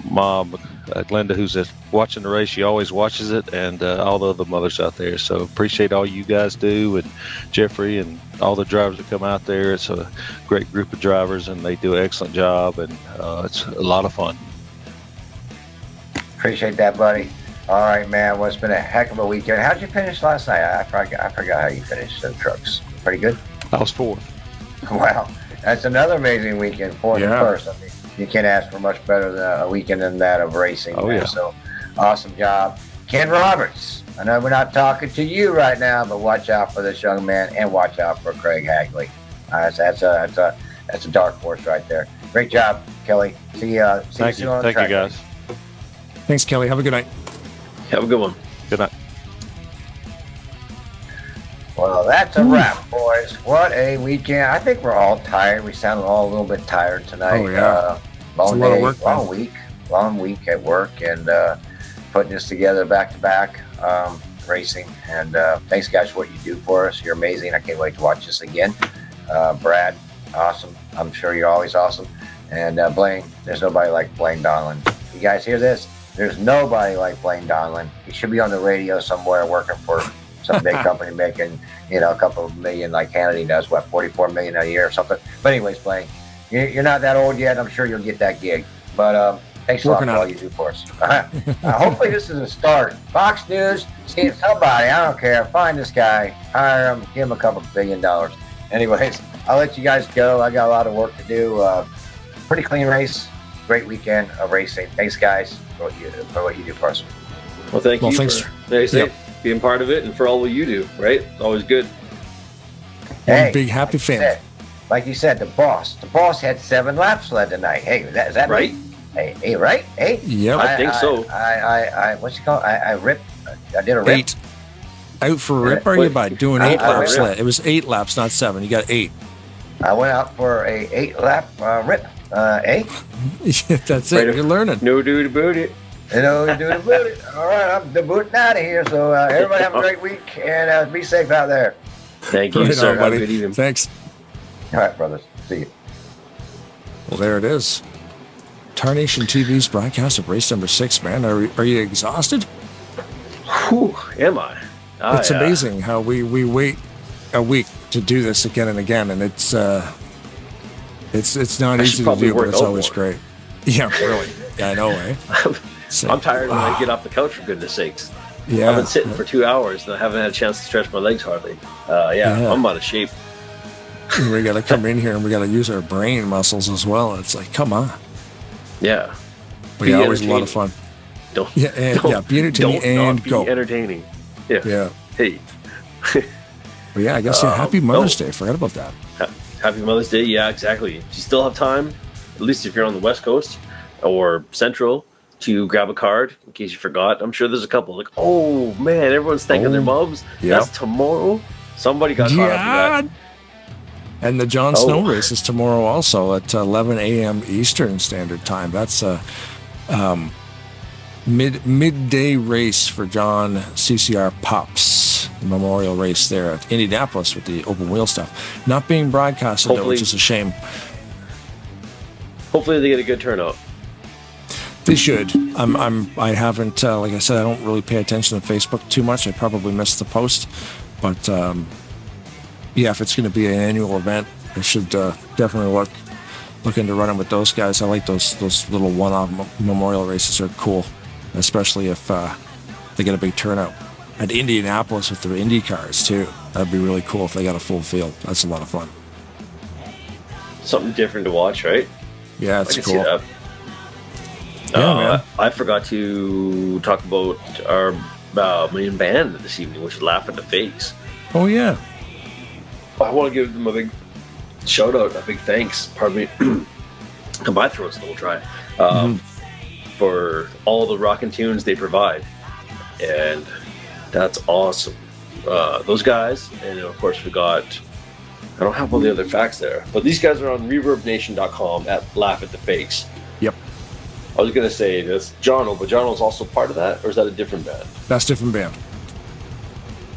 mom, Glenda, who's watching the race. She always watches it, and all the other mothers out there. So appreciate all you guys do, and Jeffrey and all the drivers that come out there. It's a great group of drivers, and they do an excellent job, and it's a lot of fun. Appreciate that, buddy. All right, man. Well, it's been a heck of a weekend. How'd you finish last night? I forgot how you finished the trucks. Pretty good? I was fourth. Wow. That's another amazing weekend. Fourth and first. I mean, you can't ask for much better than a weekend than that of racing. Oh, man. yeah. So, awesome job. Ken Roberts. I know we're not talking to you right now, but watch out for this young man and watch out for Craig Hagley. That's a dark horse right there. Great job, Kelly. See you soon on the track. Thank you, guys. Thanks, Kelly. Have a good night. Have a good one. Good night. Well, that's a wrap, boys. What a weekend. I think we're all tired. We sound all a little bit tired tonight. Oh, yeah. Long It's a lot of day, work, long week at work, and putting this together back to back, racing. And thanks, guys, for what you do for us. You're amazing. I can't wait to watch this again. Brad, awesome. I'm sure you're always awesome. And Blaine, there's nobody like Blaine Donlin. You guys hear this? There's nobody like Blaine Donlin. He should be on the radio somewhere working for some big company making, a couple of million like Hannity does, what, 44 million a year or something. But anyways, Blaine, you're not that old yet. I'm sure you'll get that gig. But thanks a lot for all you do for us. Hopefully this is a start. Fox News, see somebody, I don't care. Find this guy, hire him, give him a couple $1 billion. Anyways, I'll let you guys go. I got a lot of work to do. Pretty clean race. Great weekend of racing. Thanks, guys, for what you do for us. Well, thanks for being part of it and for all what you do, right? It's always good. Hey, big happy fan. Like you said, the boss had 7 laps led tonight. Hey, is that right? Hey, right? Hey, yep. I think so. I what's it called? I did a rip. 8. Out for a rip, are you by doing 8 laps? It was 8 laps, not 7. You got 8. I went out for a 8-lap rip. Yeah, that's it. You're learning. No duty booty. No duty booty. All right, I'm booting out of here. So everybody have a great week and be safe out there. Thank you, sir. Have a good evening. Thanks. All right, brothers. See you. Well, there it is. Tarnation TV's broadcast of race number 6, man. Are you exhausted? Whew, am I? It's amazing how we wait a week to do this again and again, and it's not easy to do, but it's always great. Yeah, really. Yeah, I know, eh? I'm tired when I get off the couch, for goodness sakes. Yeah. I've been sitting for 2 hours and I haven't had a chance to stretch my legs hardly. I'm out of shape. We got to come in here and we got to use our brain muscles as well. It's like, come on. Yeah. But yeah, always a lot of fun. Be entertaining and be go. entertaining. Yeah. Yeah. Hey. But yeah, I guess happy Mother's Day. Forgot about that. Happy Mother's Day. Yeah, exactly. You still have time, at least if you're on the West Coast or Central, to grab a card in case you forgot. I'm sure there's a couple like, oh man, everyone's thanking their moms. Yep. That's tomorrow. Somebody got caught up in that. And the John Snow race is tomorrow also at 11 a.m. Eastern Standard Time. That's a midday race for John CCR Pops Memorial Race there at Indianapolis with the open wheel stuff. Not being broadcasted though, which is a shame. Hopefully they get a good turnout. They should. I haven't, like I said, I don't really pay attention to Facebook too much. I probably missed the post, but yeah, if it's going to be an annual event, I should definitely look into running with those guys. I like those little one-off memorial races. Are cool, especially if they get a big turnout. At Indianapolis with their Indy cars too. That'd be really cool if they got a full field. That's a lot of fun. Something different to watch, right? Yeah, it's cool. See that. Yeah, man. I forgot to talk about our main band this evening, which is Laugh at the Fakes. Oh yeah. I want to give them a big shout out, a big thanks. Pardon me. My throat's a little dry. For all the rockin' tunes they provide, and that's awesome. Those guys, and of course we got. I don't have all the other facts there, but these guys are on ReverbNation.com at Laugh at the Fakes. Yep. I was gonna say that's Jono, but Jono's also part of that, or is that a different band? That's a different band.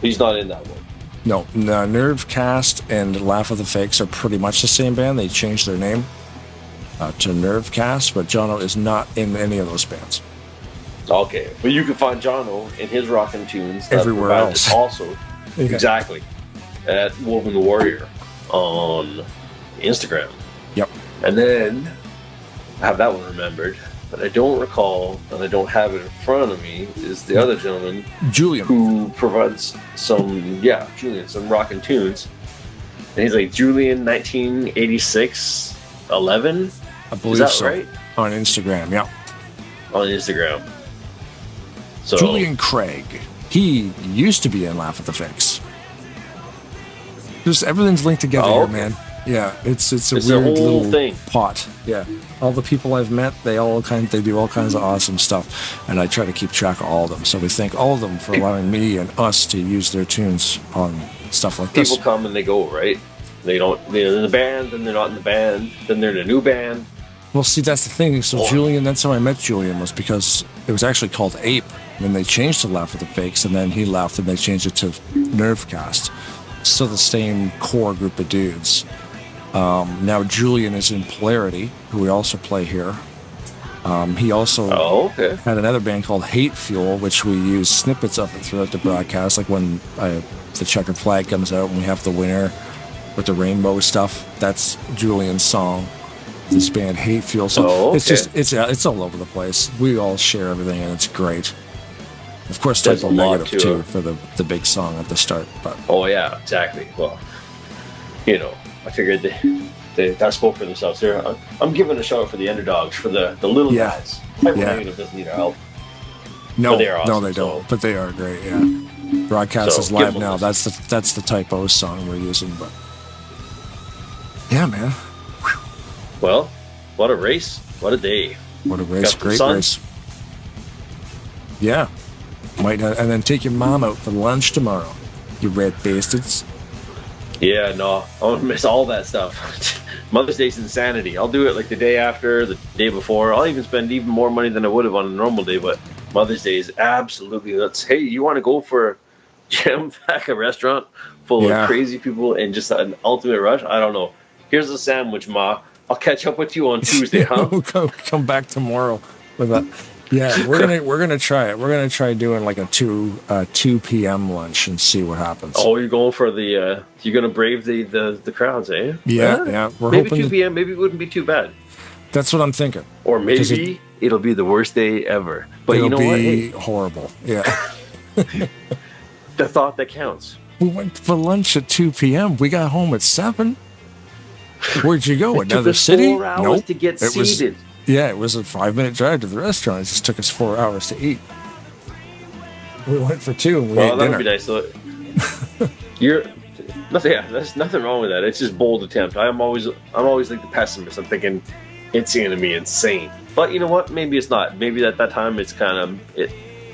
He's not in that one. No, Nervecast and Laugh at the Fakes are pretty much the same band. They changed their name to Nervecast, but Jono is not in any of those bands. Okay, but you can find Jono in his rockin' tunes everywhere else. Also, exactly, at Woven the Warrior on Instagram. Yep. And then I have that one remembered. that I don't recall, and I don't have it in front of me, is the other gentleman, Julian, who provides some rockin' tunes. And he's like Julian 1986 11. I believe is that so. right? On Instagram, yeah. On Instagram. So Julian Craig. He used to be in Laugh at the Fakes. Just everything's linked together here, man. Yeah, it's a weird whole little thing. pot. Yeah, all the people I've met, they do all kinds of awesome stuff, and I try to keep track of all of them. So we thank all of them for allowing me and us to use their tunes on stuff like this. people come and they go, right? They're in the band, then they're not in the band, then they're in a new band. Well, see, that's the thing. So Julian, that's how I met Julian, was because it was actually called Ape, and then they changed to Laugh at the Fakes, and then he left, and they changed it to Nervecast. Still the same core group of dudes. Now Julian is in Polarity, who we also play here. He also had another band called Hate Fuel, which we use snippets of it throughout the broadcast, like when the checkered flag comes out and we have the winner with the rainbow stuff. That's Julian's song. This band Hate Fuel. So it's all over the place. We all share everything, and it's great. Of course, There's Typo a lot Negative to too it. for the big song at the start. But Exactly. Well, I figured that spoke for themselves here. I'm giving a shout out for the underdogs, for the little guys. Typo Negative doesn't need our help. No, But they are awesome, no, they don't. But they are great. Yeah, broadcast So, is give live them a now. listen. That's the Typo song we're using. But yeah, man, Well, what a race! What a day! what a race! Got the Great sun. race. Yeah, and then take your mom out for lunch tomorrow. You red bastards. Yeah, no, I won't miss all that stuff. Mother's Day's insanity. I'll do it like the day after, the day before. I'll even spend even more money than I would have on a normal day, but Mother's Day is absolutely nuts. Hey, you want to go for jam-pack a restaurant full of crazy people and just an ultimate rush? I don't know. Here's a sandwich, Ma. I'll catch up with you on Tuesday, huh? We'll come back tomorrow with that. Yeah, we're gonna try it. We're gonna try doing like a 2 p.m. lunch and see what happens. Oh, you're going for the you're gonna brave the crowds, eh? Yeah. We're maybe hoping 2 p.m. Maybe it wouldn't be too bad. That's what I'm thinking. Or maybe it'll be the worst day ever. But you know what? It'll Hey, be horrible. Yeah. the thought that counts. We went for lunch at 2 p.m. We got home at 7. Where'd you go? It took Another us city? 4 hours Nope. to get seated. It was a 5-minute drive to the restaurant. It just took us 4 hours to eat. We went for 2 and we ate That dinner. would be nice. So you're nothing. Yeah, there's nothing wrong with that. It's just bold attempt. I'm always like the pessimist. I'm thinking it's going to be insane. But you know what? Maybe it's not. Maybe at that time it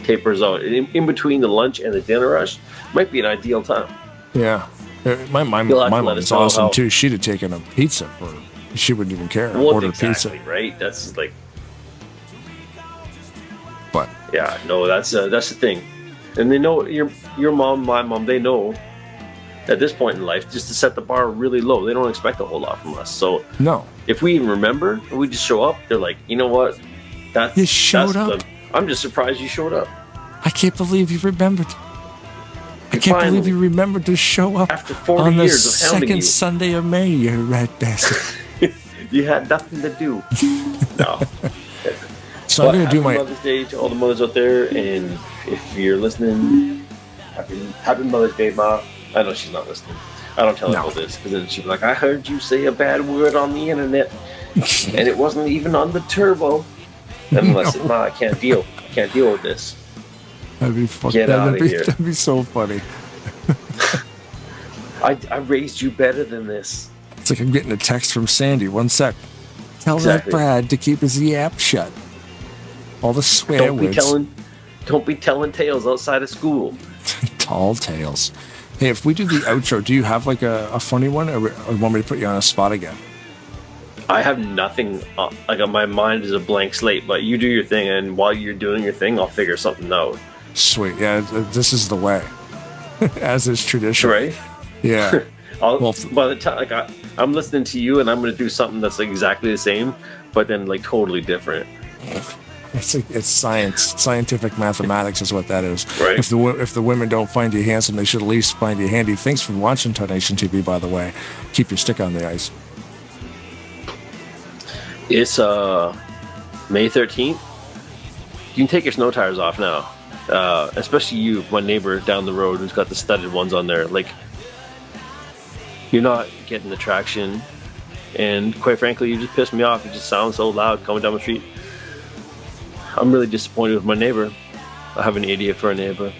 tapers out. In between the lunch and the dinner rush might be an ideal time. Yeah. My You'll have to let mom's us know awesome how- too. She'd have taken a pizza for. She wouldn't even care. Well, Order exactly, pizza. right? That's like. But yeah, no, that's the thing, and they know your mom, my mom. They know at this point in life just to set the bar really low. They don't expect a whole lot from us. So no, if we even remember, and we just show up, they're like, you know what? You showed up? I'm just surprised you showed up. I can't believe you remembered. I can't believe you remembered to show up after 40 on the years of hounding second you. Sunday of May, you red bastard. You had nothing to do. No. So I'm going to do my Mother's Day to all the mothers out there, and if you're listening, happy Mother's Day, Ma. I know she's not listening. I don't tell her about this, because then she'll be like, I heard you say a bad word on the internet, and it wasn't even on the turbo. And I said, Ma, I can't deal with this. That'd be fucking. Get out of here. That'd be so funny. I raised you better than this. It's like I'm getting a text from Sandy. One sec. Tell Exactly. that Brad to keep his yap shut. All the swear words. Don't be telling tales outside of school. Tall tales. Hey, if we do the outro, do you have like a funny one, or want me to put you on a spot again? I have nothing. My mind is a blank slate. But you do your thing, and while you're doing your thing, I'll figure something out. Sweet. Yeah, this is the way, as is tradition. Right? Yeah. By the time I'm listening to you, and I'm going to do something that's like exactly the same, but then like totally different. It's science. Scientific mathematics is what that is. Right. If the women don't find you handsome, they should at least find you handy. Thanks for watching Tarnation TV, by the way. Keep your stick on the ice. It's May 13th, you can take your snow tires off now. Especially you, my neighbor down the road who's got the studded ones on there. Like, you're not getting the traction, and quite frankly, you just pissed me off. It just sounds so loud coming down the street. I'm really disappointed with my neighbor. I have an idiot for a neighbor.